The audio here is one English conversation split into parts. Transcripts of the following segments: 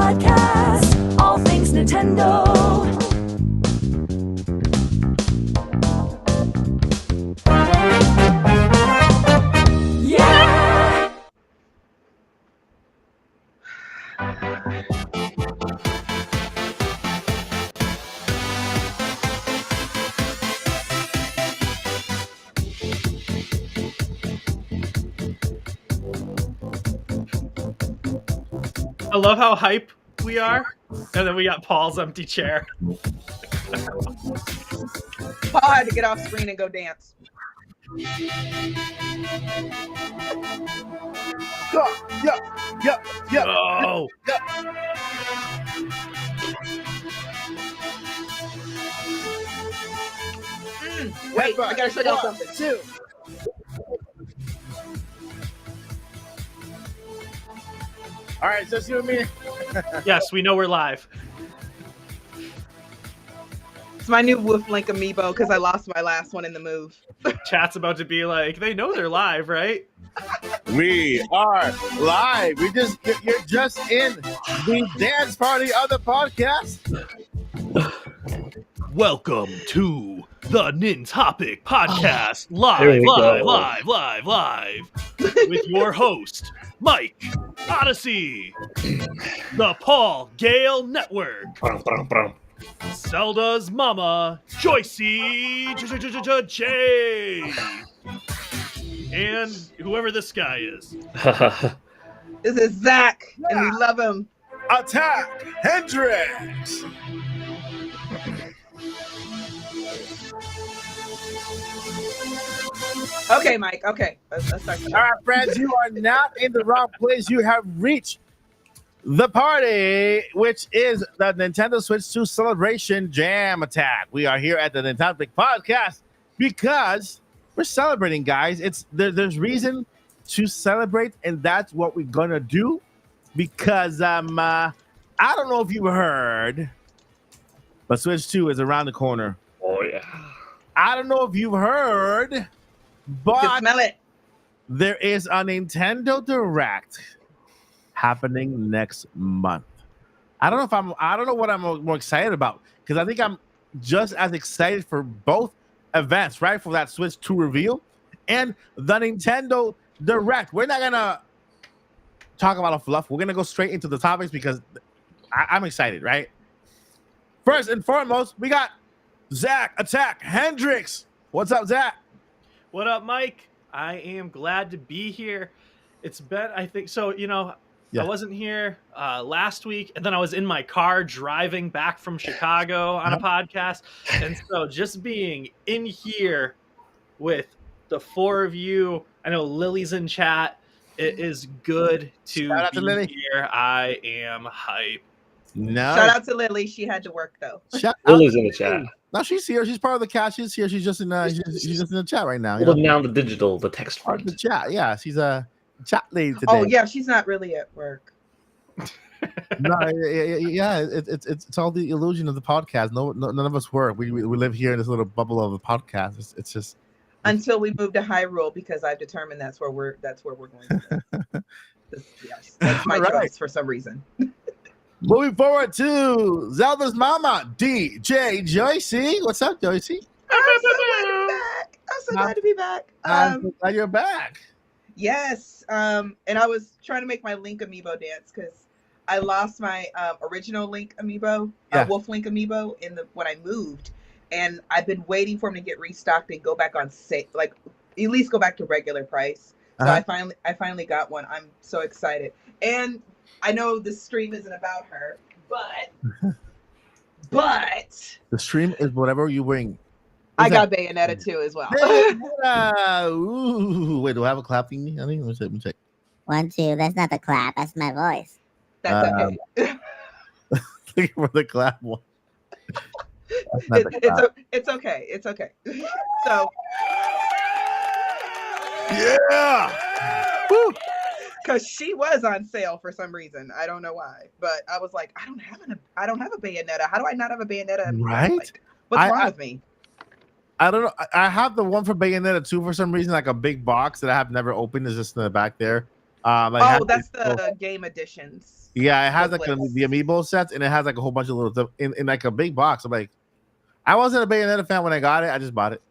podcast, all things Nintendo. Yeah! I love how hype we are, and then we got Paul's empty chair. Paul had to get off screen and go dance. Oh, Wait, I gotta show y'all something. Two. All right, so see what I mean. yes, we know we're live. It's my new Wolf Link amiibo because I lost my last one in the move. Chat's about to be like, they know they're live, right? We are live. You're just in the dance party of the podcast. Welcome to the Nintopics podcast, There we go. live, with your host, Mike Odyssey, the Paul Gale Network, Zelda's mama, Joycey J, and whoever this guy is. This is Zach, and we love him. Attack Hendrix. Okay, Mike. Okay, let's start. All right, friends, you are not in the wrong place. You have reached the party, which is the Nintendo Switch 2 Celebration Jam Attack. We are here at the Nintopics Podcast because we're celebrating, guys. There's reason to celebrate, and that's what we're gonna do. Because I don't know if you heard, but Switch 2 is around the corner. Oh yeah. I don't know if you've heard, You can but smell it. there is a Nintendo Direct happening next month. I don't know what I'm more excited about, because I think I'm just as excited for both events, right? For that Switch 2 reveal and the Nintendo Direct. We're not gonna talk about a fluff. We're gonna go straight into the topics because I'm excited, right? First and foremost, we got Zach Attack Hendrix. What's up, Zach? What up, Mike? I am glad to be here. It's been, I think, so, Yeah. I wasn't here last week, and then I was in my car driving back from Chicago on a podcast. And so just being in here with the four of you, I know Lily's in chat. It is good to Shout out to be Lily. here. I am hype. No. Shout out to Lily. She had to work though. Shout Lily's out in the to chat. Lily. No, she's here. She's part of the cast. She's here. She's just in she's just in the chat right now. You Well, know? now the text Part of the part. chat. Yeah, she's a chat lady today. Oh yeah, she's not really at work. No, yeah, it's all the illusion of the podcast. No, none of us work. We live here in this little bubble of the podcast. It's just Until we move to Hyrule, because I've determined that's where we're going to live. Yes, that's my All right. choice for some reason. moving forward to Zelda's mama, DJ Joycey. What's up, Joycey? I'm so glad to be back. I'm so glad to be back. I'm so glad you're back. Yes. And I was trying to make my Link amiibo dance because I lost my original Link amiibo, Yeah. Wolf Link amiibo when I moved, and I've been waiting for him to get restocked and go back on sale, like at least go back to regular price. So Uh-huh. I finally got one. I'm so excited. And I know this stream isn't about her, but The stream is whatever you bring. I got Bayonetta too as well. Ooh, wait, do I have a clapping? I think let me check. 1, 2. That's not the clap. That's my voice. That's okay. Looking for the clap one. That's not the clap. It's okay. It's okay. So Yeah. Woo. because she was on sale for some reason. I don't know why, but I was like, I don't have a Bayonetta. How do I not have a Bayonetta? Right? Like, what's wrong with me? I don't know. I have the one for Bayonetta 2 for some reason, like a big box that I have never opened. Is just in the back there. That's the game editions. Yeah, it has like the amiibo sets, and it has like a whole bunch of little stuff in like a big box. I'm like, I wasn't a Bayonetta fan when I got it. I just bought it,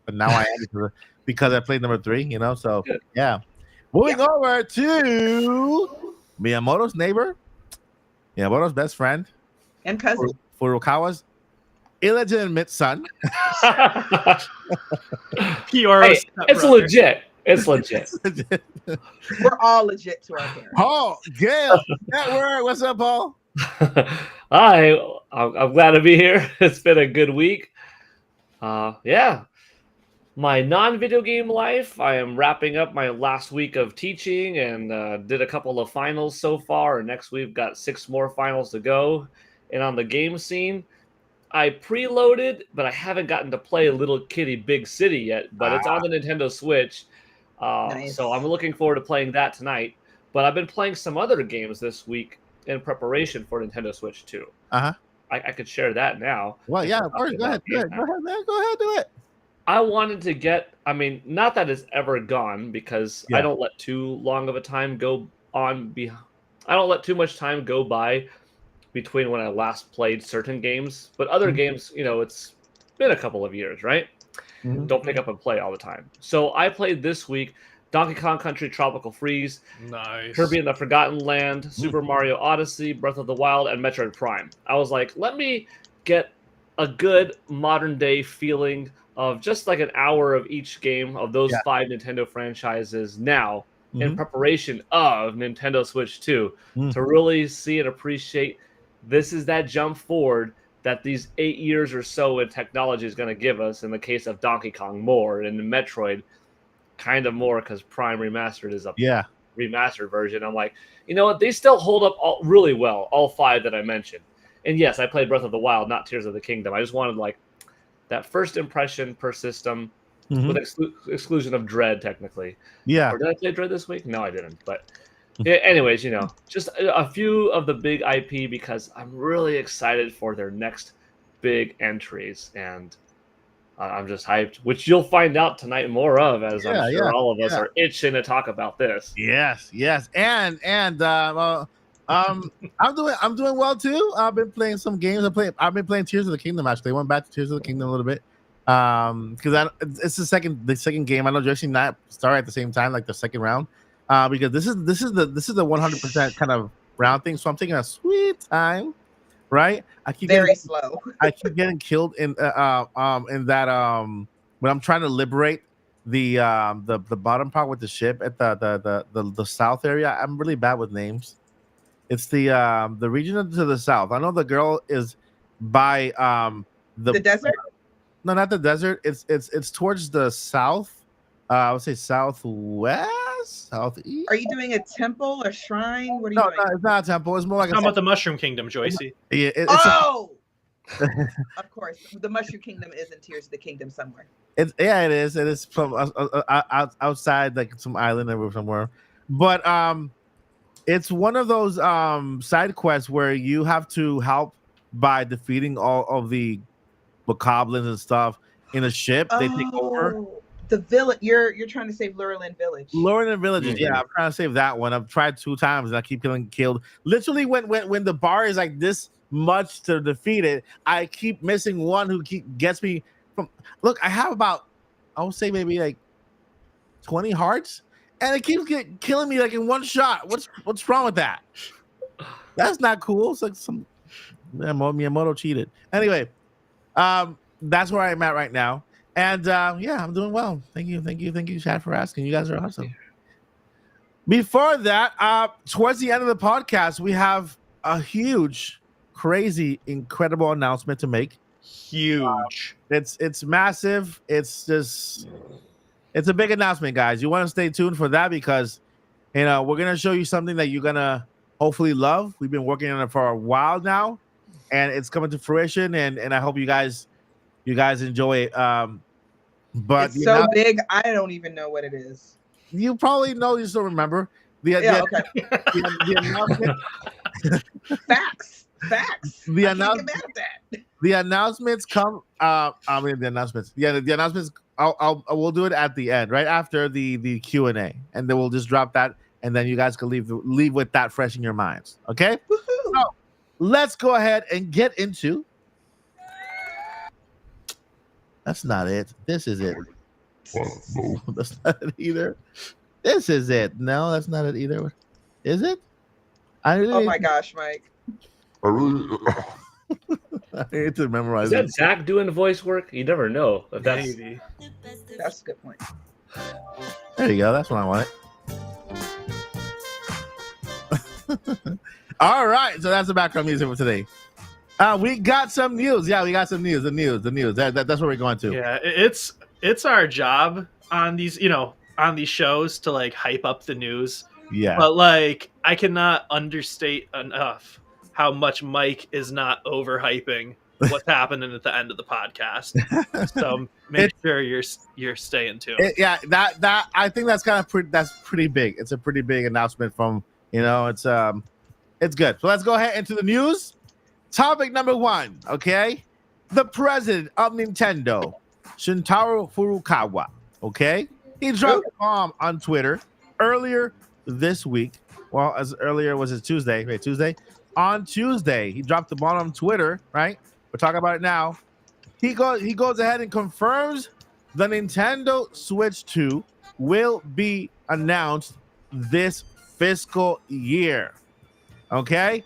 but now I am because I played number 3. You know, so yeah. Moving over to Miyamoto's neighbor, Miyamoto's best friend, and cousin, Furukawa's illegitimate son. It's legit. It's legit. We're all legit to our parents. Paul, Gail, Network. What's up, Paul? Hi, I'm glad to be here. It's been a good week. Yeah. My non-video game life, I am wrapping up my last week of teaching and did a couple of finals so far. And next we've got 6 more finals to go. And on the game scene, I preloaded, but I haven't gotten to play Little Kitty Big City yet. But it's on the Nintendo Switch. Nice. So I'm looking forward to playing that tonight. But I've been playing some other games this week in preparation for Nintendo Switch 2. I could share that now. Well, yeah, of course. Go ahead, man. Go ahead, do it. I wanted to get, not that it's ever gone, because I don't let too long of a time go on. I don't let too much time go by between when I last played certain games. But other games, it's been a couple of years, right? Don't pick up and play all the time. So I played this week Donkey Kong Country Tropical Freeze, nice, Kirby and the Forgotten Land, Super Mario Odyssey, Breath of the Wild, and Metroid Prime. I was like, let me get a good modern day feeling of just like an hour of each game of those 5 Nintendo franchises now in preparation of Nintendo Switch 2 to really see and appreciate this is that jump forward that these 8 years or so in technology is going to give us. In the case of Donkey Kong, more, and in Metroid, kind of more because Prime Remastered is a remastered version. I'm like, you know what? They still hold up really well, all 5 that I mentioned. And yes, I played Breath of the Wild, not Tears of the Kingdom. I just wanted like that first impression per system with exclusion of Dread, technically. Yeah. Or did I play Dread this week? No, I didn't. But anyways, just a few of the big IP because I'm really excited for their next big entries. And I'm just hyped, which you'll find out tonight more of, as I'm sure all of us are itching to talk about this. Yes. And I'm doing well too. I've been playing some games. I've been playing Tears of the Kingdom. Actually, I went back to Tears of the Kingdom a little bit because it's the second game. I know Jesse and I started at the same time, like the second round, because this is the 100% kind of round thing. So I'm taking a sweet time, right? I keep slow. I keep getting killed in that when I'm trying to liberate the bottom part with the ship at the south area. I'm really bad with names. It's the region to the south. I know the girl is by the desert. No, not the desert. It's towards the south. I would say southwest, southeast. Are you doing a temple, a shrine? What are you doing? No, it's not a temple. It's more like talking about the Mushroom Kingdom, Joycey. Yeah. Of course, the Mushroom Kingdom is in Tears of the Kingdom somewhere. It is. It is from outside, like some island or somewhere. But it's one of those side quests where you have to help by defeating all of the bokoblins and stuff in a ship. They take over the village. You're trying to save Lurelin Village. Lurelin Village, yeah. I'm trying to save that one. I've tried 2 times and I keep getting killed. Literally, when the bar is like this much to defeat it, I keep missing one who gets me from. Look, I have about, I would say maybe like 20 hearts. And it keeps killing me like in one shot. What's wrong with that? That's not cool. It's like some Miyamoto cheated. Anyway, that's where I'm at right now. And I'm doing well. Thank you, Chad, for asking. You guys are awesome. Before that, towards the end of the podcast, we have a huge, crazy, incredible announcement to make. Huge. It's massive. It's a big announcement, guys. You want to stay tuned for that because, we're going to show you something that you're going to hopefully love. We've been working on it for a while now, and it's coming to fruition, and I hope you guys enjoy it. But it's so big, I don't even know what it is. You probably know, you still remember. Okay. The announcement. Facts. The announcements come. The announcements. Yeah, the announcements. We'll do it at the end, right after the Q&A, and then we'll just drop that, and then you guys can leave with that fresh in your minds. Okay. Woohoo! So let's go ahead and get into. That's not it. This is it. No, that's not it either. This is it. No, that's not it either. Is it? Oh my gosh, Mike. I need to memorize Is that it. Zach doing voice work? You never know if that's. Maybe. That's a good point. There you go. That's what I wanted. All right. So that's the background music for today. We got some news. Yeah, we got some news. The news. That's what we're going to. Yeah, it's our job on these, on these shows to like hype up the news. Yeah. But like, I cannot understate enough how much Mike is not overhyping what's happening at the end of the podcast. So make sure you're staying tuned. Yeah, that I think that's pretty big. It's a pretty big announcement from it's good. So let's go ahead into the news. Topic number 1. Okay, the president of Nintendo, Shuntaro Furukawa. Okay, he dropped a bomb on Twitter earlier this week. Well, as earlier was it Tuesday? Right, Tuesday. On Tuesday, he dropped the bomb on Twitter. Right, we're talking about it now. He goes ahead and confirms the Nintendo Switch 2 will be announced this fiscal year. Okay,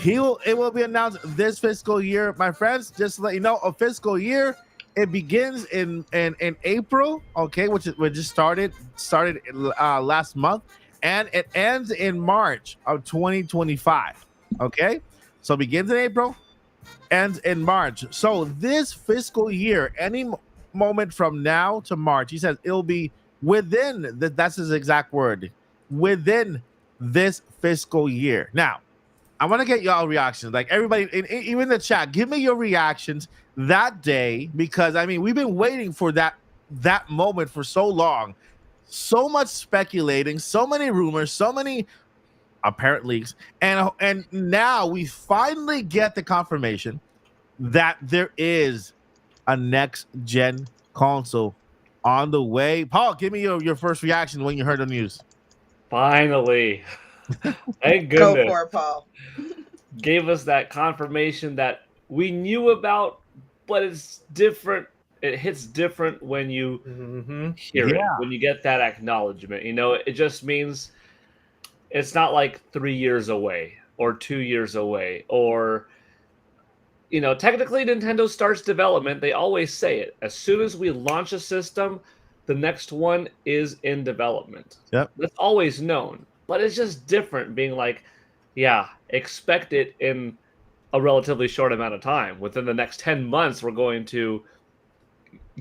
it will be announced this fiscal year, my friends. Just to let you know, a fiscal year, it begins in April. Okay, which just started last month, and it ends in March of 2025. Okay, so it begins in April, ends in March. So this fiscal year, any moment from now to March, he says it'll be within. That's his exact word. Within this fiscal year. Now, I want to get y'all reactions. Like everybody, even in the chat, give me your reactions that day, because I mean we've been waiting for that moment for so long. So much speculating, so many rumors, so many apparent leaks, and now we finally get the confirmation that there is a next gen console on the way. Paul, give me your first reaction when you heard the news. Finally. Thank goodness. Go for it, Paul. Gave us that confirmation that we knew about, but it's different. It hits different when you hear it, when you get that acknowledgement. It just means it's not like 3 years away or 2 years away, or technically Nintendo starts development. They always say it. As soon as we launch a system, the next one is in development. Yep. That's always known. But it's just different being like, yeah, expect it in a relatively short amount of time. Within the next 10 months, we're going to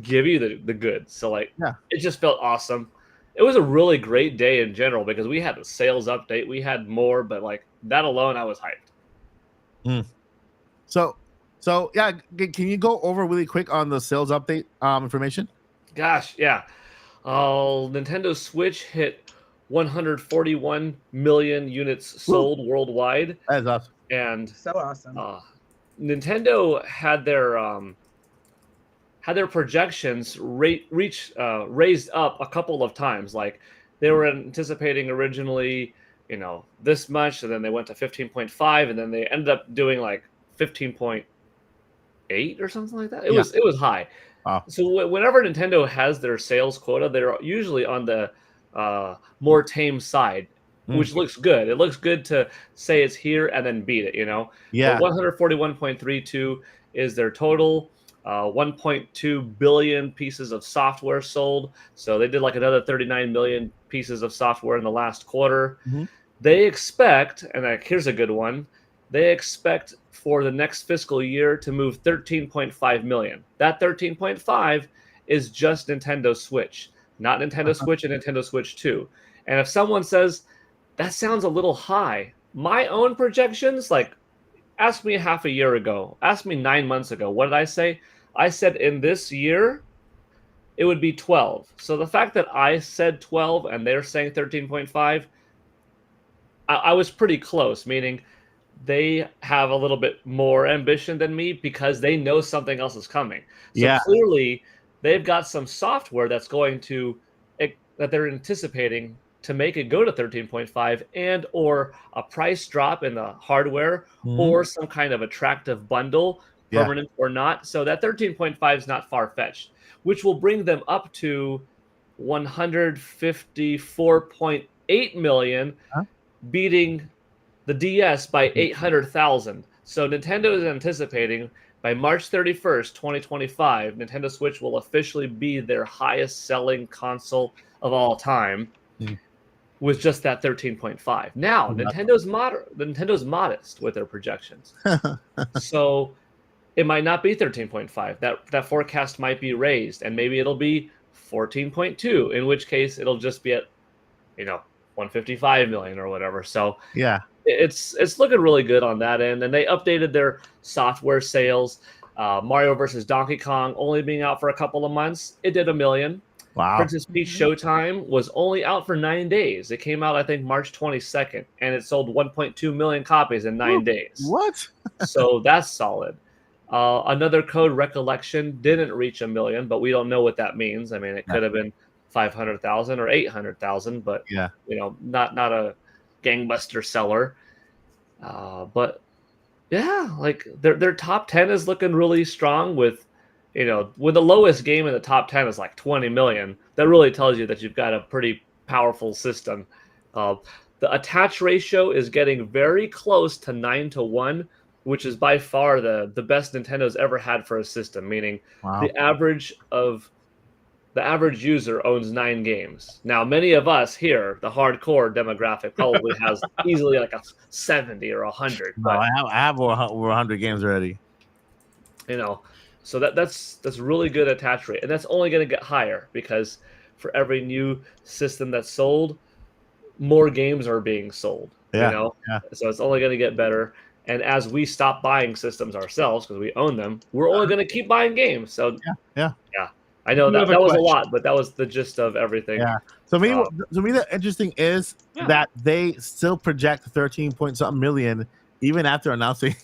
give you the goods. So it just felt awesome. It was a really great day in general because we had a sales update. We had more, but that alone, I was hyped. So yeah, can you go over really quick on the sales update information? Gosh, yeah. Nintendo Switch hit 141 million units sold worldwide. That is awesome. And So awesome. Nintendo had their projections raised up a couple of times. Like they were anticipating originally, this much, and then they went to 15.5, and then they ended up doing 15.8 or something like that. It was high. Wow. So whenever Nintendo has their sales quota, they're usually on the more tame side, which looks good. It looks good to say it's here and then beat it, Yeah. 141.32 is their total. 1.2 billion pieces of software sold. So they did another 39 million pieces of software in the last quarter. They expect, and here's a good one, they expect for the next fiscal year to move 13.5 million. That 13.5 is just Nintendo Switch, not Nintendo Switch and Nintendo Switch 2. And if someone says, that sounds a little high, my own projections, ask me half a year ago, ask me 9 months ago, what did I say? I said in this year, it would be 12. So the fact that I said 12 and they're saying 13.5, I was pretty close, meaning they have a little bit more ambition than me because they know something else is coming. So clearly, they've got some software that's going to, that they're anticipating to make it go to 13.5 and or a price drop in the hardware Mhm. or some kind of attractive bundle, Yeah. permanent or not. So that 13.5 is not far-fetched, which will bring them up to 154.8 million, Huh? beating the DS by 800,000. So Nintendo is anticipating by March 31st, 2025, Nintendo Switch will officially be their highest selling console of all time Mm. with just that 13.5. Now, Yeah. Nintendo's modest with their projections. So it might not be 13.5. That forecast might be raised, and maybe it'll be 14.2, in which case it'll just be at 155 million or whatever. So Yeah. it's looking really good on that end, and they updated their software sales. Mario versus Donkey Kong only being out for a couple of months, it did 1 million. Wow. Princess Peach Showtime was only out for 9 days. It came out, I think, March 22nd, and it sold 1.2 million copies in 9 days. What? So that's solid. Another code, Recollection, didn't reach 1 million, but we don't know what that means. I mean, it could have been 500,000 or 800,000, but Yeah. not a gangbuster seller. But yeah, like their top 10 is looking really strong with when the lowest game in the top 10 is like 20 million. That really tells you that you've got a pretty powerful system. The attach ratio is getting very close to 9-1, which is by far the best Nintendo's ever had for a system, meaning Wow. the average user owns 9 games. Now, many of us here, the hardcore demographic, probably has easily like a 70 or 100. No, But I have over 100 games already. so that's really good attach rate, and that's only going to get higher because for every new system that's sold, more games are being sold. Yeah. So it's only going to get better. And as we stop buying systems ourselves because we own them, we're only going to keep buying games. So Yeah. I know You have that a was a question. lot, but that was the gist of everything. Yeah. So me, the interesting is that they still project 13 point something million even after announcing.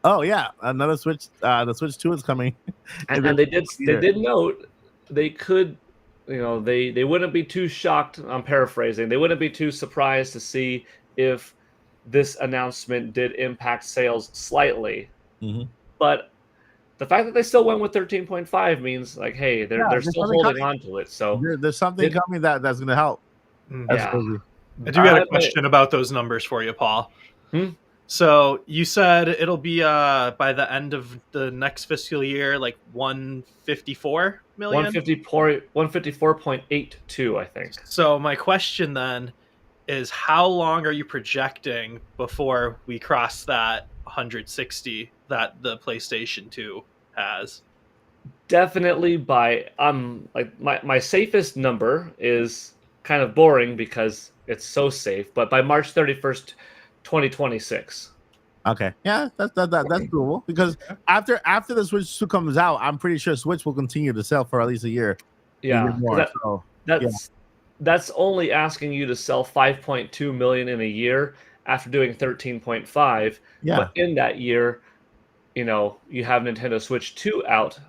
Oh yeah, another Switch. The Switch 2 is coming. And they did note they could, they wouldn't be too shocked. I'm paraphrasing. They wouldn't be too surprised to see if this announcement did impact sales slightly. Mhm. But the fact that they still went with 13.5 means like, hey, they're still holding on to it. So There's something coming that's going to help. That's Yeah. crazy. I do got a question about those numbers for you, Paul. So you said it'll be by the end of the next fiscal year, like 154 million? 154.82, I think. So my question then is, how long are you projecting before we cross that 160 that the PlayStation 2 has? Definitely by like my safest number is kind of boring because it's so safe, but by March 31st, 2026. Okay, yeah, that's doable because after the Switch 2 comes out, I'm pretty sure Switch will continue to sell for at least a year. Yeah, even more. That's only asking you to sell 5.2 million in a year after doing 13.5. Yeah. But in that year, you have Nintendo Switch 2 out,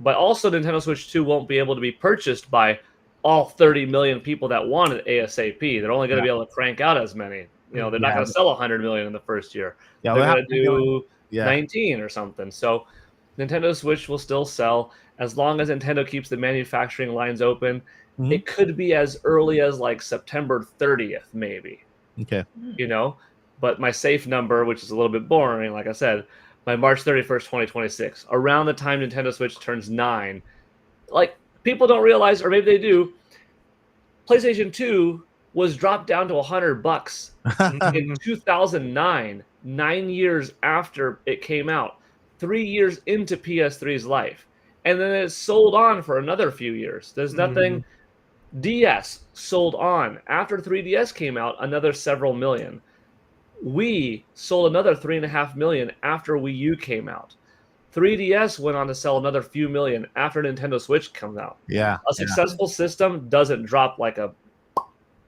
but also Nintendo Switch 2 won't be able to be purchased by all 30 million people that want it ASAP. They're only going to be able to crank out as many. They're not going to sell 100 million in the first year. Yeah, they're going to do 19 or something. So Nintendo Switch will still sell as long as Nintendo keeps the manufacturing lines open. Mhm. It could be as early as like September 30th, maybe. Okay. But my safe number, which is a little bit boring, like I said, by March 31st, 2026, around the time Nintendo Switch turns 9, like people don't realize, or maybe they do, PlayStation 2 was dropped down to $100 in 2009, 9 years after it came out, 3 years into PS3's life. And then it sold on for another few years. There's nothing. DS sold on. After 3DS came out, another several million. Wii sold another 3.5 million after Wii U came out. 3DS went on to sell another few million after Nintendo Switch comes out. Yeah. A successful system doesn't drop like a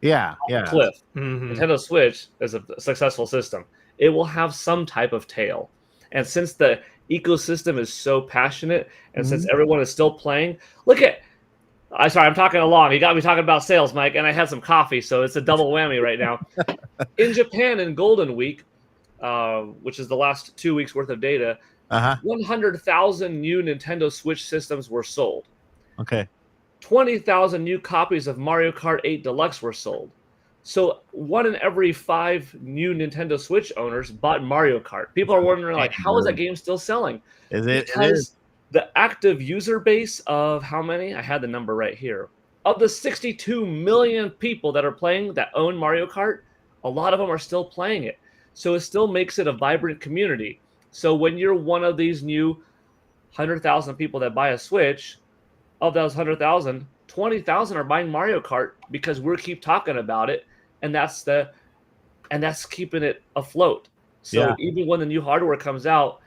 cliff. Nintendo Switch is a successful system. It will have some type of tail. And since the ecosystem is so passionate and since everyone is still playing, look at I'm talking along. You got me talking about sales, Mike, and I had some coffee, so it's a double whammy right now. In Japan, in Golden Week, which is the last 2 weeks worth of data, 100,000 new Nintendo Switch systems were sold. Okay. 20,000 new copies of Mario Kart 8 Deluxe were sold. So 1 in every 5 new Nintendo Switch owners bought Mario Kart. People are wondering, like, how is that game still selling? Is it? Because the active user base of how many? I had the number right here. Of the 62 million people that are playing, that own Mario Kart, a lot of them are still playing it. So it still makes it a vibrant community. So when you're one of these new 100,000 people that buy a Switch, of those 100,000, 20,000 are buying Mario Kart because we keep talking about it, and that's keeping it afloat. So even when the new hardware comes out,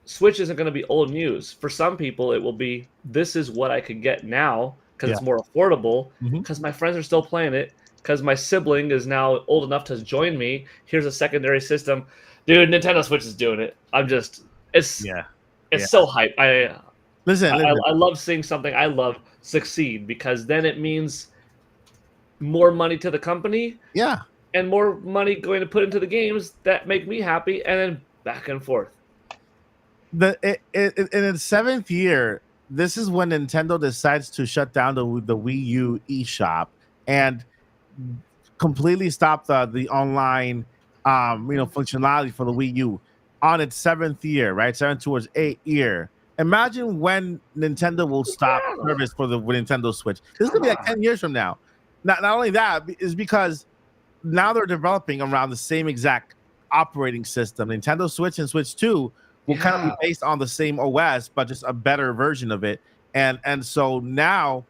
Switch isn't going to be old news. For some people, it will be, this is what I could get now because it's more affordable, because my friends are still playing it, because my sibling is now old enough to join me. Here's a secondary system. Dude, Nintendo Switch is doing it. It's so hype. Listen. I love seeing something I love succeed, because then it means more money to the company. Yeah. And more money going to put into the games that make me happy, and then back and forth. In its 7th year, this is when Nintendo decides to shut down the Wii U eShop and completely stop the online functionality for the Wii U on its 7th year, right? 7 towards 8 year. Imagine when Nintendo will stop service for the Nintendo Switch. This is gonna be like 10 years from now. Not only that, is because now they're developing around the same exact operating system. Nintendo Switch and Switch 2 will kind of be based on the same OS, but just a better version of it. And so now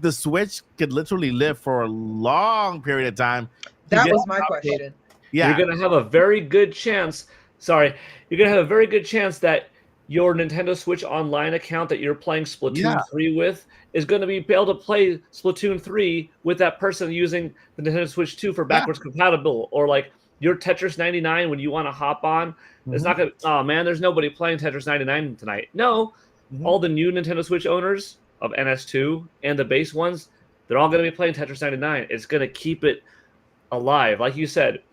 the Switch could literally live for a long period of time. That was my question. Yeah. You're going to have a very good chance. You're going to have a very good chance that your Nintendo Switch Online account that you're playing Splatoon 3 with is going to be able to play Splatoon 3 with that person using the Nintendo Switch 2 for backwards compatible. Or like your Tetris 99 when you want to hop on. It's not going to, oh man, there's nobody playing Tetris 99 tonight. No, all the new Nintendo Switch owners of NS2 and the base ones, they're all going to be playing Tetris 99. It's going to keep it alive. Like you said,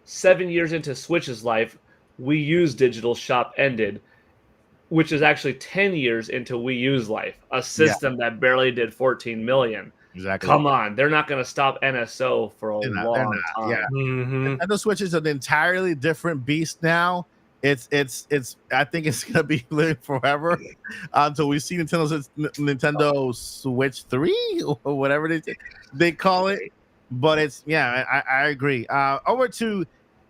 7 years into Switch's life, Wii U's digital shop ended, which is actually 10 years into Wii U's life, a system that barely did 14 million. Exactly. Come on, they're not going to stop NSO for a long time. Yeah. And the Switch is an entirely different beast now. It's I think it's gonna be living forever until we see Nintendo Switch 3 or whatever they call it. But it's I agree. Over to,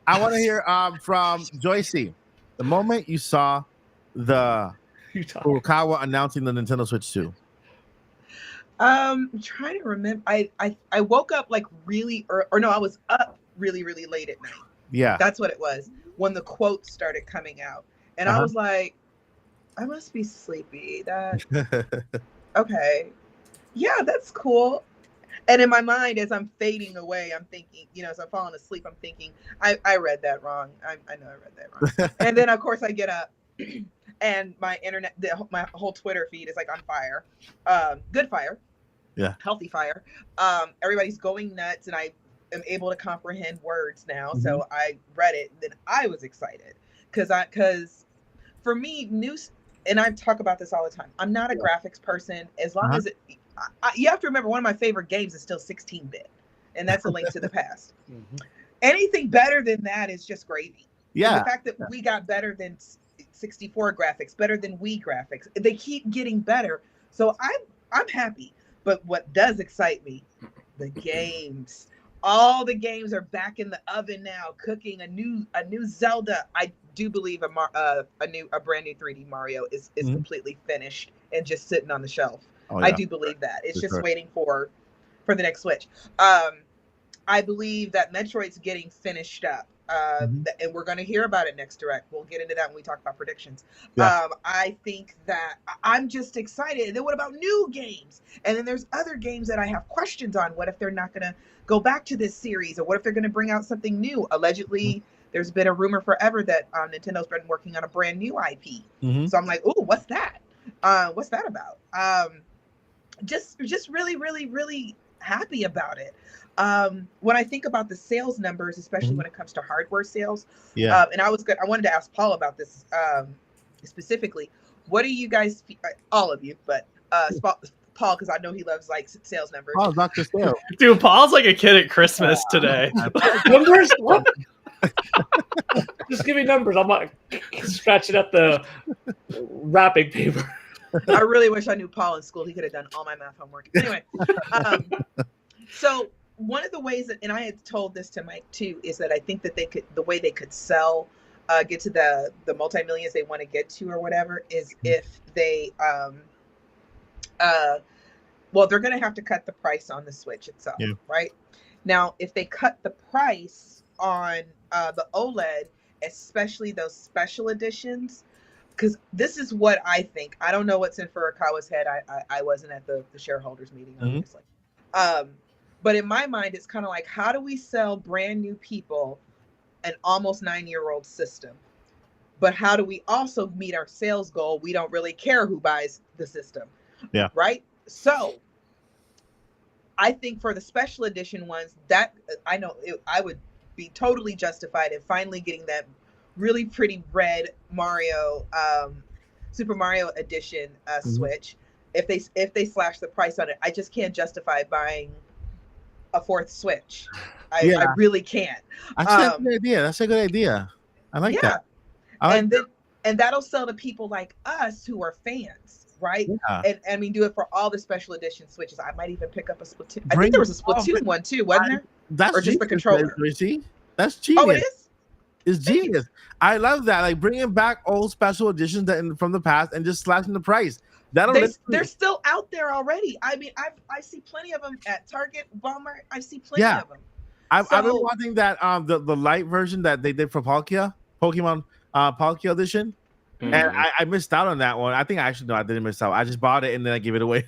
I want to hear from Joycey. The moment you saw the Furukawa announcing the Nintendo Switch 2. I'm trying to remember. I woke up like really early, or no, I was up really late at night. Yeah, that's what it was when the quotes started coming out, and I was like, I must be sleepy. That okay, yeah, that's cool. And in my mind, as I'm fading away, I'm thinking, as I'm falling asleep, I'm thinking, I read that wrong. I know I read that wrong. And then of course I get up. And my internet, my whole Twitter feed is like on fire, good fire, healthy fire. Everybody's going nuts, and I am able to comprehend words now. So I read it, and then I was excited because for me, news, and I talk about this all the time. I'm not a graphics person. As long as you have to remember, one of my favorite games is still 16-bit, and that's A Link to the Past. Anything better than that is just gravy. Yeah, and the fact that we got better than 64 graphics, better than Wii graphics. They keep getting better. So I'm happy. But what does excite me, the games. All the games are back in the oven now, cooking a new Zelda. I do believe a brand new 3D Mario is completely finished and just sitting on the shelf. Oh, yeah. I do believe that. It's just waiting for the next Switch. I believe that Metroid's getting finished up. And we're going to hear about it next Direct. We'll get into that when we talk about predictions. I think that I'm just excited. And then what about new games? And then there's other games that I have questions on. What if they're not going to go back to this series? Or what if they're going to bring out something new? Allegedly, there's been a rumor forever that Nintendo's been working on a brand new IP. So I'm like, ooh, what's that? What's that about? just really, really, really happy about it. When I think about the sales numbers, especially when it comes to hardware sales, and I wanted to ask Paul about this specifically. What do you guys, all of you, but Paul, because I know he loves like sales numbers. Oh, Dr. Sale. Dude, Paul's like a kid at Christmas today. Numbers? What? Just give me numbers. I'm like scratching at the wrapping paper. I really wish I knew Paul in school. He could have done all my math homework. Anyway, so one of the ways that, and I had told this to Mike too, is that I think that the way they could sell, get to the multi-millions they want to get to or whatever, is if they, well, they're going to have to cut the price on the Switch itself, right? Now, if they cut the price on the OLED, especially those special editions, because this is what I think. I don't know what's in Furukawa's head. I wasn't at the shareholders meeting, obviously. But in my mind, it's kind of like, how do we sell brand new people an almost 9-year-old system? But how do we also meet our sales goal? We don't really care who buys the system. Yeah. Right? So I think for the special edition ones, that I know I would be totally justified in finally getting that really pretty red Mario, Super Mario Edition Switch. If they slash the price on it, I just can't justify buying a fourth Switch. I really can't. That's a good idea. That's a good idea. I like that. And that'll sell to people like us who are fans, right? Yeah. And I mean, do it for all the special edition Switches. I might even pick up a Splatoon. I think there was a Splatoon one too, wasn't there? That's or just the controller. That's genius. Oh, it is. It's genius. I love that. Like bringing back old special editions from the past and just slashing the price. They're still out there already. I mean, I see plenty of them at Target, Walmart. I see plenty of them. I've been wanting that the light version that they did for Pokemon Palkia edition, and I missed out on that one. I think I didn't miss out. I just bought it and then I gave it away.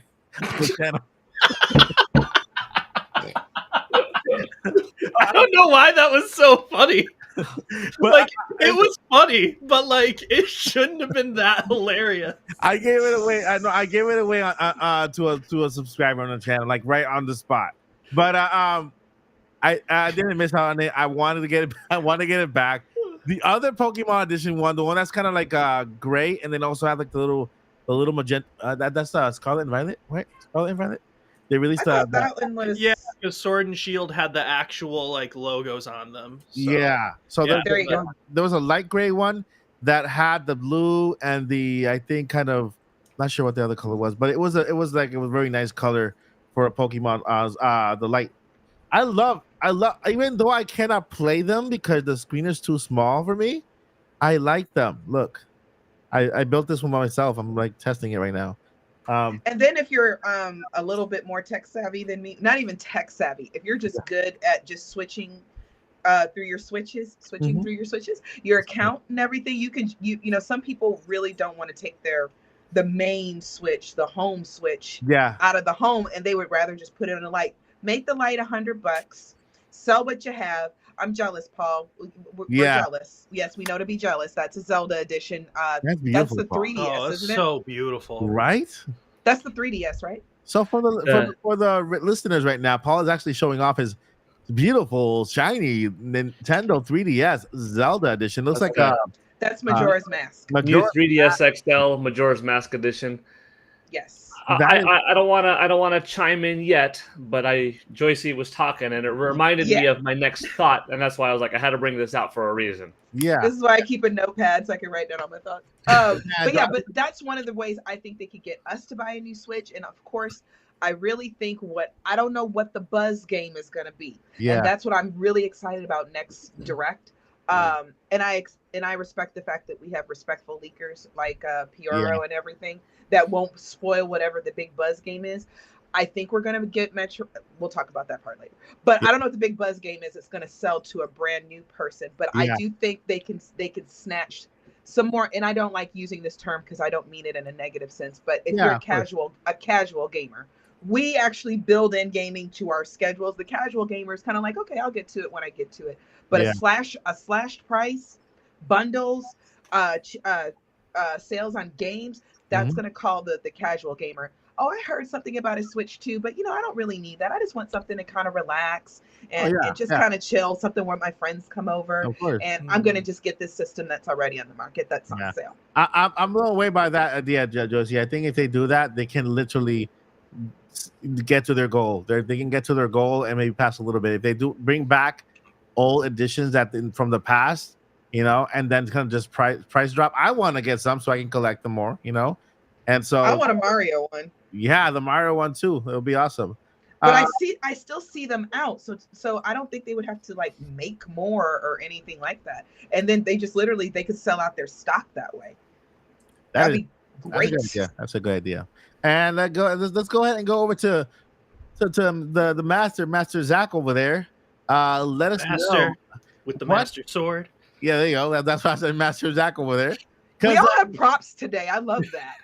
I don't know why that was so funny. But like it was funny, but like it shouldn't have been that hilarious. I gave it away. I gave it away to a subscriber on the channel, like right on the spot. But I didn't miss out on it. I wanted to get it. I want to get it back. The other Pokemon edition one, the one that's kind of like gray, and then also have like the little magenta. That's Scarlet and Violet, right? Scarlet and Violet. They released that one was because Sword and Shield had the actual like logos on them. So. Yeah. So there you go. There was a light gray one that had the blue and the, I think, kind of, not sure what the other color was, but it was a very nice color for a Pokemon. The light. I love, even though I cannot play them because the screen is too small for me, I like them. Look, I built this one by myself. I'm like testing it right now. And then if you're a little bit more tech savvy than me, not even tech savvy, if you're just good at just switching through your switches, through your switches, your account and everything, you know, some people really don't want to take the main switch, the home switch out of the home, and they would rather just put it on the light. Make the light $100, sell what you have. I'm jealous, Paul. We're jealous. Yes, we know to be jealous. That's a Zelda edition. That's the 3DS, isn't it? So beautiful, right? That's the 3DS, right? So for the listeners right now, Paul is actually showing off his beautiful, shiny Nintendo 3DS Zelda edition. Looks like that's Majora's Mask. New 3DS XL Majora's Mask edition. Yes. I don't want to chime in yet, but Joycey was talking and it reminded me of my next thought, and that's why I was like, I had to bring this out for a reason. Yeah, this is why I keep a notepad so I can write down all my thoughts. But that's one of the ways I think they could get us to buy a new Switch, and of course, I really think I don't know what the buzz game is going to be, and that's what I'm really excited about next Direct. And I respect the fact that we have respectful leakers like Pioro and everything that won't spoil whatever the big buzz game is. I think we're going to get Metro. We'll talk about that part later. But I don't know what the big buzz game is. It's going to sell to a brand new person. But I do think they can snatch some more. And I don't like using this term because I don't mean it in a negative sense. But if you're a casual gamer, we actually build in gaming to our schedules. The casual gamer is kind of like, okay, I'll get to it when I get to it. But a slashed price, bundles, sales on games, that's going to call the casual gamer. oh, I heard something about a Switch 2, but I don't really need that. I just want something to kind of relax and just kind of chill, something where my friends come over. Of course. And I'm going to just get this system that's already on the market that's on sale. I'm blown away by that idea, Josie. I think if they do that, they can literally get to their goal. They can get to their goal and maybe pass a little bit. If they do bring back old editions from the past, and then kind of just price drop. I want to get some so I can collect them more, and so I want a Mario one. Yeah, the Mario one too. It'll be awesome. But I still see them out, so I don't think they would have to like make more or anything like that. And then they just literally they could sell out their stock that way. That'd be great. That's a good idea. And let's go ahead and go over to the Master Zach over there. Let us know with the Master Sword. Yeah, there you go. That's why I said Master Zach over there. We all have props today. I love that.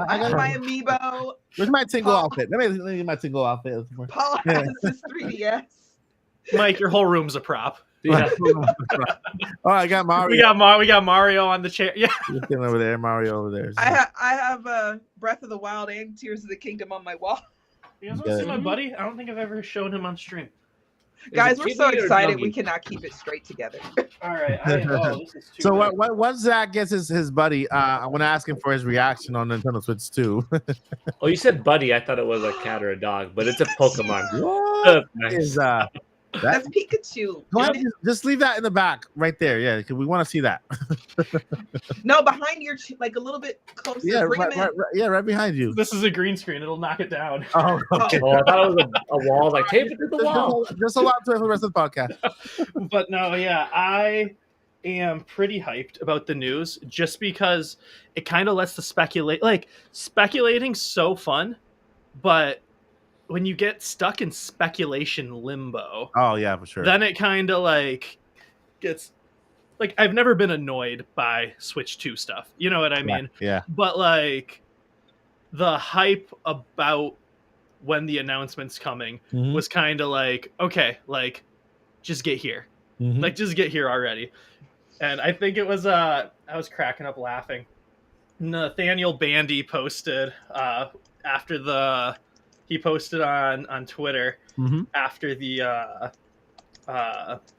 I got my amiibo. Where's my tingle outfit? Let me get my tingle outfit. Paul has his 3DS. Mike, your whole room's a prop. Yeah. Oh, I got Mario. We got Mario on the chair. Yeah, over there. Mario over there. I have Breath of the Wild and Tears of the Kingdom on my wall. You guys want to see my buddy? I don't think I've ever shown him on stream. Guys, we're so excited we cannot keep it straight together. All right. This is too so once Zach gets his buddy, I want to ask him for his reaction on Nintendo Switch 2. Oh, you said buddy. I thought it was a cat or a dog, but it's a Pokemon. What nice. is That's Pikachu. Go ahead, just leave that in the back right there. Yeah, because we want to see that. No, behind your like a little bit closer. Yeah, right behind you. This is a green screen. It'll knock it down. Oh, okay. Oh, I thought it was a wall. Like tape it to the wall. Just allow it for the rest of the podcast. But no, yeah, I am pretty hyped about the news just because it kind of lets the speculate. Like speculating's so fun, but when you get stuck in speculation limbo, oh yeah, for sure, then it kind of like gets like I've never been annoyed by Switch 2 stuff. You know what I mean? Yeah. But like the hype about when the announcement's coming was kind of like, okay, like just get here. Like just get here already. And I think it was I was cracking up laughing. Nathaniel Bandy posted after he posted on Twitter after the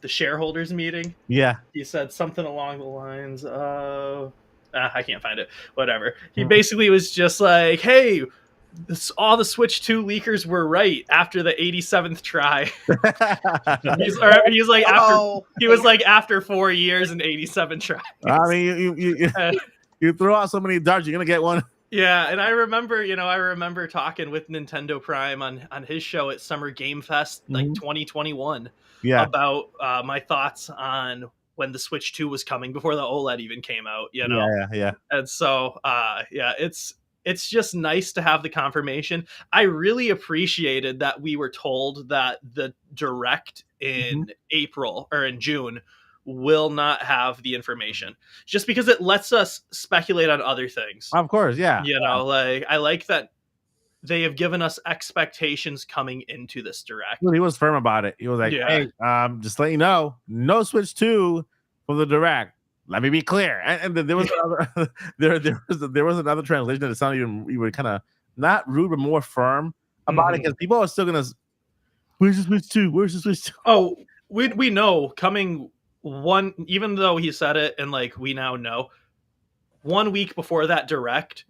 shareholders meeting. Yeah. He said something along the lines of I can't find it. Whatever. He basically was just like, hey, all the Switch 2 leakers were right after the 87th try. He was like after 4 years and 87 tries. I mean, you throw out so many darts, you're gonna get one. Yeah, and I remember talking with Nintendo Prime on his show at Summer Game Fest, like 2021, about my thoughts on when the Switch 2 was coming before the OLED even came out, Yeah. And so, it's just nice to have the confirmation. I really appreciated that we were told that the Direct in April or in June will not have the information, just because it lets us speculate on other things. Of course, yeah. Like I like that they have given us expectations coming into this Direct. He was firm about it. He was like, hey, just let you know, no Switch 2 for the Direct. Let me be clear. And there was another there was another translation that sounded even kind of not rude but more firm about it, because people are still gonna, where's the Switch 2? Where's the Switch 2? Oh, we know coming one, even though he said it and like we now know 1 week before that Direct,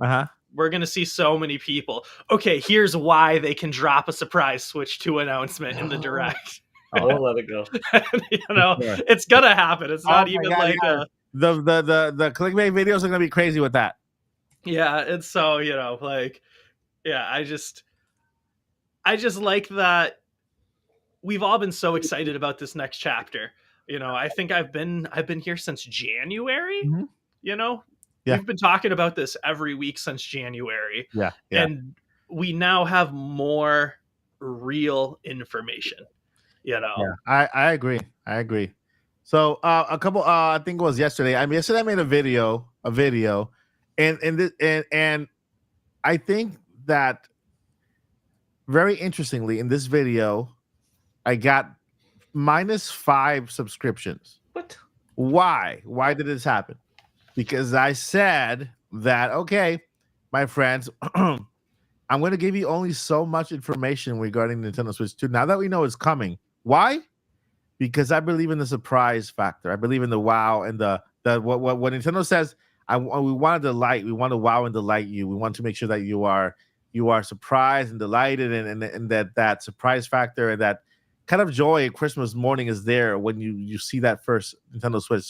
we're gonna see so many people. Okay, here's why they can drop a surprise Switch 2 announcement in the Direct. Don't let it go. It's gonna happen. It's not even the clickbait videos are gonna be crazy with that. Yeah, and so I just like that we've all been so excited about this next chapter. I think I've been here since January. We've been talking about this every week since January. Yeah. And we now have more real information. Yeah, I agree. So a couple, I think it was yesterday. Yesterday I made a video, and I think that very interestingly in this video, I got -5 subscriptions. What? Why? Why did this happen? Because I said that, okay, my friends, I'm going to give you only so much information regarding Nintendo Switch 2. Now that we know it's coming, why? Because I believe in the surprise factor. I believe in the wow and the what Nintendo says. We want to delight. We want to wow and delight you. We want to make sure that you are surprised and delighted, and that surprise factor and that kind of joy Christmas morning is there when you see that first Nintendo Switch.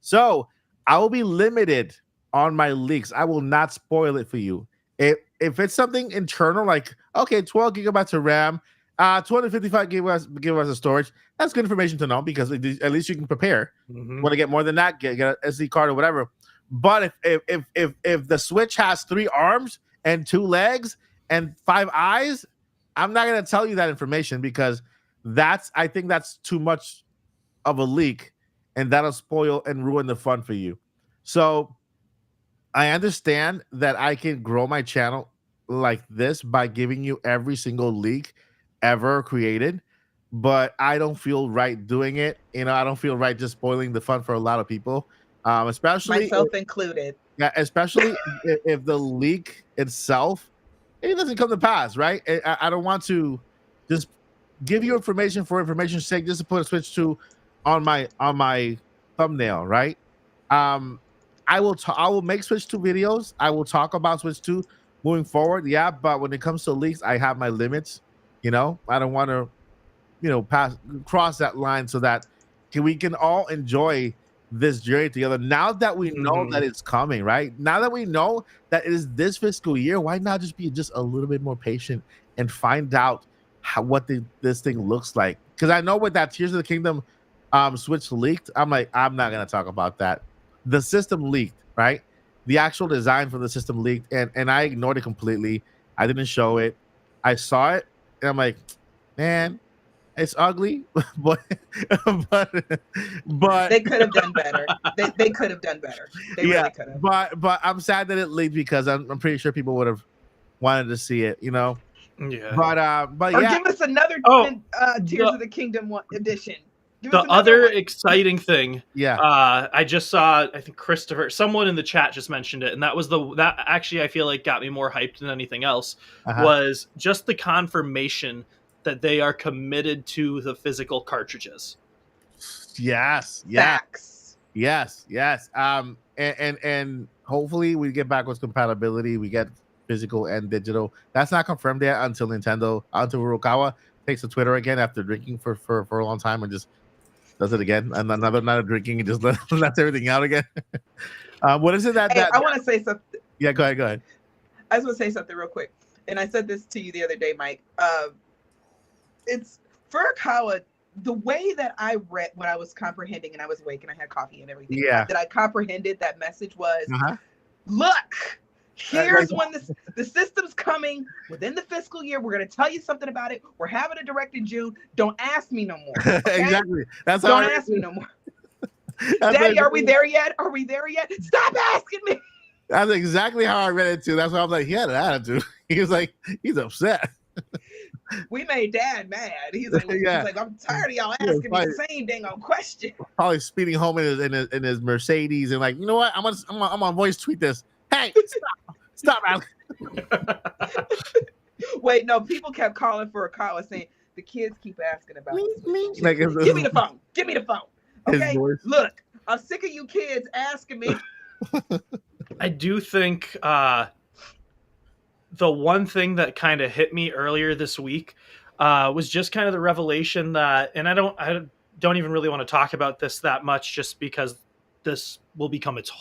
So I will be limited on my leaks. I will not spoil it for you. If it's something internal, like, okay, 12 gigabytes of RAM, 255 gigabytes of storage, that's good information to know, because at least you can prepare. Mhm. Want to get more than that, get an SD card or whatever. But if the Switch has 3 arms and 2 legs and 5 eyes, I'm not going to tell you that information, because I think that's too much of a leak, and that'll spoil and ruin the fun for you. So I understand that I can grow my channel like this by giving you every single leak ever created, but I don't feel right doing it. I don't feel right just spoiling the fun for a lot of people, especially Myself included. especially if the leak itself, it doesn't come to pass, right? I don't want to just give you information for information's sake, just to put a Switch 2 on my thumbnail, right? I will make Switch 2 videos. I will talk about Switch 2 moving forward. Yeah, but when it comes to leaks, I have my limits. I don't want to cross that line, so that we can all enjoy this journey together. Now that we know that it's coming, right? Now that we know that it is this fiscal year, why not just be just a little bit more patient and find out what this thing looks like? Because I know with that Tears of the Kingdom Switch leaked, I'm like, I'm not gonna talk about that. The system leaked, right? The actual design for the system leaked, and I ignored it completely. I didn't show it. I saw it, and I'm like, man, it's ugly, but They could have done better. They could have done better. They really could have. But I'm sad that it leaked, because I'm pretty sure people would have wanted to see it, Yeah. But Or yeah. give us another Tears of the Kingdom edition. The other exciting thing, Yeah. I just saw, I think someone in the chat just mentioned it, and that was that actually I feel like got me more hyped than anything else, was just the confirmation that they are committed to the physical cartridges. Yes. Facts. Yes. And hopefully we get backwards compatibility. We get physical and digital. That's not confirmed yet until Furukawa takes to Twitter again after drinking for a long time and just does it again, and another night of drinking and just lets everything out again. What is it that I want to say something. Yeah, go ahead. I just want to say something real quick, and I said this to you the other day, Mike. It's Furukawa. The way that I read when I was comprehending, and I was awake and I had coffee and everything. Yeah. That I comprehended that message was, look. Here's when the system's coming within the fiscal year. We're going to tell you something about it. We're having a direct in June. Don't ask me no more. Okay? Exactly. Don't ask me no more. Daddy, are we there yet? Are we there yet? Stop asking me. That's exactly how I read it too. That's why I'm like, he had an attitude. He was like, he's upset. We made Dad mad. He's like, I'm tired of y'all asking me the same dang old question. Probably speeding home in his Mercedes and like, you know what? I'm gonna voice tweet this. Hey, stop, Alex. Wait, no, people kept calling for a call saying the kids keep asking about this. Like, give me the phone. Give me the phone. Okay, look, I'm sick of you kids asking me. I do think the one thing that kind of hit me earlier this week was just kind of the revelation that, and I don't even really want to talk about this that much, just because this will become its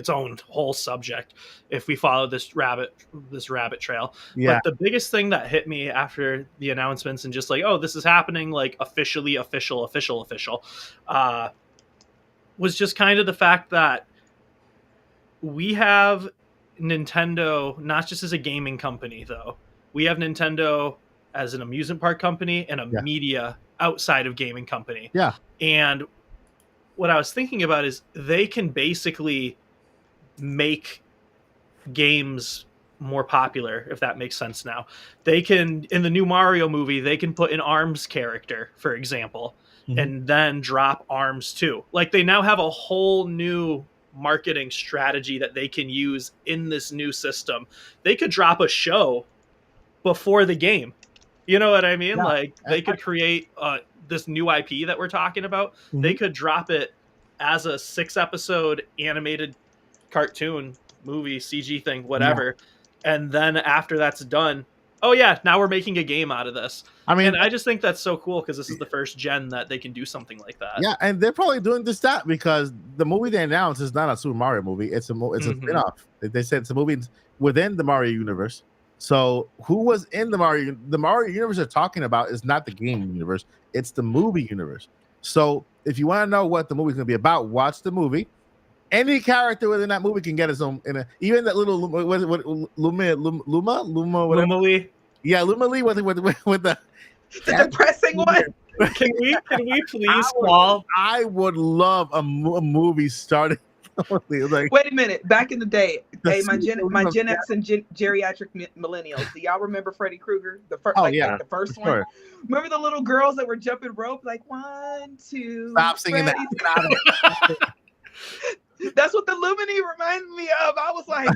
own whole subject if we follow this rabbit trail. Yeah. But the biggest thing that hit me after the announcements and just like, oh, this is happening, like official, was just kind of the fact that we have Nintendo not just as a gaming company, though. We have Nintendo as an amusement park company and a media outside of gaming company. Yeah. And what I was thinking about is they can basically make games more popular, if that makes sense now. They can, in the new Mario movie, they can put an ARMS character, for example, and then drop ARMS too. Like, they now have a whole new marketing strategy that they can use in this new system. They could drop a show before the game. You know what I mean? Yeah. Like they could create this new IP that we're talking about. Mhm. They could drop it as a 6-episode animated cartoon movie CG thing, whatever. And then after that's done, oh yeah, now we're making a game out of this. I mean, And I just think that's so cool because this is the first gen that they can do something like that. yeah, and they're probably doing this that because the movie they announced is not a Super Mario movie. It's a spin-off. They said it's a movie within the Mario universe. So who was in the Mario universe they're talking about is not the game universe. It's the movie universe. So if you want to know what the movie's going to be about, watch the movie. Any character within that movie can get his own. Even that little Luma, whatever. Luma Lee. Yeah, Luma Lee with the depressing one. Can we please call? I would love a movie starting. Like, Wait a minute. Back in the day, The hey, my sequel Gen of X and geriatric millennials. Do y'all remember Freddy Krueger? The first, Oh, yeah, the first for one. sure. Remember the little girls that were jumping rope, like 1, 2. Stop singing that. Freddy's- That's what the Lumini reminded me of. I was like,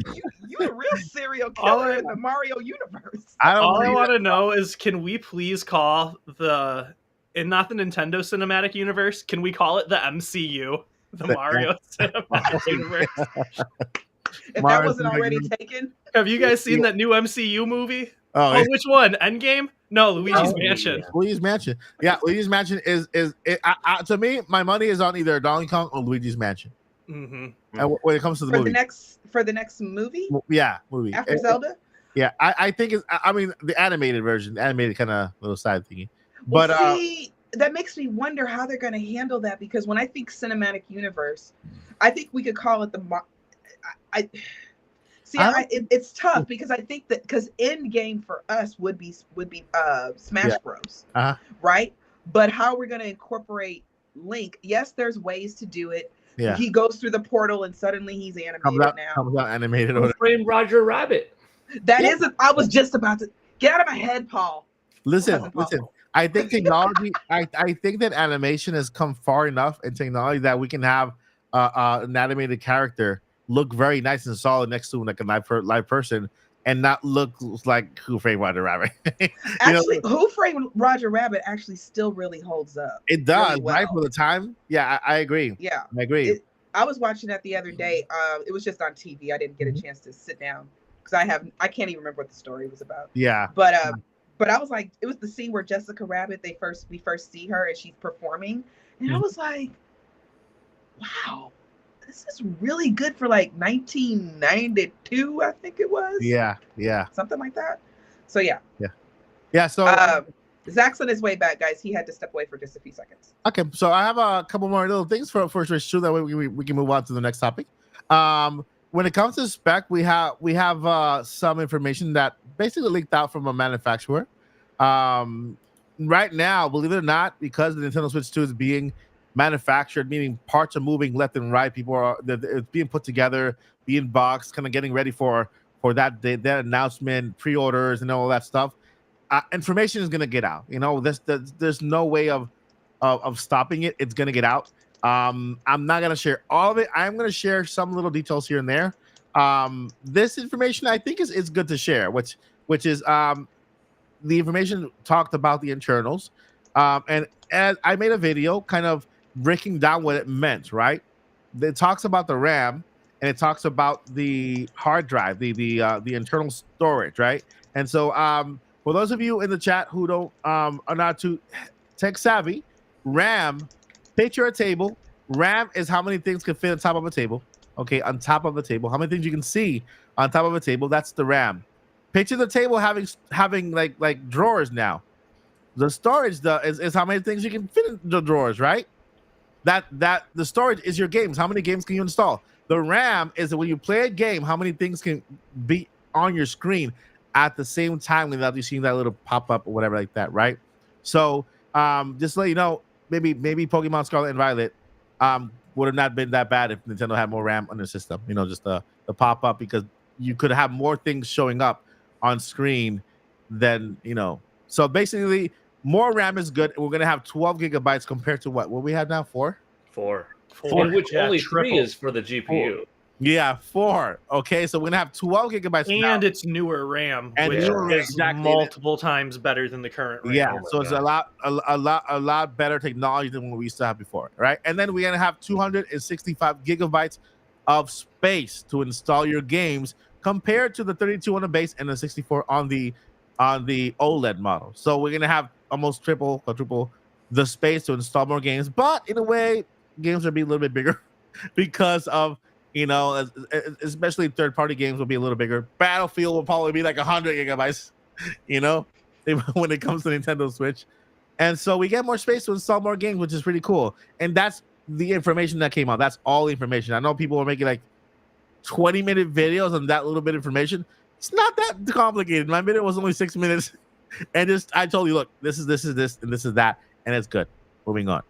you a real serial killer in the Mario universe. All I want to know is, can we please call not the Nintendo Cinematic Universe? Can we call it the MCU, the Mario Cinematic Universe? If Mario that wasn't already Cinematic taken. Have you guys seen that new MCU movie? Oh, Oh, which one? Endgame? No, Luigi's Mansion. Luigi's Mansion. Yeah, Luigi's Mansion is to me, my money is on either Donkey Kong or Luigi's Mansion. Mm-hmm. And when it comes to the movie, for the next movie movie after Zelda. Yeah, I think it's. I mean, the animated version, animated kind of little side thingy. Well, But see, that makes me wonder how they're going to handle that, because when I think cinematic universe, I think we could call it the. It's tough because I think that because end game for us would be Smash Bros. Right, but how we're going to incorporate Link? Yes, there's ways to do it. Yeah. He goes through the portal and suddenly he's animated now. Comes out animated. Who framed Roger Rabbit? I was just about to get out of my head, Paul. Listen. I think technology. I think that animation has come far enough in technology that we can have an animated character look very nice and solid next to like a live person and not look like Who Framed Roger Rabbit. Actually, Who Framed Roger Rabbit actually still really holds up. It does, really well. right? For the time. Yeah, I agree. Yeah, I agree. I was watching that the other day. It was just on TV. I didn't get a chance to sit down because I can't even remember what the story was about. Yeah. But I was like, it was the scene where Jessica Rabbit, we first see her and she's performing. And I was like, wow, this is really good for like 1992, I think it was. Yeah. Something like that. So yeah. So Zach's on his way back, guys. He had to step away for just a few seconds. okay, so I have a couple more little things for Switch 2 that way we can move on to the next topic. When it comes to spec, we have some information that basically leaked out from a manufacturer. Right now, believe it or not, because the Nintendo Switch 2 is being manufactured, meaning parts are moving left and right. It's being put together, being boxed, kind of getting ready for that announcement, pre-orders, and all that stuff. Information is going to get out. There's no way of stopping it. It's going to get out. I'm not going to share all of it. I'm going to share some little details here and there. This information I think is good to share, which is the information talked about the internals. And as I made a video kind of breaking down what it meant, right? It talks about the RAM and it talks about the hard drive, the internal storage, right? And so for those of you in the chat who don't are not too tech savvy, RAM, picture a table. RAM is how many things can fit on top of a table. Okay, on top of a table. How many things you can see on top of a table? That's the RAM. Picture the table having like drawers now. The storage is how many things you can fit in the drawers, right? That the storage is your games. How many games can you install? The RAM is when you play a game, how many things can be on your screen at the same time without you seeing that little pop-up or whatever like that, right? So just to let you know, maybe Pokemon Scarlet and Violet would have not been that bad if Nintendo had more RAM on the system. Just the pop-up, because you could have more things showing up on screen than, So basically, more RAM is good. We're going to have 12 gigabytes compared to what we have now, 4? In which only 3 is for the GPU. Yeah, 4. Okay, so we're gonna have 12 gigabytes And now. it's newer RAM, And which newer RAM, is exactly. multiple times better than the current RAM. Yeah, Oh my so it's God. a lot better technology than what we used to have before, right? And then we're gonna have 265 gigabytes of space to install your games compared to the 32 on the base and the 64 on the OLED model. So we're gonna have almost triple, quadruple the space to install more games, but in a way, games will be a little bit bigger because of especially third-party games will be a little bigger. Battlefield will probably be like 100 gigabytes, you know, when it comes to Nintendo Switch. And so we get more space to install more games, which is pretty cool. And that's the information that came out. That's all the information. I know people are making like 20-minute videos on that little bit of information. It's not that complicated. My video was only 6 minutes. And just I told you, look, this, and this is that, and it's good. Moving on,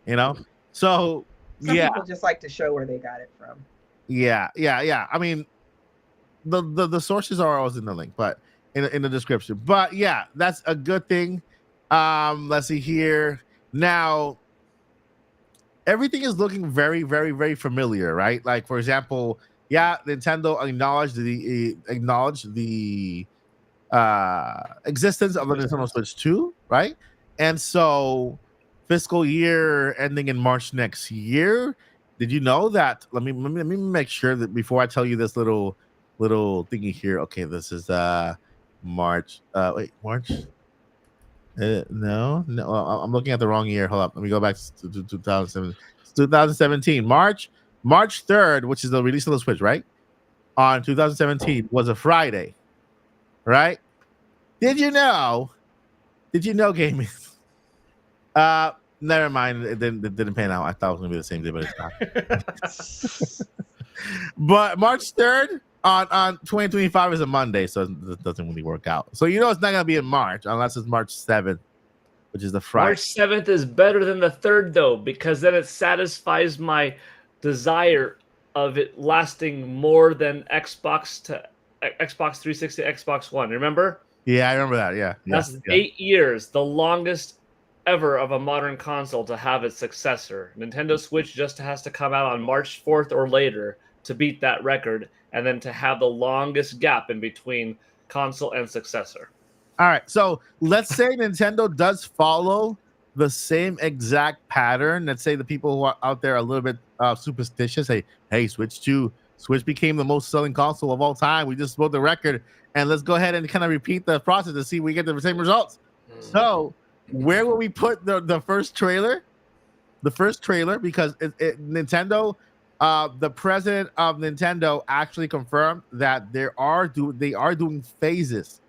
So Some yeah. people just like to show where they got it from. Yeah. I mean, the sources are always in the link, but in the description. But yeah, that's a good thing. Let's see here. Now, everything is looking very, very, very familiar, right? Like, for example, yeah, Nintendo acknowledged the existence of the Nintendo Switch 2, right? And so fiscal year ending in March next year. Did you know that? Let me make sure that before I tell you this little thingy here. Okay, this is March. Wait, March? No, I'm looking at the wrong year. Hold up. Let me go back to 2007. 2017. March 3rd, which is the release of the Switch, right? On 2017 was a Friday, right? Did you know, gaming? Never mind. It didn't pan out. I thought it was gonna be the same day, but it's not. But March 3rd on 2025 is a Monday, so it doesn't really work out. So it's not gonna be in March unless it's March 7th, which is the Friday. March 7th is better than the 3rd though, because then it satisfies my desire of it lasting more than Xbox 360, Xbox One. Remember? Yeah, I remember that. Yeah. That's 8 years, the longest ever of a modern console to have its successor. Nintendo Switch just has to come out on March 4th or later to beat that record, and then to have the longest gap in between console and successor. All right, so let's say Nintendo does follow the same exact pattern. Let's say the people who are out there are a little bit superstitious. Hey, Switch became the most selling console of all time. We just broke the record, and let's go ahead and kind of repeat the process to see if we get the same results. So where will we put the first trailer? The first trailer, because Nintendo, the president of Nintendo actually confirmed that they are doing phases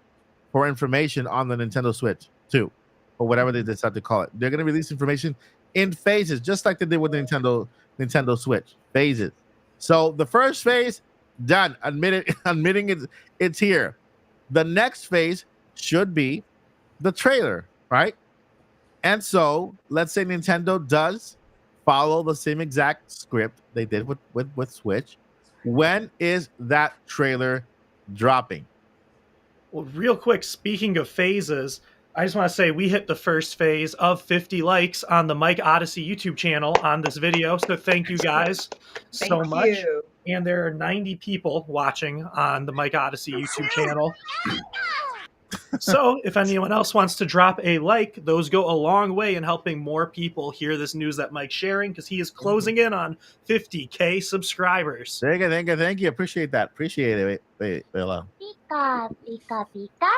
for information on the Nintendo Switch 2, or whatever they decide to call it. They're going to release information in phases, just like they did with the Nintendo Switch. Phases. So the first phase, done. Admitting it's here. The next phase should be the trailer, right? And so let's say Nintendo does follow the same exact script they did with Switch. When is that trailer dropping? Well, real quick, speaking of phases, I just want to say we hit the first phase of 50 likes on the Mike Odyssey YouTube channel on this video. So thank you guys so much. You. And there are 90 people watching on the Mike Odyssey YouTube channel. So if anyone else wants to drop a like, those go a long way in helping more people hear this news that Mike's sharing, because he is closing in on 50K subscribers. Thank you. Appreciate that. Appreciate it. Wait, hello. Pika, pika, pika.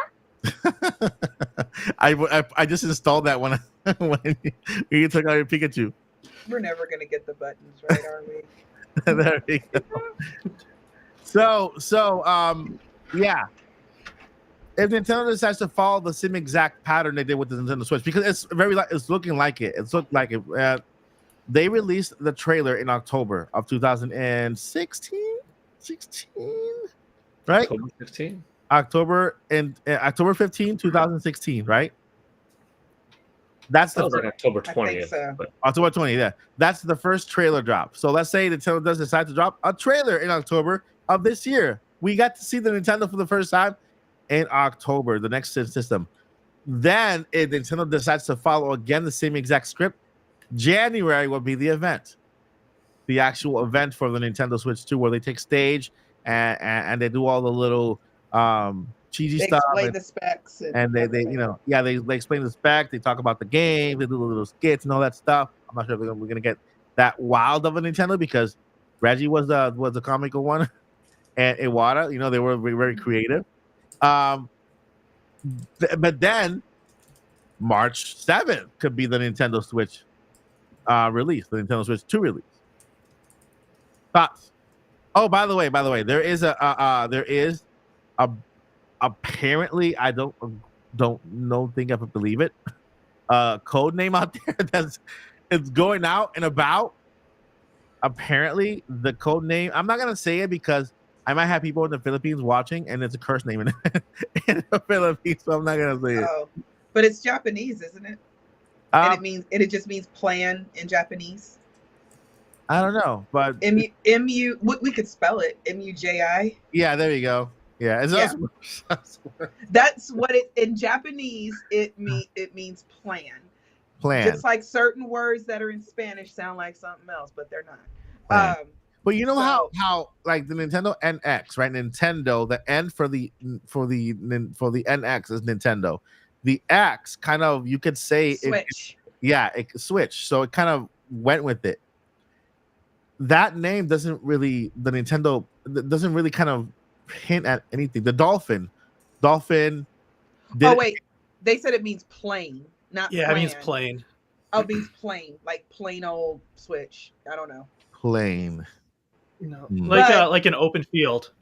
I just installed that when you took out your Pikachu. We're never gonna get the buttons right, are we? There we go. So yeah. If Nintendo decides to follow the same exact pattern they did with the Nintendo Switch, because it's looking like it. It's looked like it. They released the trailer in October of 2016, right? October 15. October 15, 2016, right? That's That was like October 20th. So. October 20th. Yeah, that's the first trailer drop. So let's say Nintendo does decide to drop a trailer in October of this year. We got to see the Nintendo for the first time in October, the next system. Then if Nintendo decides to follow again the same exact script, January will be the event. the actual event for the Nintendo Switch 2, where they take stage and they do all the little cheesy They stuff, explain the specs and they everything. you know, yeah, they explain the spec, they talk about the game, they do the little skits and all that stuff. I'm not sure if we're gonna get that wild of a Nintendo, because Reggie was the comical one, and Iwata, you know, they were very creative. But then March 7th could be the Nintendo Switch release, the Nintendo Switch 2 release. Thoughts? Oh, by the way, there is a apparently, I don't think I could believe it. Code name out there that's it's going out and about. Apparently, the code name, I'm not gonna say it because I might have people in the Philippines watching, and it's a curse name in the Philippines, so I'm not gonna say it. Oh, but it's Japanese, isn't it? And it just means plan in Japanese. I don't know, but M-U, we could spell it, M-U-J-I. yeah, there you go. Yeah, it's Yeah. That's what it in Japanese it means plan. Just like certain words that are in Spanish sound like something else, but they're not. But you know how like the Nintendo NX, right? Nintendo, the N for the NX is Nintendo. The X kind of, you could say Switch. It Switch. So it kind of went with it. That name doesn't really kind of hint at anything. The Dolphin. Oh wait, they said it means plain, not Yeah, plan. it means plain. Oh, it means plain, like plain old Switch. I don't know. Plain. No, Hmm. like an open field.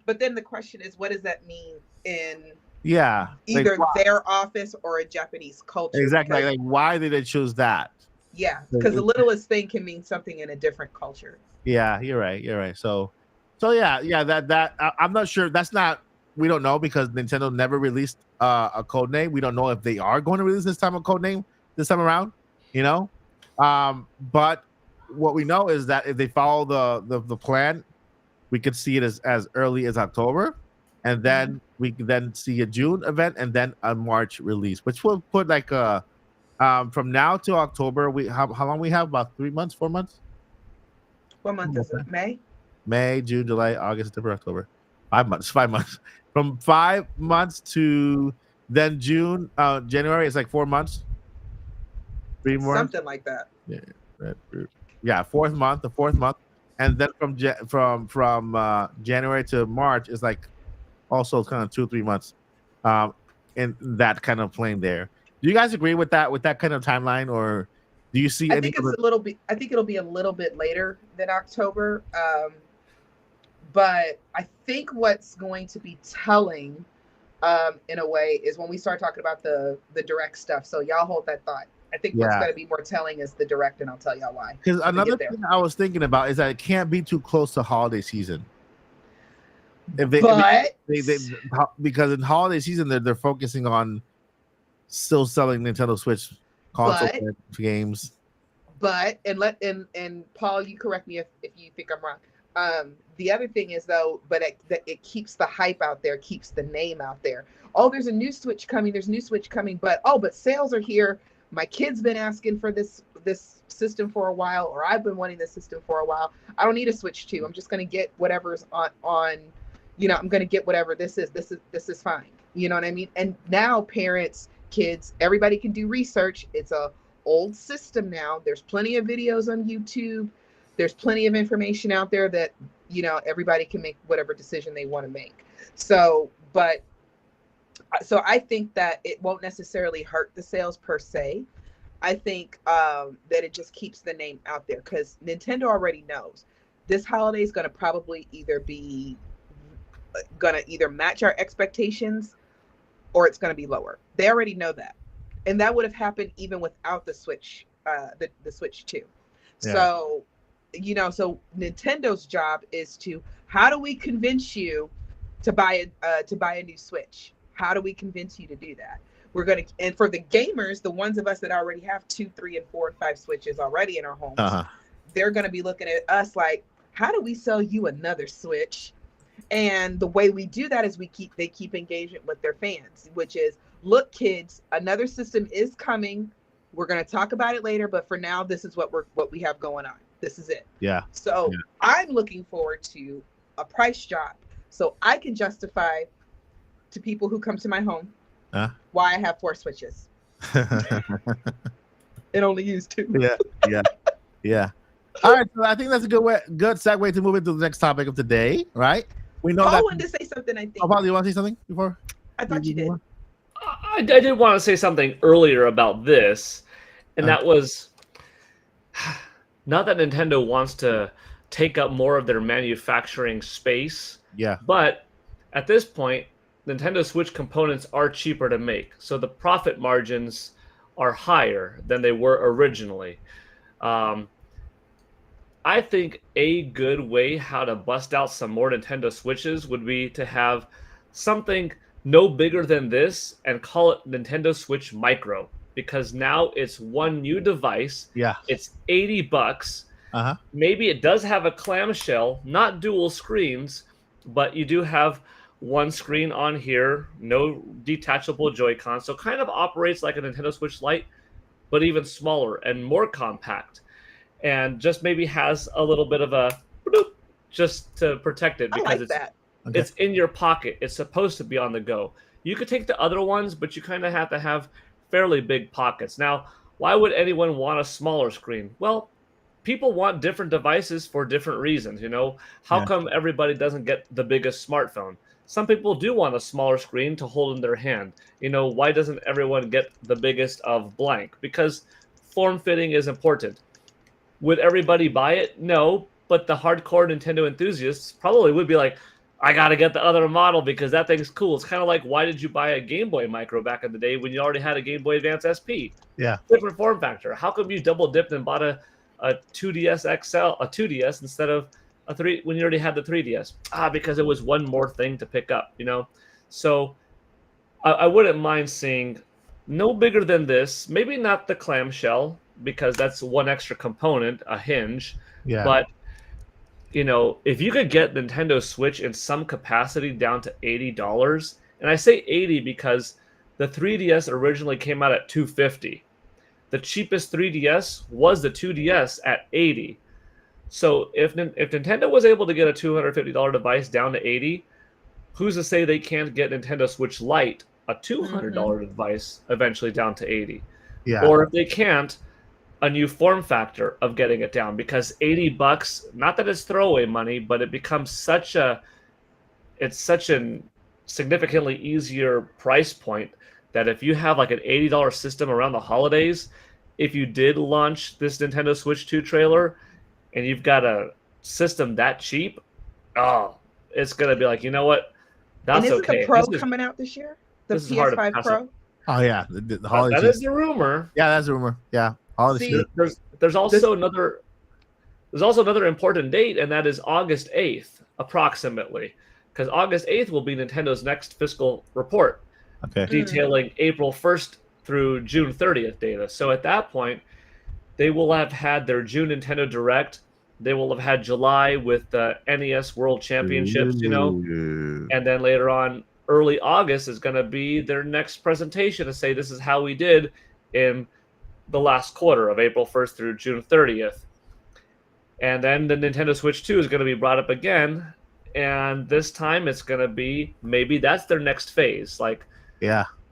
But then the question is, what does that mean in like, either their office or a Japanese culture? Exactly. Like why did they choose that? Yeah, because the littlest thing can mean something in a different culture. Yeah, you're right. So yeah, that I'm not sure. That's not, we don't know, because Nintendo never released a code name. We don't know if they are going to release this time a code name this time around, you know. But what we know is that if they follow the plan, we could see it as early as October, and then we can then see a June event and then a March release, which will put like from now to October. How long we have? About 3 months, 4 months. What month is it? May, June, July, August, September, October. 5 months. 5 months. From 5 months to then June, January is like 4 months. 3 more. Something like that. Yeah, the fourth month, and then from January to March is like also kind of 2-3 months, in that kind of plane there. Do you guys agree with that kind of timeline, or do you see? I think it's a little bit. I think it'll be a little bit later than October, but I think what's going to be telling, in a way, is when we start talking about the direct stuff. So y'all hold that thought. I think what's going to be more telling is the direct, and I'll tell y'all why. Because another thing I was thinking about is that it can't be too close to holiday season. Because in holiday season they're focusing on still selling Nintendo Switch console games. But and Paul, you correct me if you think I'm wrong. The other thing is though, but it keeps the hype out there, keeps the name out there. Oh, there's a new Switch coming. But sales are here. My kid's been asking for this system for a while, or I've been wanting this system for a while. I don't need a Switch 2. I'm just going to get whatever's on. I'm going to get whatever this is. This is fine. You know what I mean? And now parents, kids, everybody can do research. It's a old system now. There's plenty of videos on YouTube. There's plenty of information out there that, everybody can make whatever decision they want to make. So I think that it won't necessarily hurt the sales per se. I think that it just keeps the name out there, because Nintendo already knows this holiday is going to probably either match our expectations or it's going to be lower. They already know that. And that would have happened even without the Switch, the Switch 2. Yeah. So, Nintendo's job is how do we convince you to buy a new Switch? How do we convince you to do that? And for the gamers, the ones of us that already have 2, 3, and 4, and 5 Switches already in our homes, they're going to be looking at us like, how do we sell you another Switch? And the way we do that is they keep engagement with their fans, which is, look, kids, another system is coming. We're going to talk about it later, but for now, this is what we have going on. This is it. Yeah. So Yeah. I'm looking forward to a price drop so I can justify to people who come to my home why I have 4 Switches. It only used 2. Yeah. All right, so I think that's a good segue to move into the next topic of today, right? We know Paul that. wanted to say something, I think. Oh, Paul, you want to say something before? I thought you did. I did want to say something earlier about this, and that was not that Nintendo wants to take up more of their manufacturing space. Yeah. But at this point, Nintendo Switch components are cheaper to make, so the profit margins are higher than they were originally. I think a good way how to bust out some more Nintendo Switches would be to have something no bigger than this and call it Nintendo Switch Micro, because now it's one new device. Yeah. It's $80. Maybe it does have a clamshell, not dual screens, but you do have one screen on here, no detachable Joy-Con, so kind of operates like a Nintendo Switch Lite, but even smaller and more compact. And just maybe has a little bit of a bloop just to protect it, because it's in your pocket. It's supposed to be on the go. You could take the other ones, but you kind of have to have fairly big pockets. Now, why would anyone want a smaller screen? Well, people want different devices for different reasons. How come everybody doesn't get the biggest smartphone? Some people do want a smaller screen to hold in their hand. Why doesn't everyone get the biggest of blank? Because form fitting is important. Would everybody buy it? No, but the hardcore Nintendo enthusiasts probably would be like, I got to get the other model because that thing's cool. It's kind of like, why did you buy a Game Boy Micro back in the day when you already had a Game Boy Advance SP? Yeah. Different form factor. How come you double dipped and bought a 2DS XL, a 2DS instead of a 3 when you already had the 3DS? Because it was one more thing to pick up, So I wouldn't mind seeing no bigger than this, maybe not the clamshell, because that's one extra component, a hinge. Yeah. But if you could get Nintendo Switch in some capacity down to $80, and I say 80 because the 3DS originally came out at $250. The cheapest 3DS was the 2DS at $80. So if Nintendo was able to get a $250 device down to $80, who's to say they can't get Nintendo Switch Lite, a $200 device, eventually down to $80? Yeah. Or if they can't, a new form factor of getting it down, because $80, not that it's throwaway money, but it becomes such a significantly easier price point that if you have like an $80 system around the holidays, if you did launch this Nintendo Switch 2 trailer and you've got a system that cheap, it's gonna be like, you know what? That's and isn't okay. the Pro coming out this year? The this is hard to PS5 pass Pro? up. Oh yeah, the holiday. That is the rumor. Yeah, that's a rumor. Yeah, holiday. See, There's also another important date, and that is August 8th, approximately, because August 8th will be Nintendo's next fiscal report, detailing April 1st through June 30th data. So at that point, they will have had their June Nintendo Direct. They will have had July with the NES World Championships, and then later on, early August is going to be their next presentation to say this is how we did in the last quarter of April 1st through June 30th. And then the Nintendo Switch 2 is going to be brought up again, and this time it's going to be, maybe that's their next phase. Like,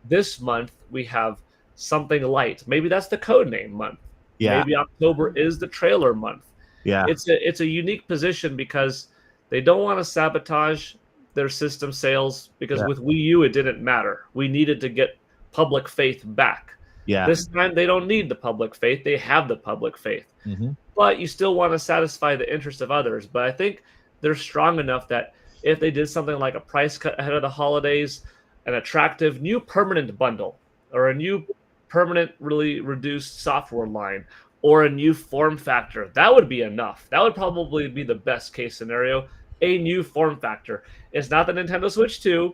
this month we have something light. Maybe that's the codename month. Yeah. Maybe October is the trailer month. Yeah. It's a unique position because they don't want to sabotage their system sales, because with Wii U it didn't matter. We needed to get public faith back. Yeah. This time they don't need the public faith. They have the public faith. But you still want to satisfy the interest of others. But I think they're strong enough that if they did something like a price cut ahead of the holidays, an attractive new permanent bundle, or a new permanent really reduced software line, or a new form factor, that would be enough. That would probably be the best case scenario. A new form factor. It's not the Nintendo Switch 2.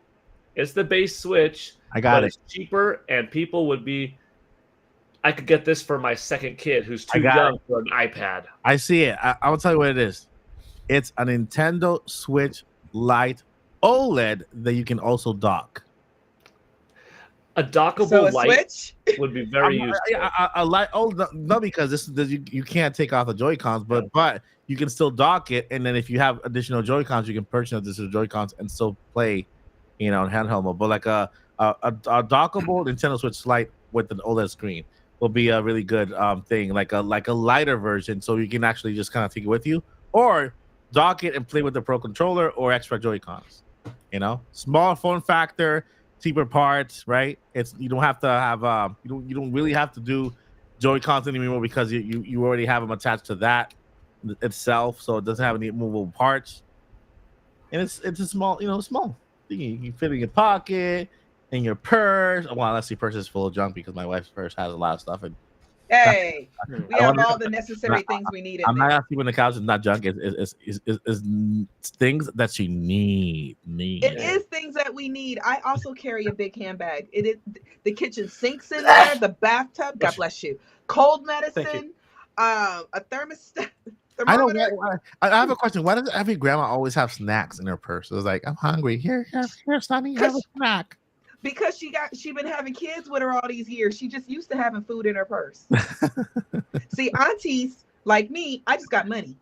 It's the base Switch. It's cheaper, and people would be, I could get this for my second kid who's too young for an iPad. I see it. I will tell you what it is. It's a Nintendo Switch Lite OLED that you can also dock. A dockable So a light Switch? would be very useful. I like no, because you can't take off the Joy-Cons, but you can still dock it, and then if you have additional Joy-Cons, you can purchase additional Joy-Cons and still play, in handheld mode. But like a dockable Nintendo Switch Lite with an OLED screen will be a really good thing, like a lighter version, so you can actually just kind of take it with you, or dock it and play with the Pro Controller or extra Joy-Cons. Small form factor, cheaper parts, right? You don't have to have you don't really have to do Joy-Cons anymore because you already have them attached to that itself, so it doesn't have any movable parts, and it's a small small thing. You can fit in your pocket, in your purse. Well, unless your purse is full of junk, because my wife's purse has a lot of stuff. And Hey, we I have wonder- all the necessary things we need in I'm not there. asking when the couch is not junk. It's things that you need. It is things that we need. I also carry a big handbag. It is the kitchen sinks in there, the bathtub. God bless you. Cold medicine, a thermostat. I don't. Thermometer. I have a question. Why does every grandma always have snacks in her purse? It's like, I'm hungry. Here, Sonny, have a snack. Because she been having kids with her all these years. She just used to having food in her purse. See, aunties like me, I just got money.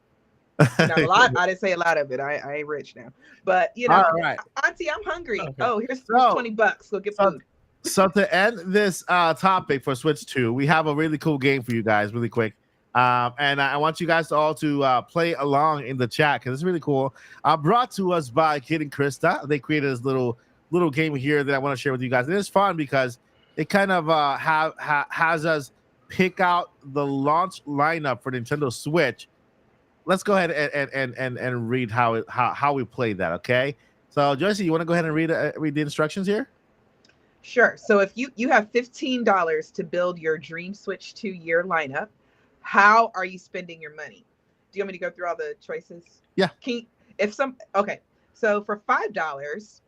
Not a lot. I didn't say a lot of it. I ain't rich now, but All right. auntie, I'm hungry. Okay. Oh, here's So- $20. Go get food. So to end this topic for Switch 2, we have a really cool game for you guys, really quick. And I want you guys all to play along in the chat because it's really cool. Brought to us by Kid and Krista. They created this little game here that I want to share with you guys. And it's fun because it kind of has us pick out the launch lineup for Nintendo Switch. Let's go ahead and read how we play that. Okay. So Joyce, you want to go ahead and read the instructions here? Sure. So if you have $15 to build your Dream Switch 2-year lineup, how are you spending your money? Do you want me to go through all the choices? Yeah. Okay. So for $5,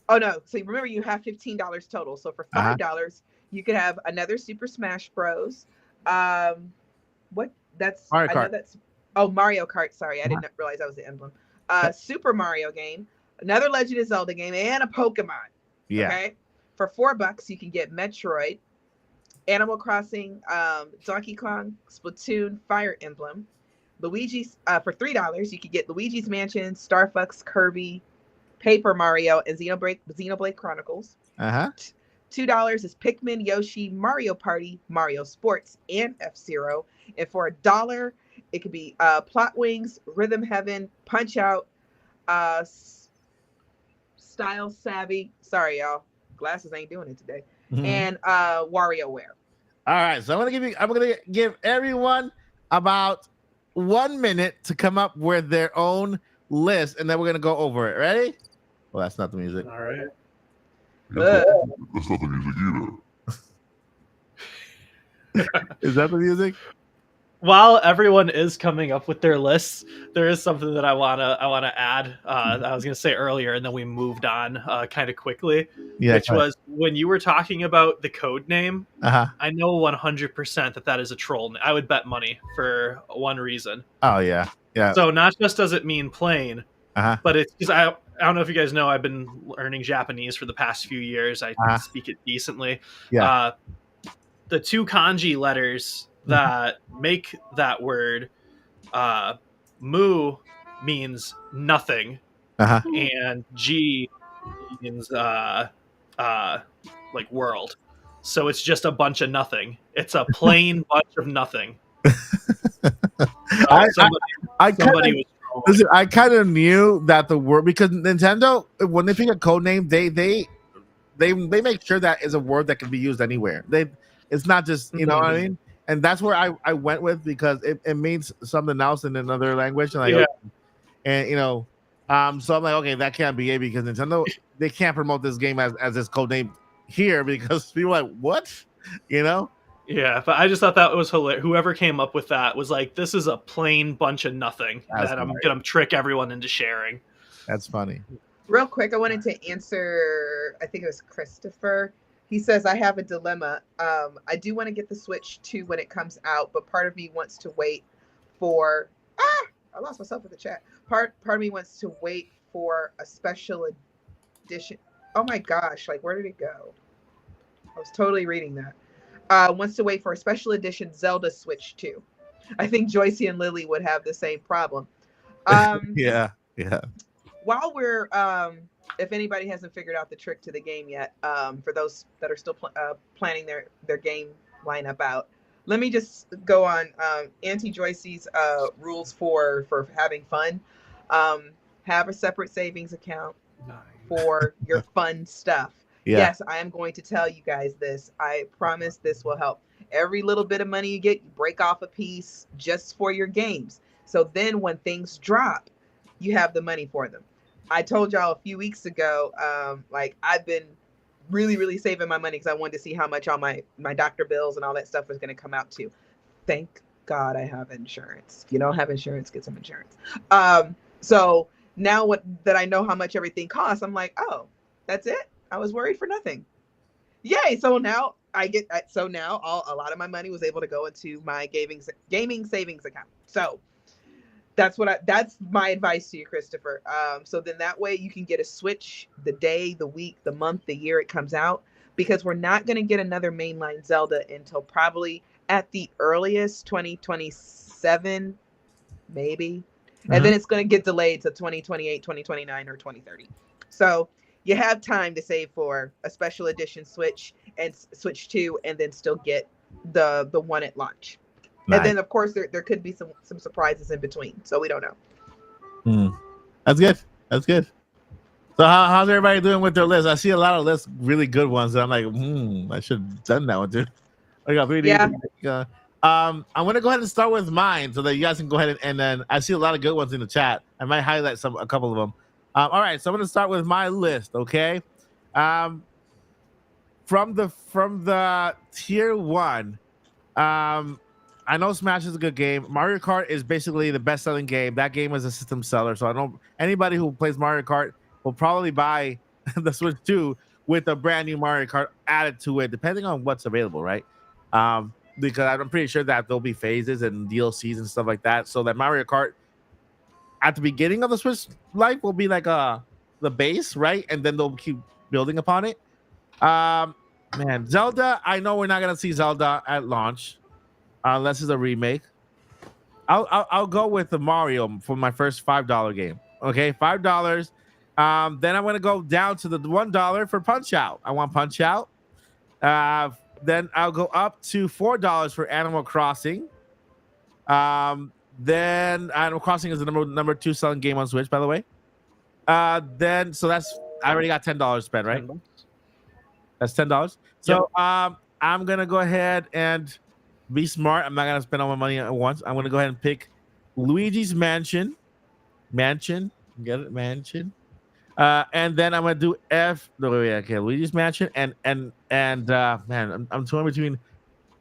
oh no. So remember you have $15 total. So for $5, you could have another Super Smash Bros. That's Mario I know Kart. that's Mario Kart. Sorry, I didn't realize that was the emblem. Super Mario game, another Legend of Zelda game, and a Pokemon. Yeah. Okay. For $4, you can get Metroid, Animal Crossing, Donkey Kong, Splatoon, Fire Emblem. Luigi's for $3, you could get Luigi's Mansion, Star Fox, Kirby, Paper Mario, and Xenoblade Chronicles. $2 is Pikmin, Yoshi, Mario Party, Mario Sports, and F-Zero. And for $1, it could be Plot Wings, Rhythm Heaven, Punch Out, Style Savvy. Sorry, y'all. Glasses ain't doing it today. And WarioWare. All right, so I'm gonna give everyone about 1 minute to come up with their own list, and then we're gonna go over it. Ready? Well, that's not the music. All right. That's not the music either. Is that the music? While everyone is coming up with their lists, there is something that I wanna add. I was gonna say earlier, and then we moved on kind of quickly. Yeah. Which was when you were talking about the code name. Uh-huh. I know 100% that is a troll. I would bet money for one reason. Oh yeah. Yeah. So not just does it mean plane, Uh-huh. but it's because I don't know if you guys know, I've been learning Japanese for the past few years. I speak it decently. Yeah. The two kanji letters that make that word, mu means nothing, and G means like world. So it's just a bunch of nothing. It's a plain bunch of nothing. Somebody was Listen, I kind of knew that the word, because Nintendo, when they pick a code name, they make sure that is a word that can be used anywhere. It's not just, you know what I mean? And that's where I went with, because it means something else in another language. And so I'm like, okay, that can't be it, because Nintendo, they can't promote this game as this code name here, because people are like, what? Yeah, but I just thought that was hilarious. Whoever came up with that was like, this is a plain bunch of nothing that I'm going to trick everyone into sharing. That's funny. Real quick, I wanted to answer, I think it was Christopher. He says, I have a dilemma. I do want to get the Switch 2 when it comes out, but part of me wants to wait for... I lost myself with the chat. Part of me wants to wait for a special edition. Oh my gosh, like where did it go? I was totally reading that. Wants to wait for a special edition Zelda Switch 2. I think Joycey and Lily would have the same problem. Yeah. While we're if anybody hasn't figured out the trick to the game yet, for those that are still planning their game lineup out, let me just go on Auntie Joycey's rules for having fun. Have a separate savings account for your fun stuff. Yeah. Yes, I am going to tell you guys this. I promise this will help. Every little bit of money you get, you break off a piece just for your games. So then when things drop, you have the money for them. I told y'all a few weeks ago, like I've been really, really saving my money because I wanted to see how much all my doctor bills and all that stuff was going to come out to. Thank God I have insurance. If you don't have insurance, get some insurance. So now that I know how much everything costs, I'm like, oh, that's it. I was worried for nothing. Yay! So now a lot of my money was able to go into my gaming savings account. So that's my advice to you, Christopher. So then that way you can get a Switch the day, the week, the month, the year it comes out, because we're not going to get another mainline Zelda until probably at the earliest 2027, maybe. And then it's going to get delayed to 2028, 2029, or 2030. So you have time to save for a special edition Switch and Switch 2, and then still get the one at launch. Nice. And then, of course, there could be some surprises in between. So we don't know. That's good. That's good. So how's everybody doing with their lists? I see a lot of lists, really good ones. And I'm like, I should have done that one, too. I got 3D. Yeah. I'm going to go ahead and start with mine so that you guys can go ahead and then I see a lot of good ones in the chat. I might highlight a couple of them. All right, so I'm going to start with my list, okay? From the tier 1, I know Smash is a good game. Mario Kart is basically the best-selling game. That game is a system seller, so I know anybody who plays Mario Kart will probably buy the Switch 2 with a brand new Mario Kart added to it, depending on what's available, right? Because I'm pretty sure that there'll be phases and DLCs and stuff like that, so that Mario Kart at the beginning of the Switch life will be like the base, right? And then they'll keep building upon it. Man, Zelda, I know we're not gonna see Zelda at launch unless it's a remake. I'll go with the Mario for my first $5 game. Okay, $5. Then I'm gonna go down to the $1 for Punch Out. I want Punch Out. Then I'll go up to $4 for Animal Crossing. Then Animal Crossing is the number 2 selling game on Switch, by the way. Then so that's I already got $10 spent, right? That's $10. So yep. I'm gonna go ahead and be smart. I'm not gonna spend all my money at once. I'm gonna go ahead and pick Luigi's Mansion. Get it? Mansion. And then I'm gonna do Luigi's Mansion and man, I'm torn between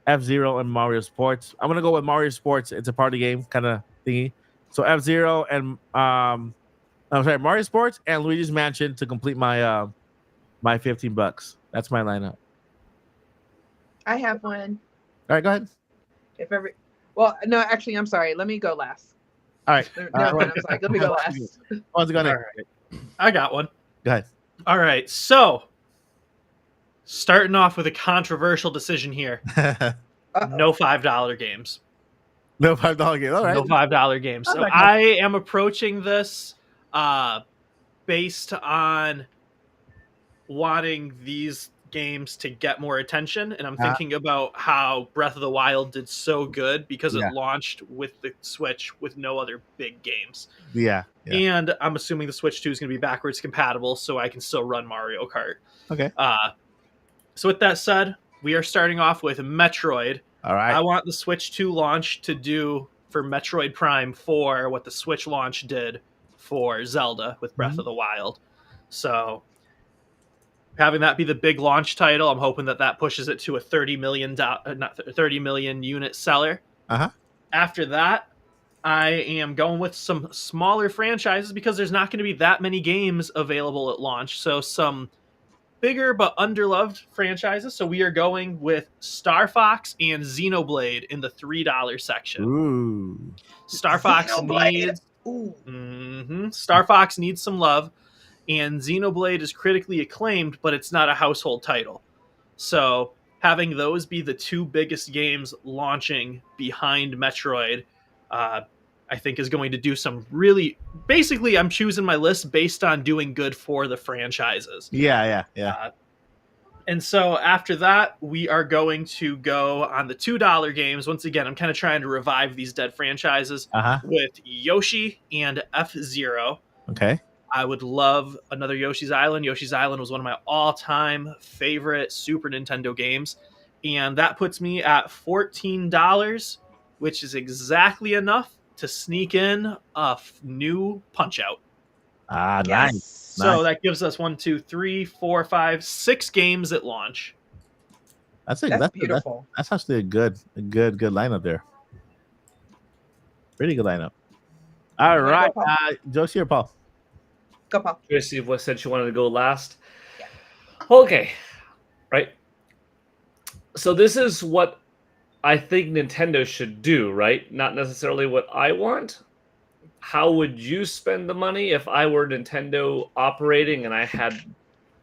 F-Zero and Mario Sports. I'm gonna go with Mario Sports. It's a party game kind of thingy. So F-Zero and Mario Sports and Luigi's Mansion to complete my my $15. That's my lineup. I have one. All right, go ahead. No, actually, I'm sorry. Let me go last. All right. Never mind. I'm sorry. Let me go last. I got one. Go ahead. All right. So, starting off with a controversial decision here. No $5 games. No $5 games. All right. No $5 games. So I am approaching this based on wanting these games to get more attention, and I'm thinking about how Breath of the Wild did so good because it launched with the Switch with no other big games. Yeah. And I'm assuming the Switch 2 is going to be backwards compatible, so I can still run Mario Kart. Okay. So with that said, we are starting off with Metroid. All right. I want the Switch 2 launch to do for Metroid Prime 4 what the Switch launch did for Zelda with Breath of the Wild. So having that be the big launch title, I'm hoping that pushes it to a 30 million unit seller. After that, I am going with some smaller franchises because there's not going to be that many games available at launch. So some bigger but underloved franchises. So we are going with Star Fox and Xenoblade in the $3 section. Ooh. Star Fox needs some love. and Xenoblade is critically acclaimed, but it's not a household title. So having those be the two biggest games launching behind Metroid, I think is going to do some really. Basically, I'm choosing my list based on doing good for the franchises. Yeah. And so after that, we are going to go on the $2 games. Once again, I'm kind of trying to revive these dead franchises with Yoshi and F-Zero. Okay. I would love another Yoshi's Island. Yoshi's Island was one of my all-time favorite Super Nintendo games. And that puts me at $14, which is exactly enough to sneak in a new Punch-Out. Nice. So that gives us 1, 2, 3, 4, 5, 6 games at launch. That's beautiful. That's actually a good lineup there. Pretty good lineup. All right, Josie or Paul? Go, Paul. Josie said she wanted to go last. Yeah. Okay, right. So this is what I think Nintendo should do, right? Not necessarily what I want. How would you spend the money if I were Nintendo operating and I had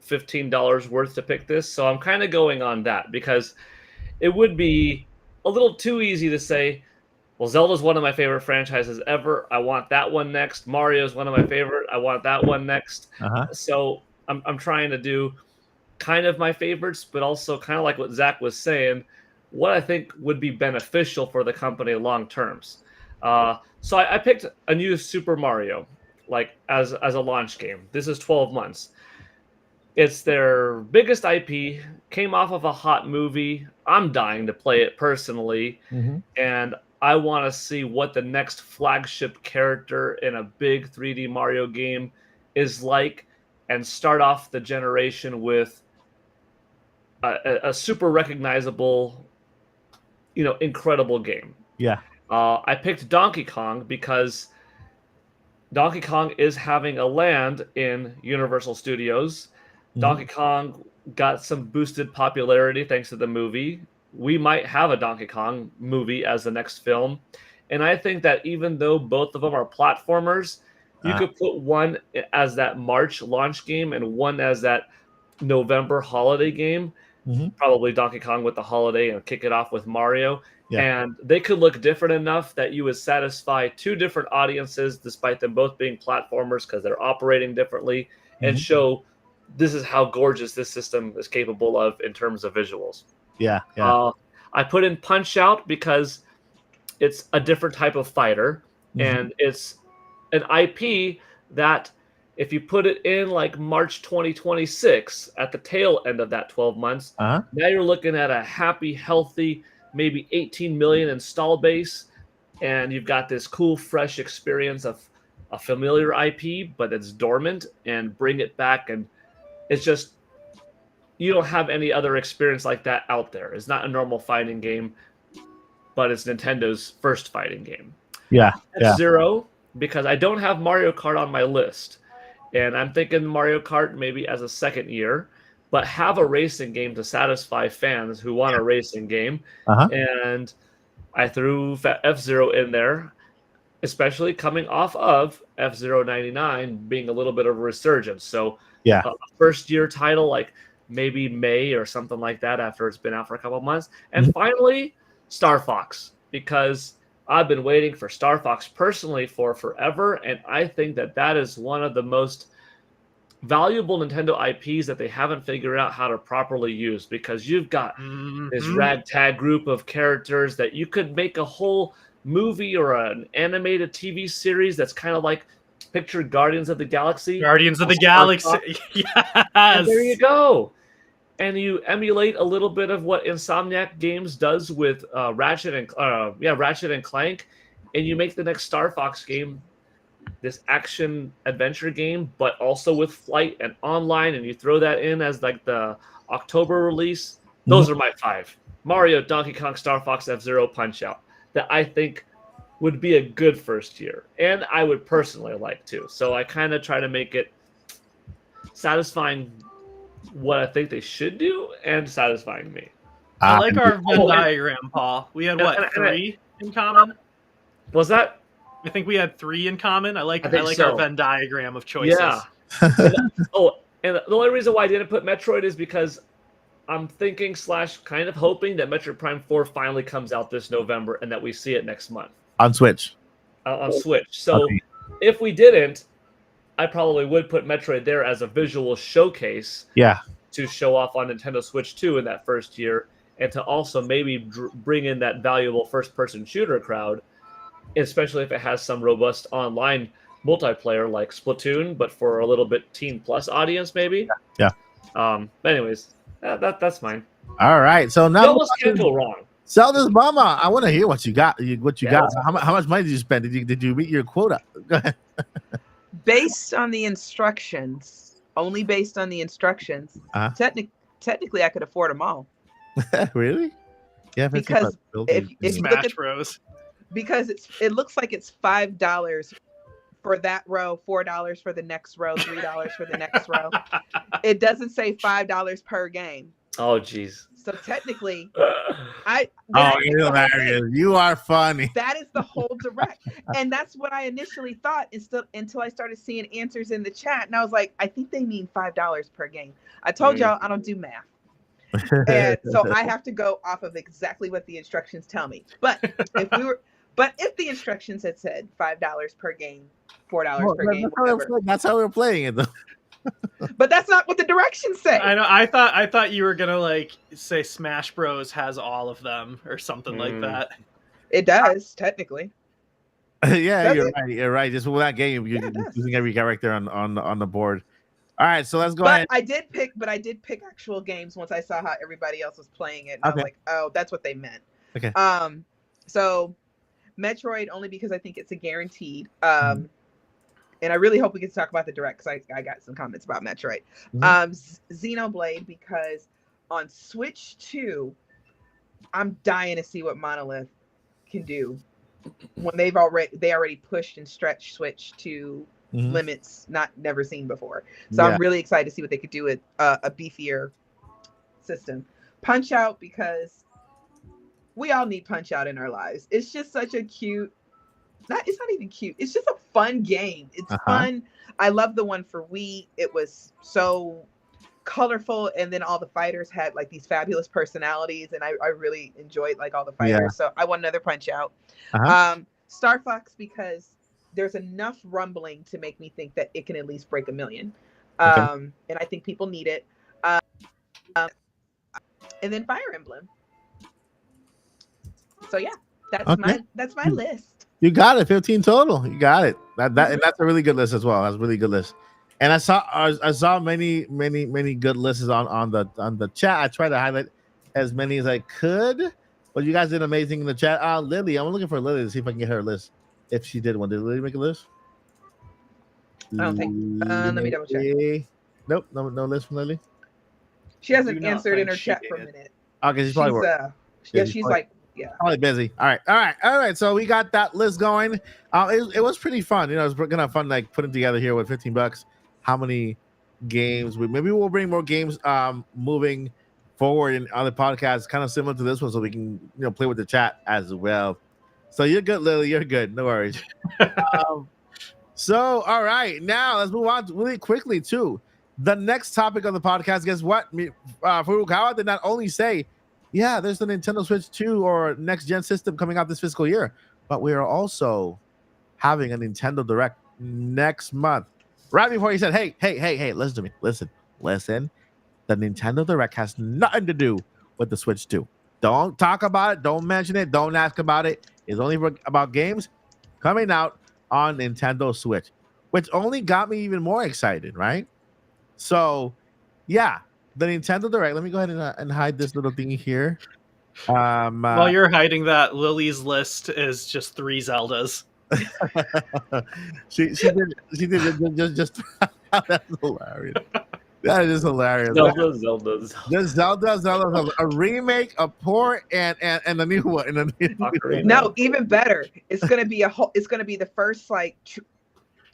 $15 worth to pick this? So I'm kind of going on that because it would be a little too easy to say, well, Zelda's one of my favorite franchises ever. I want that one next. Mario's one of my favorite. I want that one next. So I'm trying to do kind of my favorites, but also kind of like what Zach was saying, what I think would be beneficial for the company long terms. So I picked a new Super Mario, like as a launch game. This is 12 months. It's their biggest IP, came off of a hot movie. I'm dying to play it personally, and I want to see what the next flagship character in a big 3D Mario game is like, and start off the generation with a super recognizable, incredible game. Yeah. I picked Donkey Kong because Donkey Kong is having a land in Universal Studios. Donkey Kong got some boosted popularity thanks to the movie. We might have a Donkey Kong movie as the next film. And I think that even though both of them are platformers, you could put one as that March launch game and one as that November holiday game. Probably Donkey Kong with the holiday and kick it off with Mario. Yeah. And they could look different enough that you would satisfy two different audiences, despite them both being platformers because they're operating differently, and show this is how gorgeous this system is capable of in terms of visuals. Yeah. I put in Punch-Out because it's a different type of fighter, and it's an IP that if you put it in like March 2026 at the tail end of that 12 months, now you're looking at a happy, healthy, maybe 18 million install base, and you've got this cool, fresh experience of a familiar IP, but it's dormant, and bring it back. And it's just, you don't have any other experience like that out there. It's not a normal fighting game, but it's Nintendo's first fighting game. Yeah. F-Zero, because I don't have Mario Kart on my list, and I'm thinking Mario Kart maybe as a second year, but have a racing game to satisfy fans who want a racing game. And I threw F-Zero in there, especially coming off of F-Zero 99 being a little bit of a resurgence. So a first-year title, like maybe May or something like that after it's been out for a couple of months. And finally, Star Fox, because I've been waiting for Star Fox personally for forever, and I think that is one of the most valuable Nintendo IPs that they haven't figured out how to properly use, because you've got this ragtag group of characters that you could make a whole movie or an animated TV series that's kind of like picture Guardians of the Galaxy. Guardians of the Galaxy. Yes. And there you go. And you emulate a little bit of what Insomniac Games does with Ratchet and Clank, and you make the next Star Fox game this action adventure game, but also with flight and online, and you throw that in as like the October release. Those are my 5: Mario, Donkey Kong, Star Fox, F-Zero, Punch-Out, that I think would be a good first year, and I would personally like to. So I kind of try to make it satisfying what I think they should do and satisfying me. I like our Venn diagram, Paul. We had 3 in common? Was that? I think we had 3 in common. I like so. our Venn diagram of choices. And the only reason why I didn't put Metroid is because I'm thinking / kind of hoping that Metroid Prime 4 finally comes out this November and that we see it next month On Switch. On Switch. So Okay. if we didn't, I probably would put Metroid there as a visual showcase. Yeah. To show off on Nintendo Switch 2 in that first year, and to also maybe bring in that valuable first-person shooter crowd, especially if it has some robust online multiplayer like Splatoon, but for a little bit teen plus audience, maybe. Yeah. But anyways, that's mine. All right. So now You almost can't go wrong. Zelda's Mama. I want to hear what you got. What you Yeah. got? How much money did you spend? Did you meet your quota? Go ahead. Based on the instructions, only based on the instructions, Uh-huh. technically I could afford them all. Really? Yeah. Because if you look Smash at, Bros. because it looks like it's $5 for that row, $4 for the next row, $3 for the next row. It doesn't say $5 per game. Oh, jeez. So technically, you're hilarious. You are funny. that is the whole direct, and that's what I initially thought. Until I started seeing answers in the chat, and I was like, I think they mean $5 per game. I told y'all I don't do math. And so I have to go off of exactly what the instructions tell me. But if the instructions had said $5 per game, $4 per game, whatever. That's how we're playing it, though. But that's not what the directions say. I know. I thought you were gonna like say Smash Bros has all of them or something like that. It does technically. Yeah, Does you're it? right. You're right. Just with that game, you're it does. using every character on the board. All right, so let's go But ahead. I did pick actual games once I saw how everybody else was playing it. And I was like, oh, that's what they meant. Okay. So Metroid only because I think it's a guaranteed. And I really hope we get to talk about the direct because I got some comments about Metroid. Xenoblade because on Switch 2, I'm dying to see what Monolith can do when they already pushed and stretched Switch to limits never seen before. So I'm really excited to see what they could do with a beefier system. Punch Out because we all need Punch Out in our lives. It's just such a cute. It's not even cute. It's just a fun game. It's fun. I love the one for Wii. It was so colorful, and then all the fighters had like these fabulous personalities, and I really enjoyed like all the fighters. Yeah. So I want another Punch Out. Star Fox because there's enough rumbling to make me think that it can at least break 1 million. And I think people need it. And then Fire Emblem. So yeah, that's my list. You got it. 15 total. You got it. And that's a really good list as well. That's a really good list. And I saw many good lists on the chat. I tried to highlight as many as I could, but you guys did amazing in the chat. Lilly, I'm looking for Lilly to see if I can get her list. If she did one, did Lilly make a list? I don't think. Let me double check. Nope, no list from Lilly. She hasn't answered in her chat for a minute. Okay, she's probably working. She's like. Yeah. Probably busy. All right. So we got that list going. It was pretty fun. You know, it was kind of fun, like putting together here with $15. How many games? Maybe we'll bring more games moving forward in other podcasts, kind of similar to this one, so we can play with the chat as well. So you're good, Lilly. You're good. No worries. So all right, now let's move on really quickly to the next topic of the podcast. Guess what? Furukawa did not only say, yeah, there's the Nintendo Switch 2 or next gen system coming out this fiscal year, but we are also having a Nintendo Direct next month. Right before he said, hey, listen to me. Listen. The Nintendo Direct has nothing to do with the Switch 2. Don't talk about it. Don't mention it. Don't ask about it. It's only about games coming out on Nintendo Switch, which only got me even more excited, right? So, yeah. The Nintendo Direct. Let me go ahead and hide this little thing here. While you're hiding that, Lily's list is just 3 Zeldas. she did just that's hilarious. That is hilarious. Zelda, a remake, a port, and a new one. No, even better. It's gonna be the first like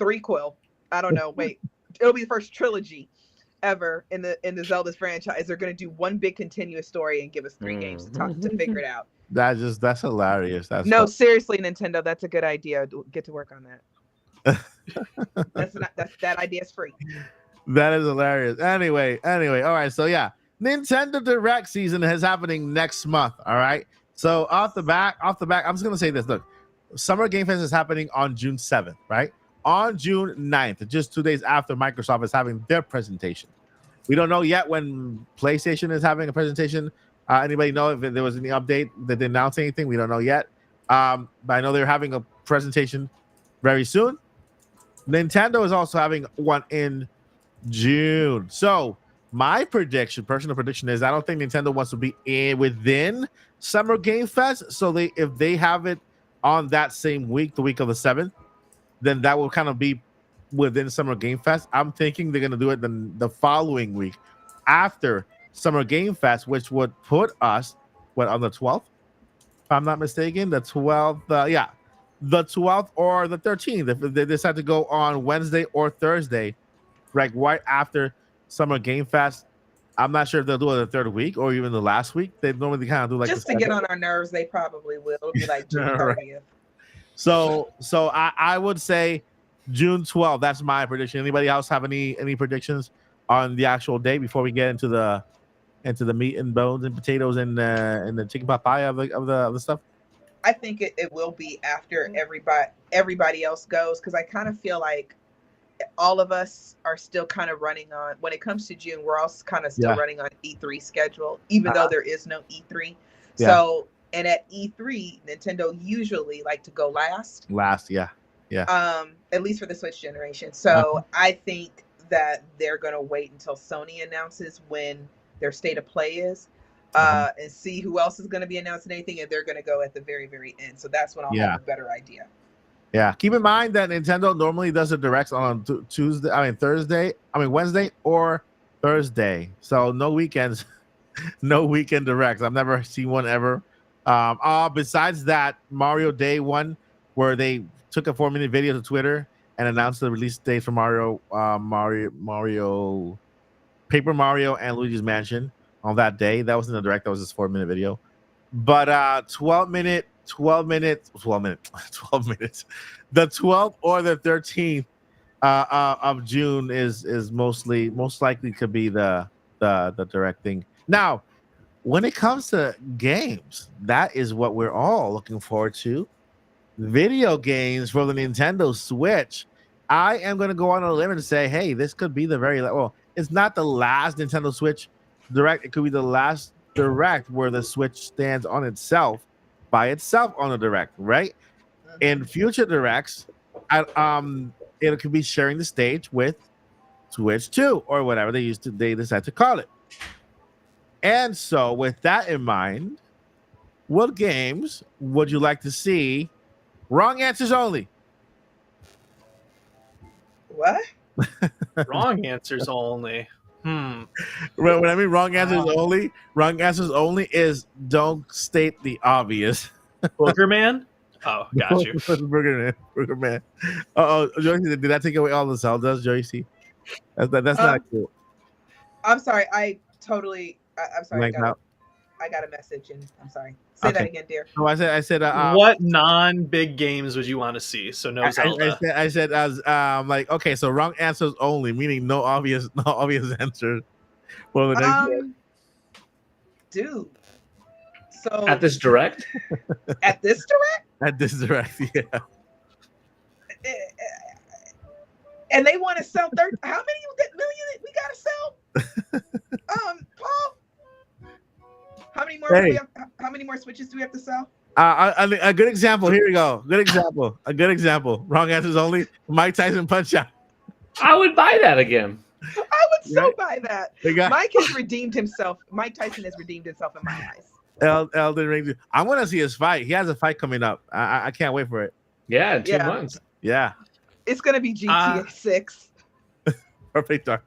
threequel. I don't know. Wait, it'll be the first trilogy ever in the Zelda's franchise. They're going to do one big continuous story and give us 3 games to figure it out. That's hilarious. That's no, seriously, Nintendo, that's a good idea. Get to work on that. That idea is free. That is hilarious. Anyway, all right. So yeah, Nintendo Direct season is happening next month. All right. So off the back, I'm just gonna say this. Look, Summer Game Fest is happening on June 7th, right? On June 9th, just 2 days after Microsoft is having their presentation. We don't know yet when PlayStation is having a presentation. Anybody know if there was any update that they announced anything? We don't know yet. But I know they're having a presentation very soon. Nintendo is also having one in June. So my personal prediction is I don't think Nintendo wants to be within Summer Game Fest. So if they have it on that same week, the week of the 7th, then that will kind of be within Summer Game Fest. I'm thinking they're gonna do it the following week after Summer Game Fest, which would put us on the 12th, if I'm not mistaken, the 12th. The 12th or the 13th. If they decide to go on Wednesday or Thursday, right after Summer Game Fest. I'm not sure if they'll do it the third week or even the last week. They normally kind of do like just to get on our nerves. They probably will. It'll be like June 30th. Right. So I would say June 12th. That's my prediction. Anybody else have any predictions on the actual day before we get into the meat and bones and potatoes and the chicken papaya of the stuff? I think it will be after everybody else goes, because I kind of feel like all of us are still kind of running on, when it comes to June, we're all kind of still running on E3 schedule, even though there is no E3. Yeah. So, and at E3, Nintendo usually like to go last. Yeah. At least for the Switch generation. So I think that they're going to wait until Sony announces when their state of play is. And see who else is going to be announcing anything, and they're going to go at the very, very end. So that's when I'll have a better idea. Yeah. Keep in mind that Nintendo normally does the directs on Wednesday or Thursday. So no weekends, no weekend directs. I've never seen one ever. Besides that Mario Day one, where they took a 4-minute video to Twitter and announced the release date for Mario, Paper Mario, and Luigi's Mansion. On that day, that was in the direct. That was just 4-minute video, but 12 minutes. The 12th or the 13th of June is most likely could be the direct thing. Now, when it comes to games, that is what we're all looking forward to. Video games for the Nintendo Switch. I am going to go on a limb and say, hey, this could be the it's not the last Nintendo Switch direct. It could be the last direct where the Switch stands on itself by itself on a direct, right? In future directs, it could be sharing the stage with Switch 2 or whatever they decide to call it. And so with that in mind, what games would you like to see? Wrong answers only. What? Wrong answers only. When I mean wrong answers only is don't state the obvious. Booger Man? Oh, got you. Booger Man. Oh, Joyce, did that take away all the Zeldas, Joyce? That's not cool. I'm sorry. I'm sorry. I got a message, and I'm sorry. Say that again, dear. No, I said. What non-big games would you want to see? So no Zelda. I said as like okay, so wrong answers only, meaning no obvious answers. Well, the next dude. So at this direct, yeah. And they want to sell 30. How many million we gotta sell? Paul. How many more? How many more Switches do we have to sell? A good example. Here we go. A good example. Wrong answers only. Mike Tyson Punch Out. I would buy that again. I would buy that. Mike has redeemed himself. Mike Tyson has redeemed himself in my eyes. Elden Ring. I want to see his fight. He has a fight coming up. I can't wait for it. Yeah, in 2 months. Yeah. It's gonna be GTA 6. Perfect Dark.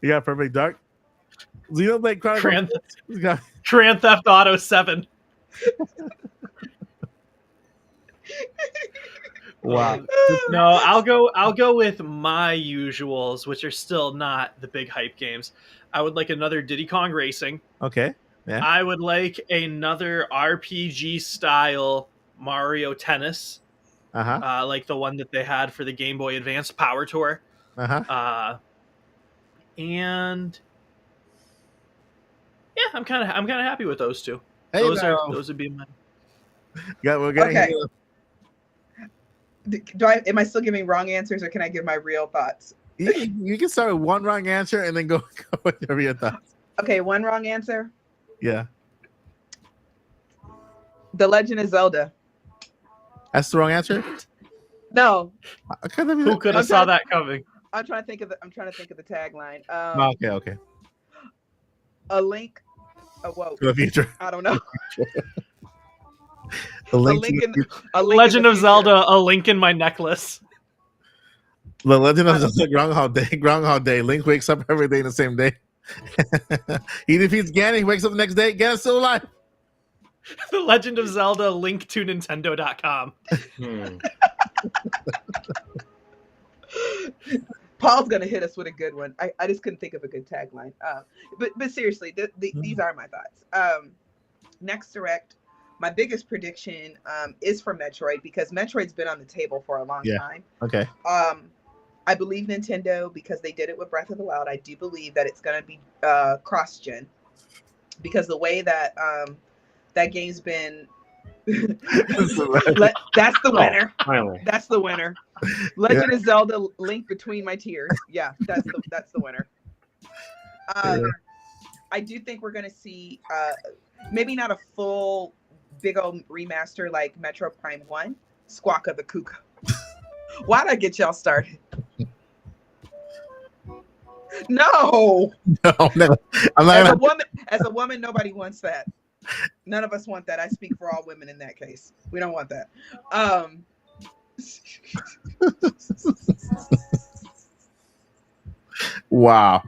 You got Perfect Dark. Xenoblade Chronicles. Grand Theft Auto 7. Wow. No, I'll go with my usuals, which are still not the big hype games. I would like another Diddy Kong Racing. Okay. Yeah. I would like another RPG style Mario Tennis. like the one that they had for the Game Boy Advance Power Tour. And yeah, I'm kind of happy with those two. Hey, those would be my. Yeah, we're getting. Okay. Am I still giving wrong answers, or can I give my real thoughts? You can start with one wrong answer and then go with your real thoughts. Okay, one wrong answer. Yeah. The Legend of Zelda. That's the wrong answer. No. Who could have saw that coming? I'm trying to think of the tagline. Okay. A link. Whoa. To the future. I don't know. A link Legend of Zelda, A Link in My Necklace. The Legend of Zelda Groundhog Day. Link wakes up every day in the same day. He defeats Ganon. He wakes up the next day. Ganon's still alive. The Legend of Zelda, Link to Nintendo.com. Paul's gonna hit us with a good one. I just couldn't think of a good tagline. But seriously, these are my thoughts. Next Direct, my biggest prediction is for Metroid, because Metroid's been on the table for a long time. Okay. I believe Nintendo, because they did it with Breath of the Wild. I do believe that it's going to be cross-gen, because the way that that game's been. That's the winner. Finally. That's the winner. Legend of Zelda: Link Between My Tears. Yeah, that's the winner. I do think we're going to see maybe not a full big old remaster like Metro Prime 1, Squawka the Cuckoo. Why'd I get y'all started? No. I'm not As a woman, nobody wants that. None of us want that. I speak for all women in that case. We don't want that. Wow.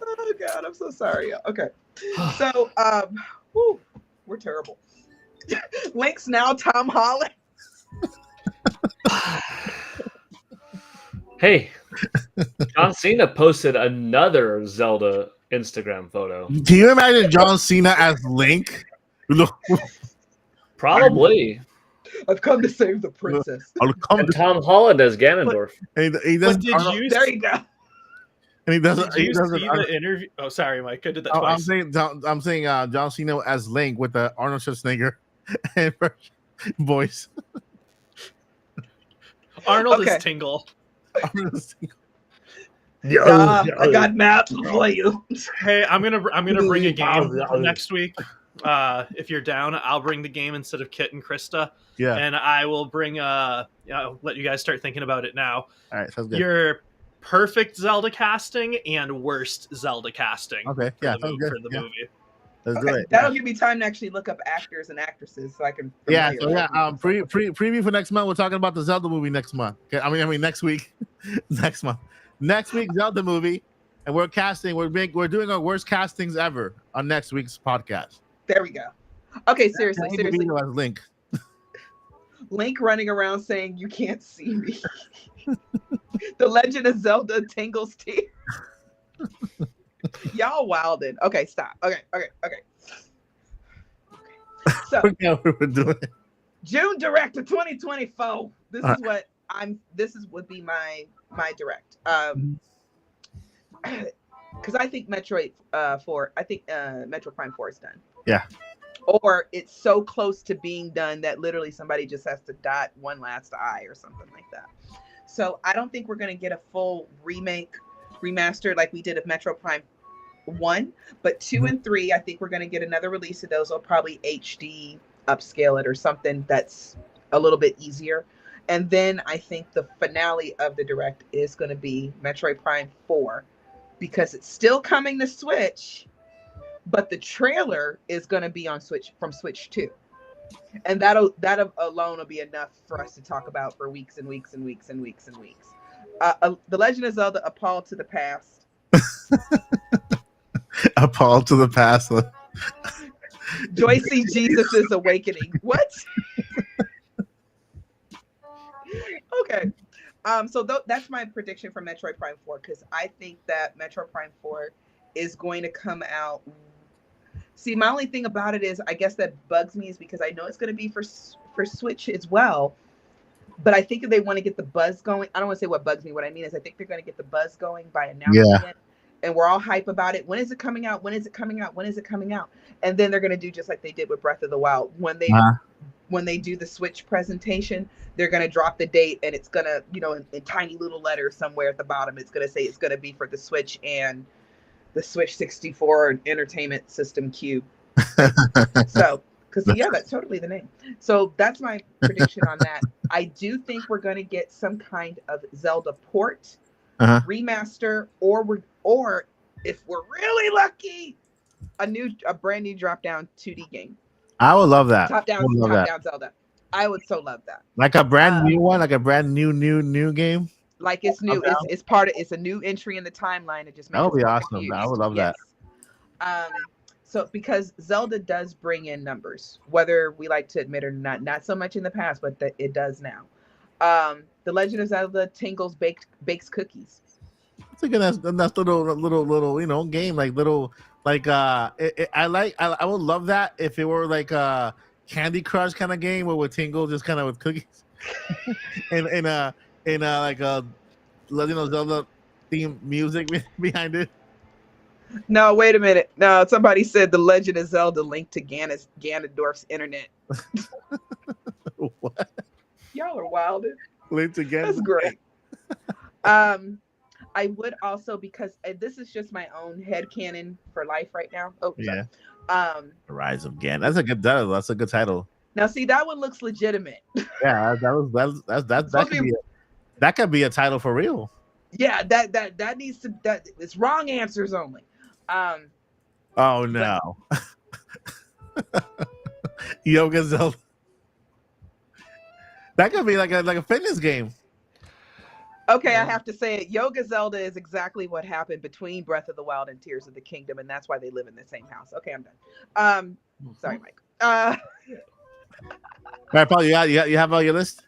Oh God, I'm so sorry. Okay. So we're terrible. Link's now Tom Holland. Hey, John Cena posted another Zelda Instagram photo. Can you imagine John Cena as Link? Probably. I've come to save the princess. And Tom Holland as Ganondorf. There you go. And he doesn't. Did you see the interview? Oh, sorry, Mike. I did that twice. I'm saying John Cena as Link with the Arnold Schwarzenegger voice. Arnold is Tingle. I got maps for you. Hey, I'm gonna bring a game next week. If you're down, I'll bring the game instead of Kit and Krista. Yeah. And I will bring I'll let you guys start thinking about it now. All right, sounds good. Your perfect Zelda casting and worst Zelda casting. Okay, for the movie. Let's do it. That'll give me time to actually look up actors and actresses so I can. Preview for next month. We're talking about the Zelda movie next month. Okay, I mean next week. Next month. Next week Zelda movie, and we're casting. We're doing our worst castings ever on next week's podcast. There we go. Okay, seriously. As Link. Link running around saying, "You can't see me." The Legend of Zelda Tingle's Tear. Y'all wildin'. Okay, stop. Okay. So we're doing it. June Direct of 2024. This would be my direct. Because I think Metroid 4. I think Metro Prime 4 is done. Yeah. Or it's so close to being done that literally somebody just has to dot one last I or something like that. So I don't think we're gonna get a full remaster like we did of Metro Prime 1, but 2 and 3, I think we're gonna get another release of those. I'll probably HD upscale it or something that's a little bit easier. And then I think the finale of the direct is going to be Metroid Prime 4, because it's still coming to Switch, but the trailer is going to be on Switch from Switch 2. And that alone will be enough for us to talk about for weeks and weeks and weeks and weeks and weeks. The Legend of Zelda: A Paul to the Past. A Paul to the Past. Joycey Jesus' Awakening. What? Okay. So that's my prediction for Metroid Prime 4, because I think that Metroid Prime 4 is going to come out See, my only thing about it is, I guess that bugs me is because I know it's going to be for Switch as well. But I think if they want to get the buzz going, I don't want to say what bugs me. What I mean is, I think they're going to get the buzz going by announcing it, and we're all hype about it. When is it coming out? When is it coming out? When is it coming out? And then they're going to do just like they did with Breath of the Wild. When they do the Switch presentation, they're going to drop the date, and it's going to, in tiny little letters somewhere at the bottom, it's going to say it's going to be for the Switch and the Switch 64 Entertainment System Cube. So, because that's totally the name. So that's my prediction on that. I do think we're going to get some kind of Zelda port, remaster, or if we're really lucky, a brand new drop-down 2D game. I would love that. Top-down Zelda. I would so love that. Like a brand new one, like a brand new game. Like it's new. It's a new entry in the timeline. It just makes that would be awesome. Confused. I would love that. So because Zelda does bring in numbers, whether we like to admit it or not so much in the past, but it does now. The Legend of Zelda Tingle's bakes cookies. It's like a nice little game, I would love that if it were like a Candy Crush kind of game, where with Tingle just kind of with cookies, in like a Legend of Zelda theme music behind it. No, wait a minute. No, somebody said The Legend of Zelda linked to Ganondorf's internet. What? Y'all are wild. Linked to Ganondorf. That's great. I would also, because this is just my own headcanon for life right now. Oh, yeah. The Rise of Gan. That's a good title. That's a good title. Now, see, that one looks legitimate. Yeah, that could be a title for real. Yeah, that needs to. It's wrong answers only. Oh no. Yoga Zelda. That could be like a fitness game. Okay, I have to say it. Yoga Zelda is exactly what happened between Breath of the Wild and Tears of the Kingdom, and that's why they live in the same house. Okay, I'm done. Sorry, Mike. All right, Paul, you have all your list?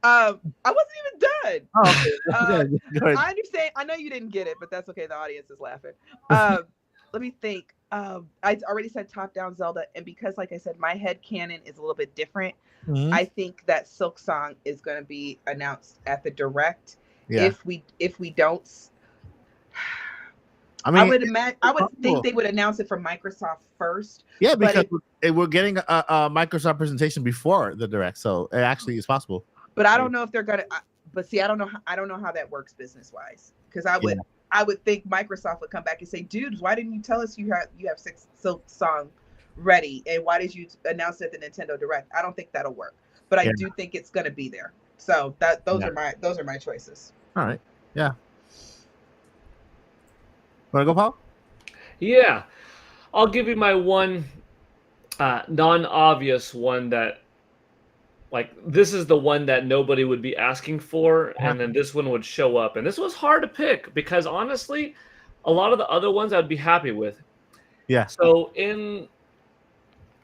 I wasn't even done. Oh, okay. I understand. I know you didn't get it, but that's okay. The audience is laughing. Let me think. I already said top-down Zelda, and because, like I said, my headcanon is a little bit different. Mm-hmm. I think that Silk Song is going to be announced at the Direct. Yeah. If we don't, I would think they would announce it from Microsoft first. Yeah, because we're getting a Microsoft presentation before the Direct, so it actually is possible. But I don't know if they're gonna. But see, I don't know how that works business wise. Because I would think Microsoft would come back and say, "Dudes, why didn't you tell us you have Silk Song ready, and why did you announce it at the Nintendo Direct?" I don't think that'll work, but I do think it's gonna be there. So those are my choices. All right. Yeah. Want to go, Paul? Yeah, I'll give you my one non-obvious one that. Like, this is the one that nobody would be asking for, and then this one would show up. And this was hard to pick because, honestly, a lot of the other ones I'd be happy with. Yeah. So in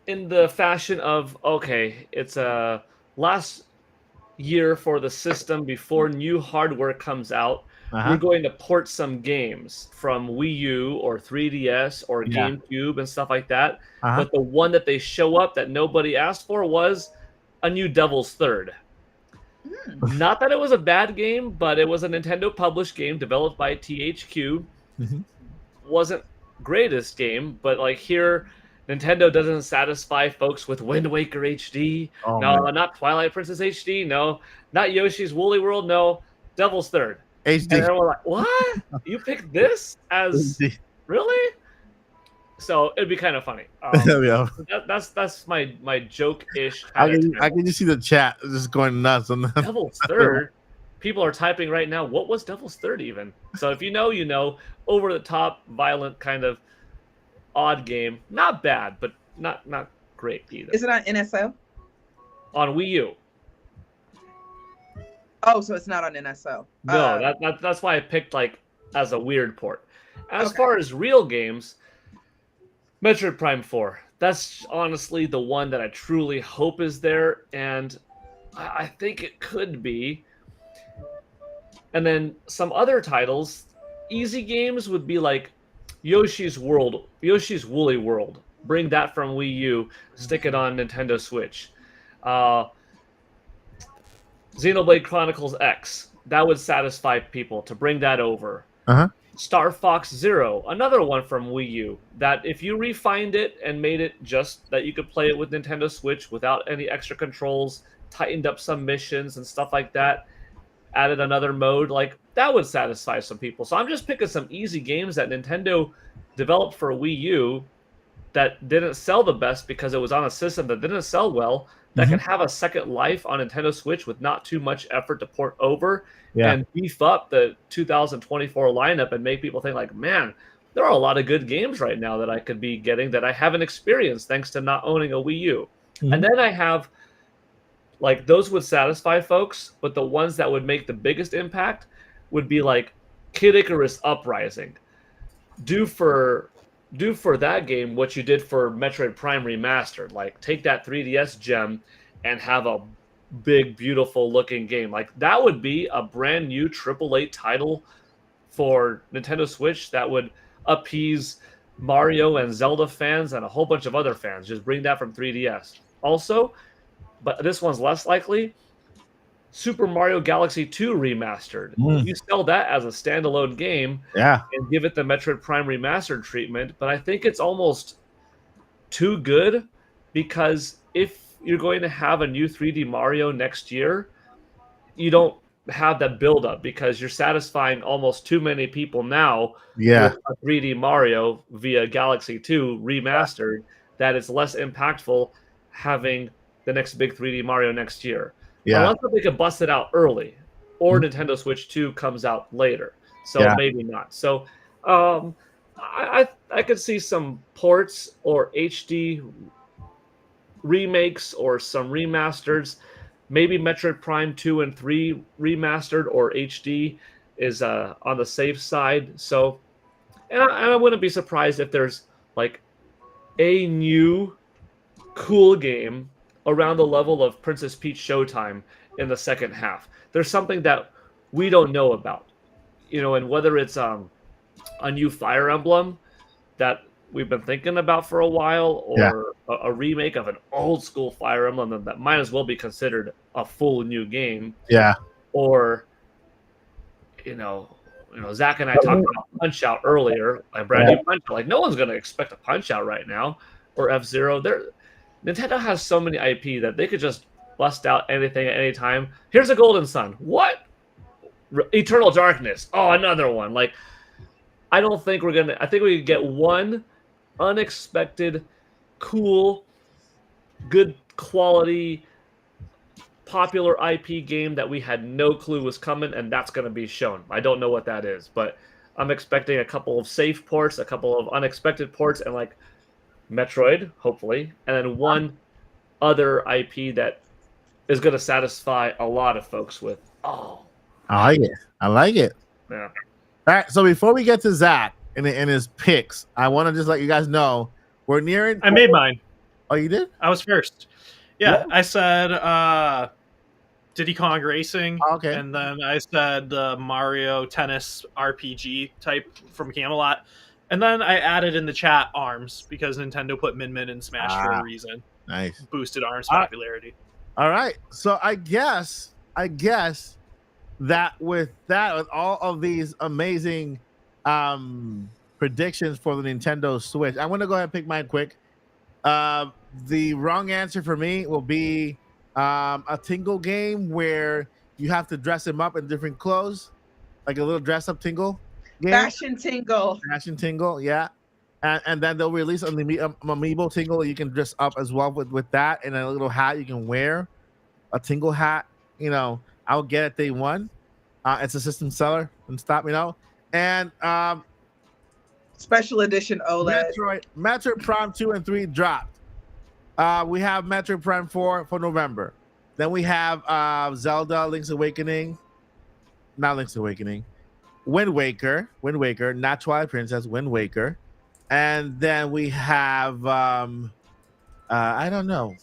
the fashion of, okay, it's a last year for the system before new hardware comes out, we're going to port some games from Wii U or 3DS or GameCube and stuff like that. But the one that they show up that nobody asked for was a new Devil's Third. Not that it was a bad game, but it was a Nintendo published game developed by THQ. Wasn't greatest game, but like here, Nintendo doesn't satisfy folks with Wind Waker HD. No, not Twilight Princess HD. No, not Yoshi's Woolly World. No, Devil's Third HD. And we're like, what? You picked this as HD. Really? So it'd be kind of funny. That's my joke-ish. I can just see the chat just going nuts on that. Devil's Third. People are typing right now. What was Devil's Third even? So if you know, you know. Over the top, violent, kind of odd game. Not bad, but not great either. Is it on NSO? On Wii U. Oh, so it's not on NSO. No, that's why I picked like as a weird port. As far as real games. Metroid Prime 4. That's honestly the one that I truly hope is there, and I think it could be. And then some other titles, easy games would be like Yoshi's Woolly World. Bring that from Wii U, stick it on Nintendo Switch. Xenoblade Chronicles X. That would satisfy people to bring that over. Uh-huh. Star Fox Zero, another one from Wii U, that if you refined it and made it just that you could play it with Nintendo Switch without any extra controls, tightened up some missions and stuff like that, added another mode, like that would satisfy some people. So I'm just picking some easy games that Nintendo developed for Wii U that didn't sell the best because it was on a system that didn't sell well, that can have a second life on Nintendo Switch with not too much effort to port over and beef up the 2024 lineup and make people think like, man, there are a lot of good games right now that I could be getting that I haven't experienced thanks to not owning a Wii U. And then I have, like, those would satisfy folks, but the ones that would make the biggest impact would be like Kid Icarus Uprising. Do for that game what you did for Metroid Prime Remastered. Like, take that 3DS gem and have a big, beautiful looking game. Like, that would be a brand new AAA title for Nintendo Switch that would appease Mario and Zelda fans and a whole bunch of other fans. Just bring that from 3DS. Also, but this one's less likely, Super Mario Galaxy 2 Remastered. You sell that as a standalone game and give it the Metroid Prime Remastered treatment, but I think it's almost too good, because if you're going to have a new 3D Mario next year, you don't have that build-up because you're satisfying almost too many people now with a 3D Mario via Galaxy 2 Remastered, that it's less impactful having the next big 3D Mario next year. Unless they could bust it out early, or Nintendo Switch 2 comes out later. So maybe not. So I could see some ports or HD remakes or some remasters. Maybe Metroid Prime 2 and 3 remastered or HD is on the safe side. So, and I wouldn't be surprised if there's like a new cool game around the level of Princess Peach Showtime in the second half. There's something that we don't know about, and whether it's a new Fire Emblem that we've been thinking about for a while, or a remake of an old school Fire Emblem that might as well be considered a full new game. Or, Zach and I talked about Punch Out earlier, a brand new Punch Out. Like, no one's going to expect a Punch Out right now, or F-Zero. Nintendo has so many IP that they could just bust out anything at any time. Here's a Golden Sun. What? Eternal Darkness. Oh, another one. Like, I think we could get one unexpected, cool, good quality, popular IP game that we had no clue was coming, and that's going to be shown. I don't know what that is, but I'm expecting a couple of safe ports, a couple of unexpected ports, and like Metroid, hopefully, and then one other IP that is going to satisfy a lot of folks with. Oh, I like it. Yeah. All right. So before we get to Zach and his picks, I want to just let you guys know we're nearing. I made mine. Oh, you did? I was first. Yeah. I said Diddy Kong Racing. Okay. And then I said the Mario Tennis RPG type from Camelot. And then I added in the chat ARMS because Nintendo put Min Min in Smash for a reason. Nice. Boosted ARMS popularity. All right. So I guess that with all of these amazing predictions for the Nintendo Switch, I'm going to go ahead and pick mine quick. The wrong answer for me will be a Tingle game where you have to dress him up in different clothes, like a little dress-up Tingle game. Fashion Tingle, yeah. And then they'll release an amiibo Tingle you can dress up as well with that, and a little hat you can wear, a Tingle hat. I'll get it day one. It's a system seller, and stop, and special edition OLED. Metroid Prime 2 and 3 dropped. We have Metroid Prime 4 for November. Then we have Zelda Link's Awakening. Not Link's Awakening. Wind Waker, not Twilight Princess, Wind Waker. And then we have I don't know.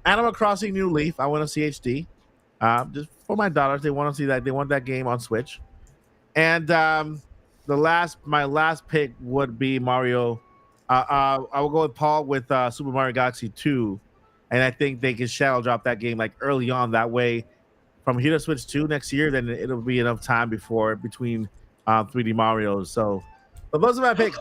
Animal Crossing New Leaf. I want to see HD. Just for my daughters, they want to see that. They want that game on Switch. And the my last pick would be Mario. I will go with Paul with Super Mario Galaxy 2, and I think they can shadow drop that game like early on. That way, from here to Switch 2 next year, then it'll be enough time between 3D Mario's. So, but those are my picks.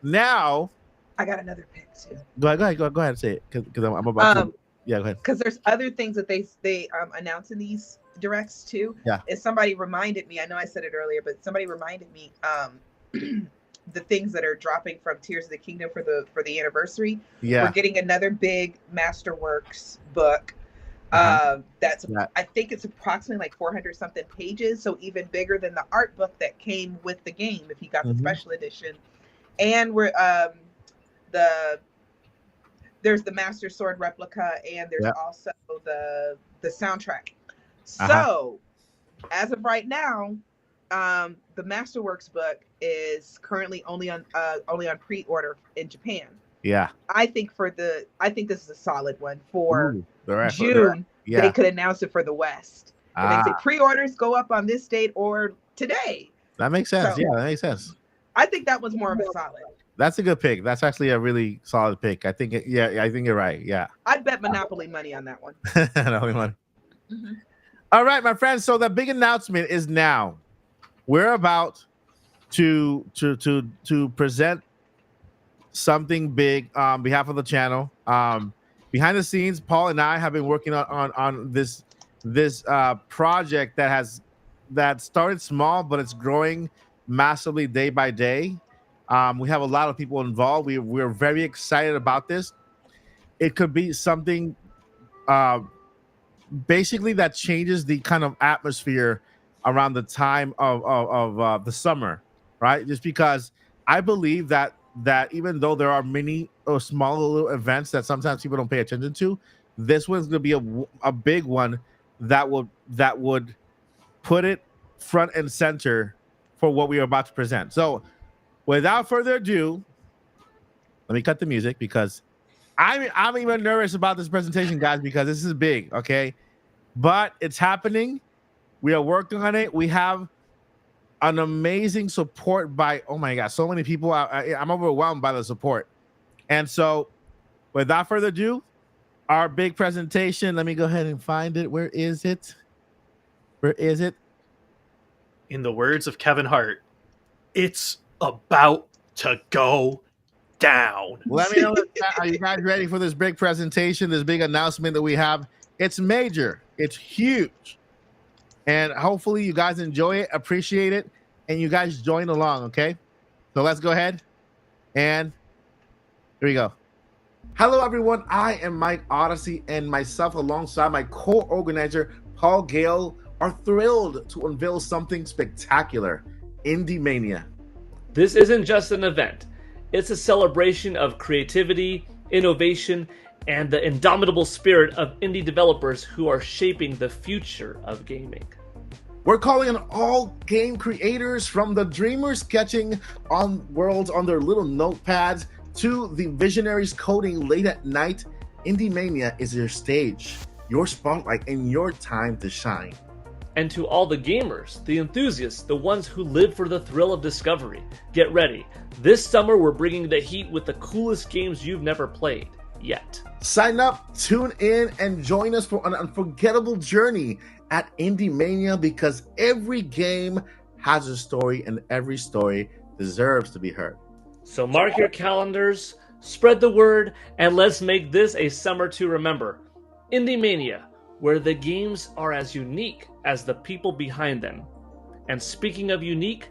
Now, I got another pick too. go ahead and say it because I'm about to. Yeah, go ahead. Because there's other things that they announce in these directs too. Yeah. And somebody reminded me. I know I said it earlier, but somebody reminded me the things that are dropping from Tears of the Kingdom for the anniversary. Yeah. We're getting another big Masterworks book. I think it's approximately like 400 something pages, so even bigger than the art book that came with the game if you got the special edition. And we're there's the Master Sword replica, and there's also the soundtrack. So as of right now, the Masterworks book is currently only on pre-order in Japan. Yeah. I think this is a solid one for June. Yeah. They could announce it for the West. And they say pre-orders go up on this date or today. That makes sense. So, yeah, that makes sense. I think that was more of a solid. That's a good pick. That's actually a really solid pick. I think I think you're right. Yeah. I'd bet Monopoly money on that one. All right, my friends. So the big announcement is now. We're about to present something big on behalf of the channel. Behind the scenes, Paul and I have been working on this project that started small, but it's growing massively day by day. We have a lot of people involved. We're very excited about this. It could be something basically that changes the kind of atmosphere around the time of the summer, right? Just because I believe that even though there are many or small little events that sometimes people don't pay attention to, this one's going to be a big one that would put it front and center for what we are about to present. So without further ado, let me cut the music because I'm even nervous about this presentation, guys, because this is big, okay? But it's happening. We are working on it. We have an amazing support by, oh my God, so many people. I'm overwhelmed by the support. And so without further ado, our big presentation, let me go ahead and find it. Where is it? In the words of Kevin Hart, it's about to go down. Let me know. Are you guys ready for this big presentation, this big announcement that we have? It's major. It's huge. And hopefully you guys enjoy it, appreciate it, and you guys join along, okay? So let's go ahead. And here we go. Hello, everyone. I am Mike Odyssey, and myself alongside my co-organizer, Paul Gale, are thrilled to unveil something spectacular, Indie Mania. This isn't just an event. It's a celebration of creativity, innovation, and the indomitable spirit of indie developers who are shaping the future of gaming. We're calling on all game creators, from the dreamers sketching on worlds on their little notepads to the visionaries coding late at night. Indie Mania is your stage, your spotlight, and your time to shine. And to all the gamers, the enthusiasts, the ones who live for the thrill of discovery, get ready. This summer, we're bringing the heat with the coolest games you've never played yet. Sign up, tune in, and join us for an unforgettable journey at Indie Mania, because every game has a story and every story deserves to be heard. So mark your calendars, spread the word, and let's make this a summer to remember. Indie Mania, where the games are as unique as the people behind them. And speaking of unique,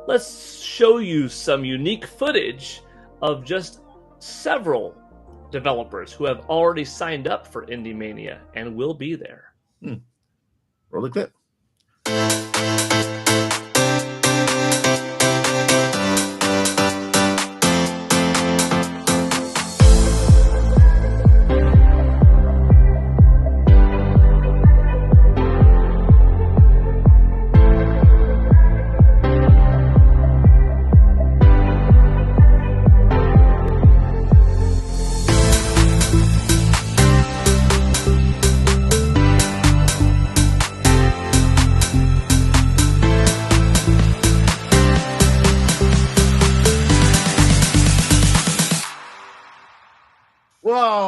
let's show you some unique footage of just several developers who have already signed up for Indie Mania and will be there. Roll the clip.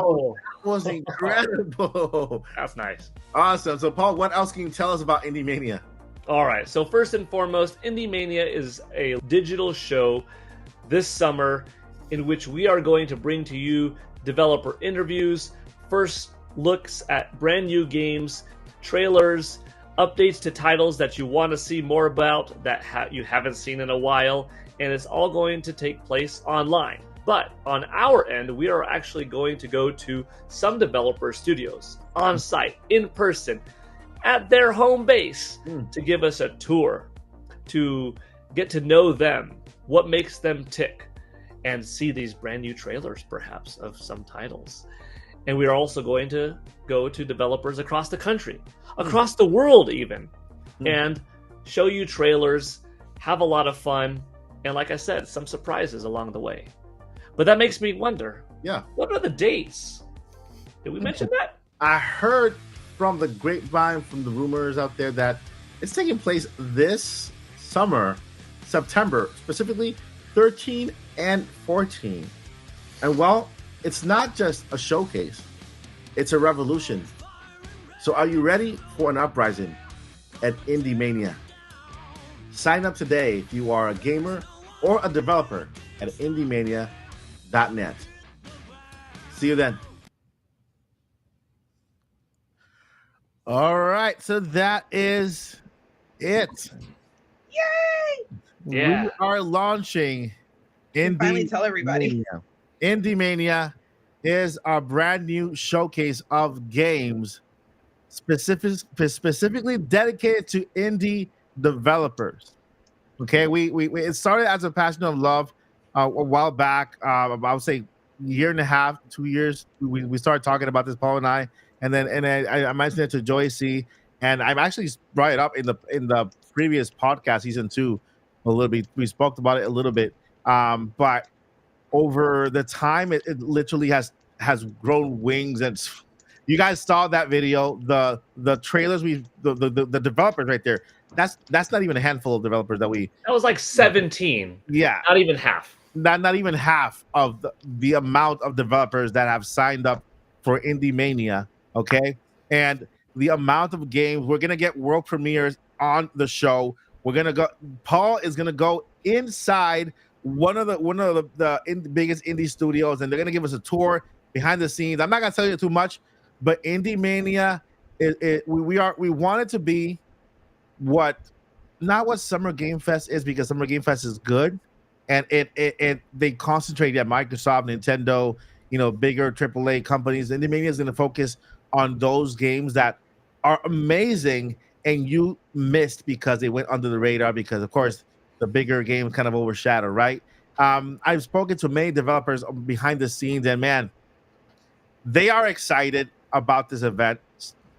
Wow, that was incredible. That's nice. Awesome. So, Paul, what else can you tell us about Indie Mania? All right. So first and foremost, Indie Mania is a digital show this summer in which we are going to bring to you developer interviews, first looks at brand new games, trailers, updates to titles that you want to see more about that you haven't seen in a while, and it's all going to take place online. But on our end, we are actually going to go to some developer studios on site, in person, at their home base to give us a tour, to get to know them, what makes them tick, and see these brand new trailers, perhaps, of some titles. And we are also going to go to developers across the country, across the world even, and show you trailers, have a lot of fun, and like I said, some surprises along the way. But that makes me wonder, what are the dates? Did we mention that? I heard from the grapevine, from the rumors out there, that it's taking place this summer, September, specifically 13 and 14. And well, it's not just a showcase, it's a revolution. So are you ready for an uprising at Indie Mania? Sign up today if you are a gamer or a developer at indiemania.net. See you then. All right, so that is it. Yay! Yeah. We are launching Can finally tell everybody. Indie Mania is our brand new showcase of games specifically dedicated to indie developers. Okay, we it started as a passion of love a while back. I would say year and a half, 2 years. We started talking about this, Paul and I, and then I mentioned it to Joycey, and I've actually brought it up in the previous podcast, season 2, a little bit. We spoke about it a little bit, but over the time, it literally has grown wings. And you guys saw that video, the trailers, the developers right there. That's not even a handful of developers that was like 17. Yeah, not even half. Not even half of the amount of developers that have signed up for Indie Mania. Okay, and the amount of games, we're gonna get world premieres on the show. We're gonna go. Paul is gonna go inside one of the biggest indie studios, and they're gonna give us a tour behind the scenes. I'm not gonna tell you too much, but Indie Mania, we want it to be not what Summer Game Fest is, because Summer Game Fest is good, and they concentrate at Microsoft, Nintendo, bigger AAA companies. Indie Mania is gonna focus on those games that are amazing and you missed because they went under the radar, because of course the bigger game kind of overshadowed, right? I've spoken to many developers behind the scenes, and man, they are excited about this event.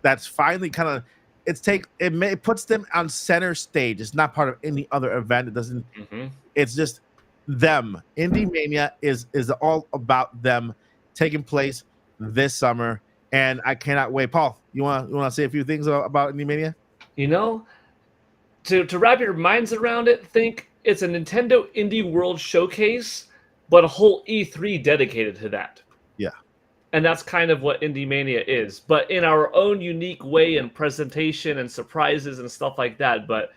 That's finally kind of it puts them on center stage. It's not part of any other event. It doesn't. It's just them. Indie Mania is all about them, taking place this summer, and I cannot wait. Paul, you want to say a few things about Indie Mania? To wrap your minds around it, think it's a Nintendo Indie World Showcase, but a whole E3 dedicated to that. Yeah. And that's kind of what Indie Mania is, but in our own unique way, and presentation and surprises and stuff like that. But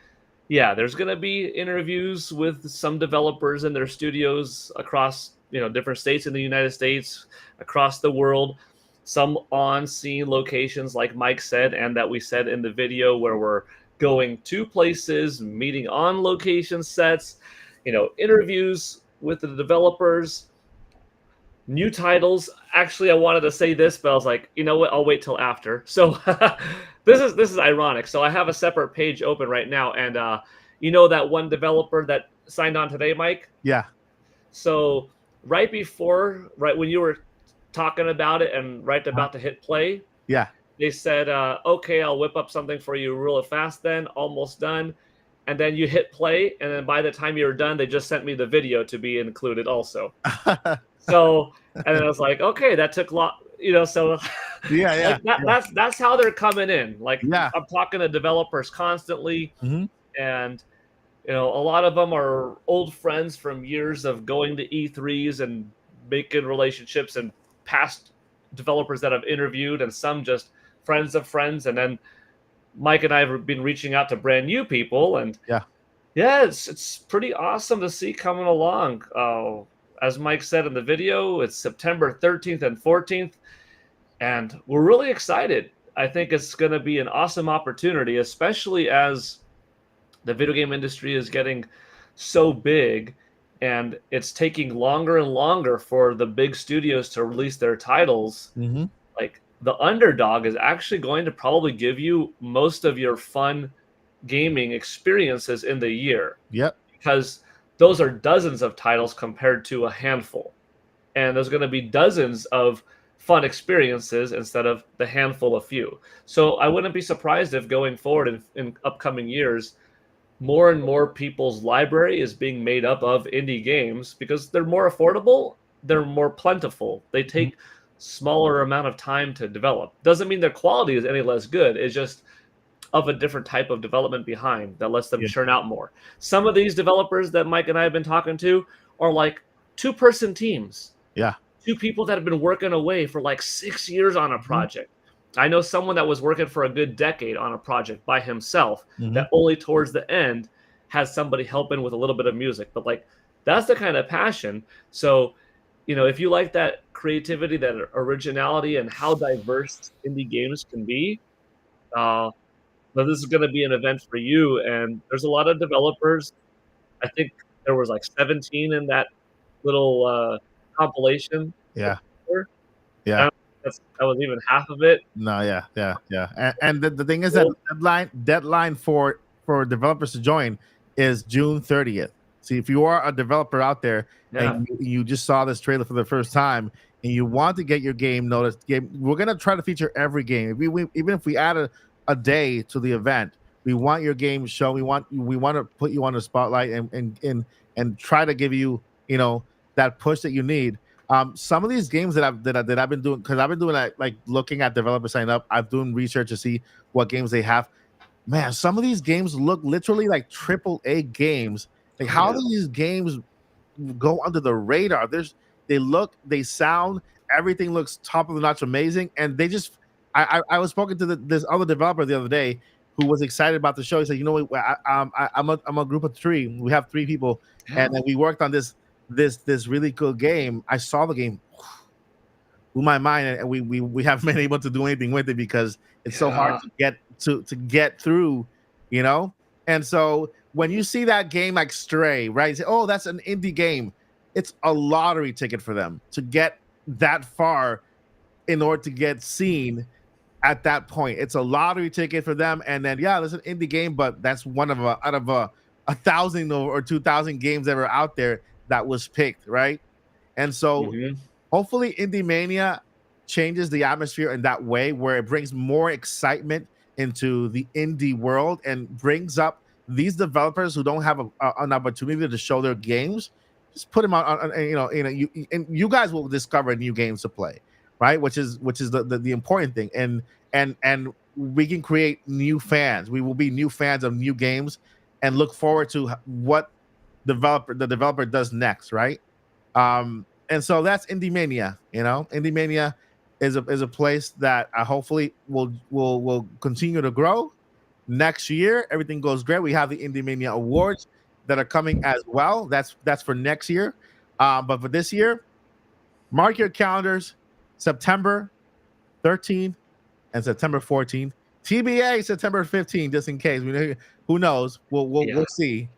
yeah, there's going to be interviews with some developers in their studios across, different states in the United States, across the world, some on-scene locations like Mike said, and that we said in the video, where we're going to places, meeting on location sets, interviews with the developers, new titles. Actually, I wanted to say this, but I was like, you know what? I'll wait till after. So this is ironic. So I have a separate page open right now, and that one developer that signed on today, Mike? Yeah. So right when you were talking about it and about to hit play, yeah, they said, okay, I'll whip up something for you real fast then, almost done. And then you hit play, and then by the time you were done, they just sent me the video to be included also. So, and then I was like, okay, that took a lot, so yeah. That's how they're coming in. Like, yeah. I'm talking to developers constantly, and a lot of them are old friends from years of going to E3s and making relationships and past developers that I've interviewed, and some just friends of friends. And then Mike and I have been reaching out to brand new people, and yeah, it's pretty awesome to see coming along. As Mike said in the video, it's September 13th and 14th, and we're really excited. I think it's going to be an awesome opportunity, especially as the video game industry is getting so big and it's taking longer and longer for the big studios to release their titles. Like, the underdog is actually going to probably give you most of your fun gaming experiences in the year. Because those are dozens of titles compared to a handful. And there's going to be dozens of fun experiences instead of the handful of few. So I wouldn't be surprised if going forward in upcoming years, more and more people's library is being made up of indie games because they're more affordable, they're more plentiful, they take smaller amount of time to develop. Doesn't mean their quality is any less good, it's just of a different type of development behind that lets them churn out more. Some of these developers that Mike and I have been talking to are like 2-person teams. 2 people that have been working away for like 6 years on a project. I know someone that was working for a good decade on a project by himself that only towards the end has somebody helping with a little bit of music. But like, that's the kind of passion. So, you know, if you like that creativity, that originality, and how diverse indie games can be, but this is going to be an event for you. And there's a lot of developers. I think there was like 17 in that little compilation. That was even half of it. And the thing is that deadline for developers to join is June 30th. See, if you are a developer out there and you just saw this trailer for the first time and you want to get your game noticed, we're gonna try to feature every game. Even if we add a day to the event, we want your game shown. We want to put you on the spotlight and try to give you, you know, that push that you need. Some of these games that I've been doing, because I've been doing like looking at developers sign up, I've doing research to see what games they have. Man, some of these games look literally like AAA games. Like, how do these games go under the radar? They sound, everything looks top of the notch, amazing, and they just. I was speaking to this other developer the other day who was excited about the show. He said, "You know what? I'm a group of 3. We have 3 people, and then we worked on this really cool game. I saw the game, blew my mind, and we haven't been able to do anything with it because it's so hard to get through, you know." And so when you see that game like Stray, right, you say, "Oh, that's an indie game." It's a lottery ticket for them to get that far in order to get seen at that point. It's a lottery ticket for them. And then there's an indie game, but that's one of out of a 1,000 or 2,000 games that are out there that was picked, right? And so hopefully Indie Mania changes the atmosphere in that way, where it brings more excitement into the indie world and brings up these developers who don't have an opportunity to show their games. Just put them on you guys will discover new games to play, right? Which is the important thing. And we can create new fans. We will be new fans of new games and look forward to what the developer does next, right? And so that's Indie Mania. You know, Indie Mania is a place that hopefully will continue to grow. Next year, everything goes great. We have the Indie Mania Awards that are coming as well. That's for next year. But for this year, mark your calendars: September 13th and September 14th. TBA September 15th, just in case. Who knows? We'll see.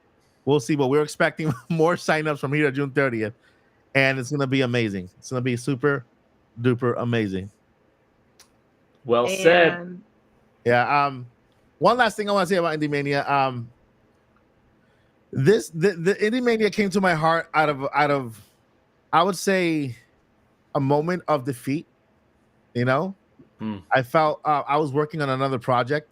We'll see, but we're expecting more signups from here to June 30th, and it's gonna be amazing. It's gonna be super duper amazing. Well said. Yeah. One last thing I want to say about Indie Mania. The Indie Mania came to my heart out of I would say a moment of defeat. You know, I felt I was working on another project.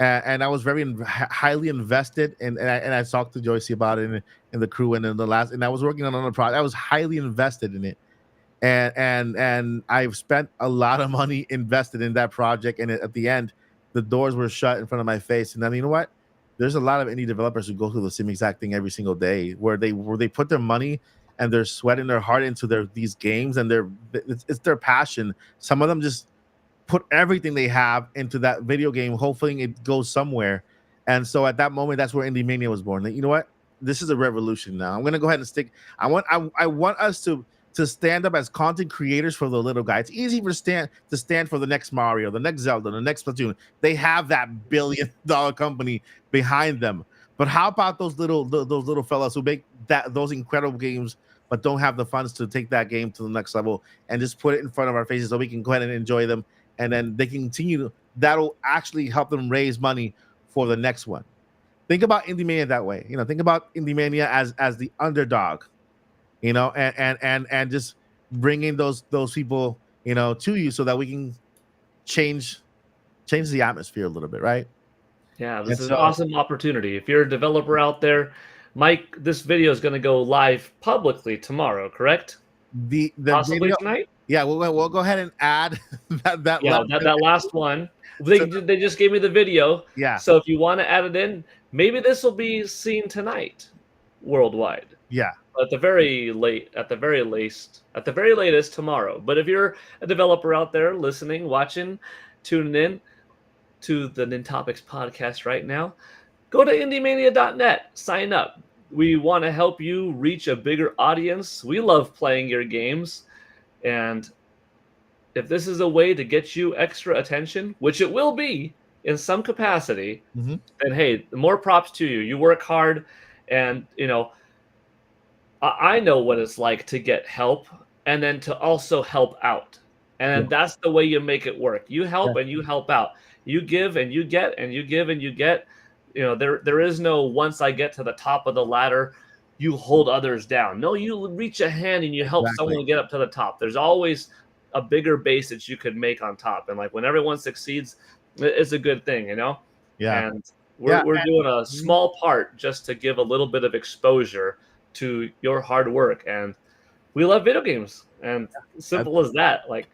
And I was very highly invested, and I talked to Joyce about it in the crew, and I was working on another project. I was highly invested in it, and I've spent a lot of money invested in that project. And at the end, the doors were shut in front of my face. And then, you know what? There's a lot of indie developers who go through the same exact thing every single day, where they put their money and they're sweating their heart into these games, and it's their passion. Some of them just put everything they have into that video game, hoping it goes somewhere. And so at that moment, that's where Indie Mania was born. Like, you know what? This is a revolution now. I'm gonna go ahead and stick. I want us to stand up as content creators for the little guy. It's easy to stand for the next Mario, the next Zelda, the next Splatoon. They have that $1 billion company behind them. But how about those little fellas who make those incredible games, but don't have the funds to take that game to the next level and just put it in front of our faces so we can go ahead and enjoy them, and then they can continue. That'll actually help them raise money for the next one. Think about Indie Mania that way. You know, think about Indie Mania as the underdog. You know, and just bringing those people, you know, to you so that we can change the atmosphere a little bit, right? Yeah, this is an awesome opportunity. If you're a developer out there, Mike, this video is going to go live publicly tomorrow, correct? The Possibly video, tonight? Yeah, we'll go ahead and add that that last one. They just gave me the video. Yeah. So if you want to add it in, maybe this will be seen tonight worldwide. Yeah. At the very latest tomorrow. But if you're a developer out there listening, watching, tuning in to the Nintopics podcast right now, go to indiemania.net, sign up. We want to help you reach a bigger audience. We love playing your games, and if this is a way to get you extra attention, which it will be in some capacity, then hey, more props to you. You work hard, and you know, I know what it's like to get help and then to also help out. And that's the way you make it work. You help and you help out. You give and you get, and you give and you get. You know, there is no once I get to the top of the ladder, you hold others down. No, you reach a hand and you help someone get up to the top. There's always a bigger base that you could make on top. And like when everyone succeeds, it's a good thing, you know? Yeah. And we're doing a small part just to give a little bit of exposure to your hard work. And we love video games, and simple as that. Like,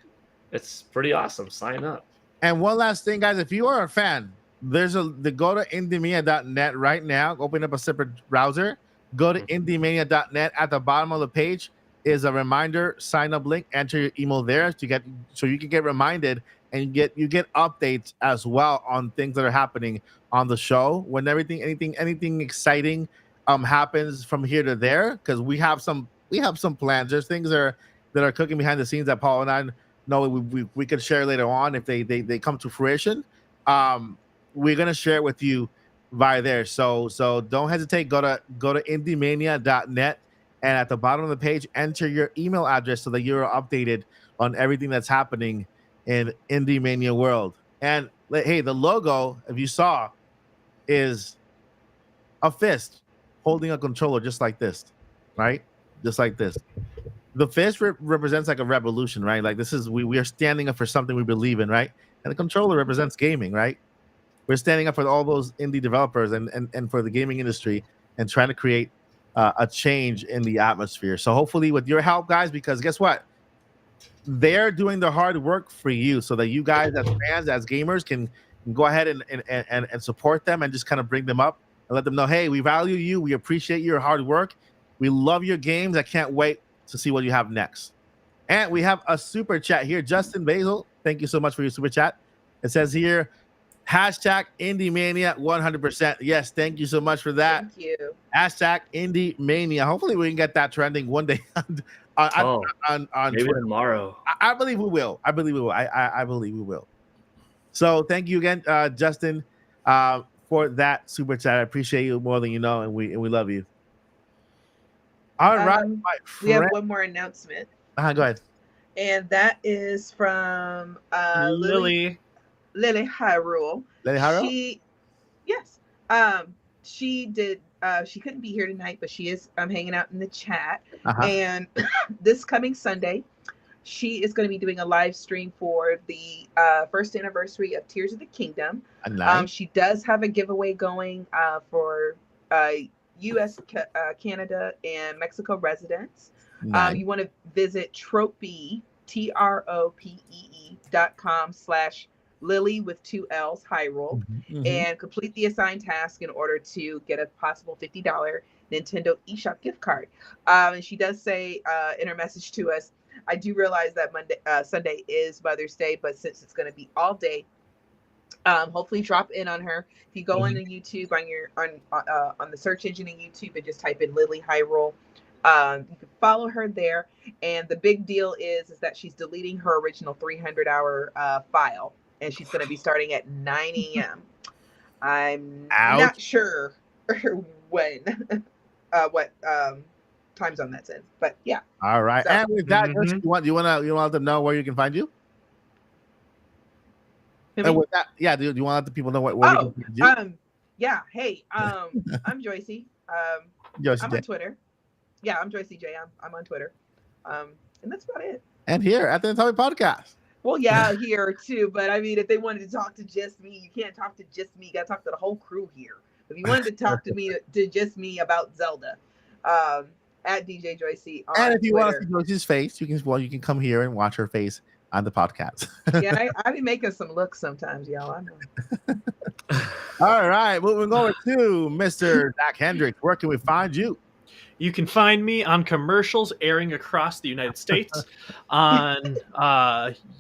it's pretty awesome. Sign up. And one last thing, guys, if you are a fan, go to indiemania.net right now. Open up a separate browser. Go to indiemania.net. At the bottom of the page is a reminder sign up link. Enter your email there so you can get reminded, and you get updates as well on things that are happening on the show. When anything exciting happens from here to there, because we have some plans. There's things that are cooking behind the scenes that Paul and I know we could share later on if they come to fruition. We're gonna share it with you via there. So don't hesitate. Go to indiemania.net, and at the bottom of the page, enter your email address so that you're updated on everything that's happening in Indie Mania world. And hey, the logo, if you saw, is a fist holding a controller just like this, right? Just like this. The fist represents like a revolution, right? Like this is we are standing up for something we believe in, right? And the controller represents gaming, right? We're standing up for all those indie developers and for the gaming industry, and trying to create a change in the atmosphere. So hopefully with your help, guys, because guess what? They're doing the hard work for you so that you guys as fans, as gamers, can go ahead and support them and just kind of bring them up and let them know, hey, we value you. We appreciate your hard work. We love your games. I can't wait to see what you have next. And we have a super chat here. Justin Basil, thank you so much for your super chat. It says here, hashtag Indie Mania 100%. Yes, thank you so much for that. Thank you. Hashtag Indie Mania. Hopefully we can get that trending one day on maybe Twitter. Tomorrow. I believe we will. I believe we will. So thank you again, Justin, for that super chat. I appreciate you more than you know, and we love you. All right, my friend. We have one more announcement. Go ahead. And that is from Lilly Hyrule. Lilly Hyrule? She did. She couldn't be here tonight, but she is hanging out in the chat. Uh-huh. And this coming Sunday, she is going to be doing a live stream for the first anniversary of Tears of the Kingdom. Nice. She does have a giveaway going for U.S., Canada, and Mexico residents. Nice. You want to visit Tropee, TROPEE.com/. Lilly with 2 L's, Hyrule, and complete the assigned task in order to get a possible $50 Nintendo eShop gift card. And she does say in her message to us, I do realize that Sunday is Mother's Day, but since it's going to be all day, hopefully drop in on her. If you go on the YouTube on the search engine in YouTube and just type in Lilly Hyrule, you can follow her there. And the big deal is that she's deleting her original 300-hour file, and she's going to be starting at 9 a.m. I'm not sure when, what time zone that's in, but yeah. All right. So, and with that, you want to let them know where you can find you? And with that, yeah, do you want to let the people know where we can find you? Yeah. Hey, I'm Joycey. I'm on Twitter. Yeah, I'm Joycey J. I'm on Twitter. And that's about it. And here at the Nintopics Podcast. Well, yeah, here too. But I mean, if they wanted to talk to just me, you can't talk to just me. You got to talk to the whole crew here. If you wanted to talk to just me about Zelda, at DJ Joycey on and if you Twitter. want to see Joycey's face, you can come here and watch her face on the podcast. Yeah, I be making some looks sometimes, y'all. I know. All right, moving over to Mr. Zach Hendricks. Where can we find you? You can find me on commercials airing across the United States, on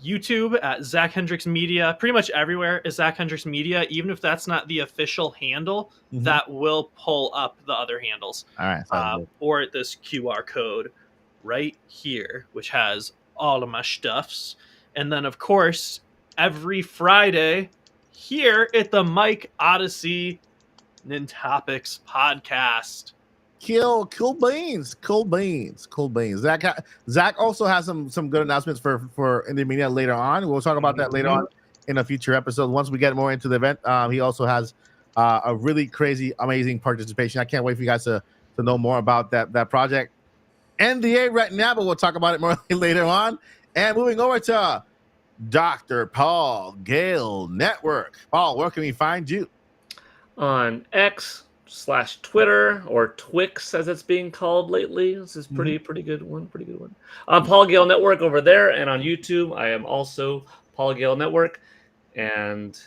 YouTube at Zach Hendricks Media. Pretty much everywhere is Zach Hendricks Media. Even if that's not the official handle, that will pull up the other handles. All right. Or this QR code right here, which has all of my stuffs. And then, of course, every Friday here at the Mike Odyssey Nintopics Podcast. Cool beans. Zach also has some good announcements for Indie Mania later on. We'll talk about that later on in a future episode. Once we get more into the event, he also has a really crazy, amazing participation. I can't wait for you guys to know more about that project. NDA right now, but we'll talk about it more later on. And moving over to Dr. Paul Gale Network. Paul, where can we find you? On X/Twitter, or Twix as it's being called lately. This is pretty good one. On Paul Gale Network over there, and on YouTube, I am also Paul Gale Network. And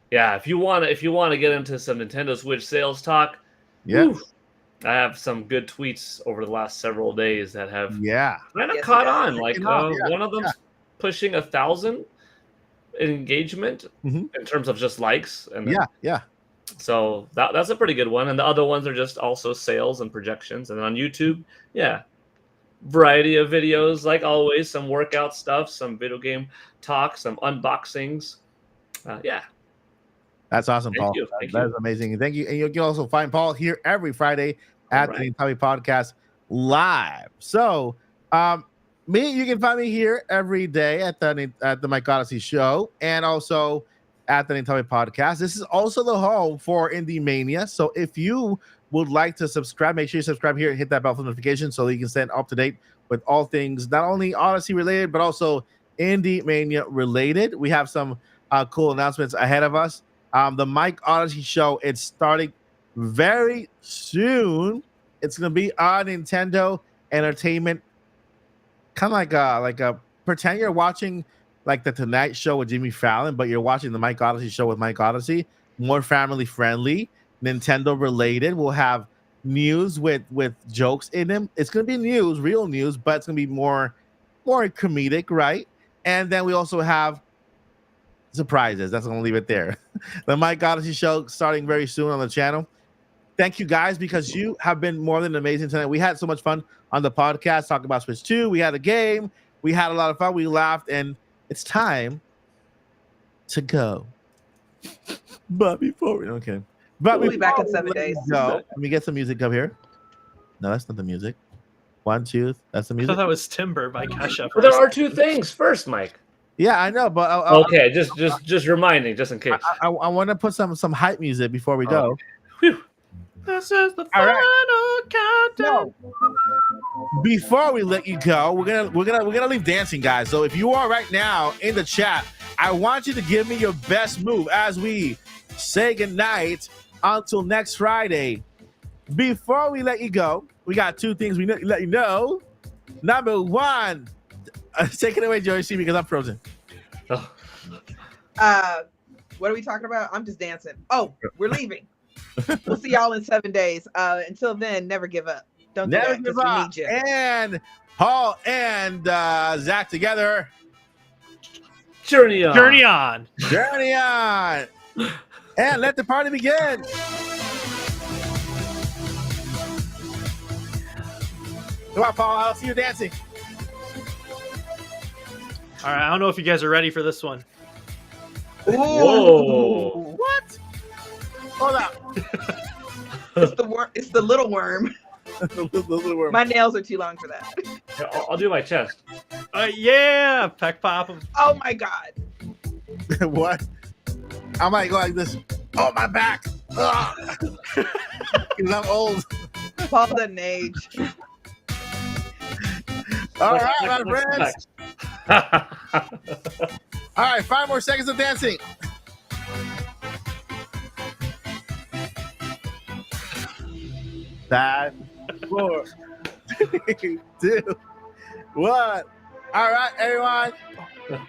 yeah, if you want to get into some Nintendo Switch sales talk, I have some good tweets over the last several days that have kind of caught on. Like one of them's pushing 1,000 engagement in terms of just likes. And so that's a pretty good one. And the other ones are just also sales and projections. And on YouTube, variety of videos, like always, some workout stuff, some video game talk, some unboxings. That's awesome, Paul. That is amazing. Thank you. And you can also find Paul here every Friday at the Nintopics Podcast live. So, you can find me here every day at the Mike Odyssey Show, and also at the Nintopics Podcast. This is also the home for Indie Mania. So if you would like to subscribe, make sure you subscribe here and hit that bell for notifications so that you can stay up to date with all things not only Odyssey related, but also Indie Mania related. We have some cool announcements ahead of us. The Mike Odyssey Show, it's starting very soon. It's going to be on Nintendo Entertainment, kind of like a pretend you're watching like the Tonight Show with Jimmy Fallon, but you're watching the Mike Odyssey Show with Mike Odyssey. More family friendly, Nintendo related. We'll have news with jokes in them. It's going to be news, real news, but it's going to be more comedic, right? And then we also have surprises. That's going to leave it there. The Mike Odyssey Show starting very soon on the channel. Thank you guys, because you have been more than amazing tonight. We had so much fun on the podcast talking about Switch 2. We had a game. We had a lot of fun. We laughed, and it's time to go. But before we'll be back in 7 days. Let me get some music up here. No, that's not the music. 1, 2. That's the music. I thought that was Timber by Kesha. Well, there are two things first, Mike. Yeah, I know, but okay, just reminding, just in case. I want to put some hype music before we go. Whew. This is the final countdown. Before we let you go, we're gonna leave dancing, guys. So if you are right now in the chat, I want you to give me your best move as we say goodnight until next Friday. Before we let you go, we got two things we let you know. Number one, take it away, Joycey, because I'm frozen. What are we talking about? I'm just dancing. Oh, we're leaving. We'll see y'all in 7 days. Until then, never give up. Don't do Never that give because we up. need you. And Paul and Zach together. Journey on. Journey on. Journey on. And let the party begin. Come on, Paul. I'll see you dancing. All right, I don't know if you guys are ready for this one. Ooh. Whoa. What? Hold up. It's the little worm. Little worm. My nails are too long for that. Yeah, I'll do my chest. Yeah, peck pop 'em. Oh my god. What? I might go like this. Oh, my back. Because I'm old. Paul doesn't age. All right, my friends. All right, 5 more seconds of dancing. Five, 4, 3, 2, 1. All right, everyone.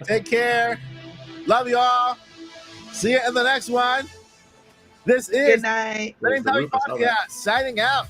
Take care. Love you all. See you in the next one. This Good is night. the Nintopics Podcast signing out.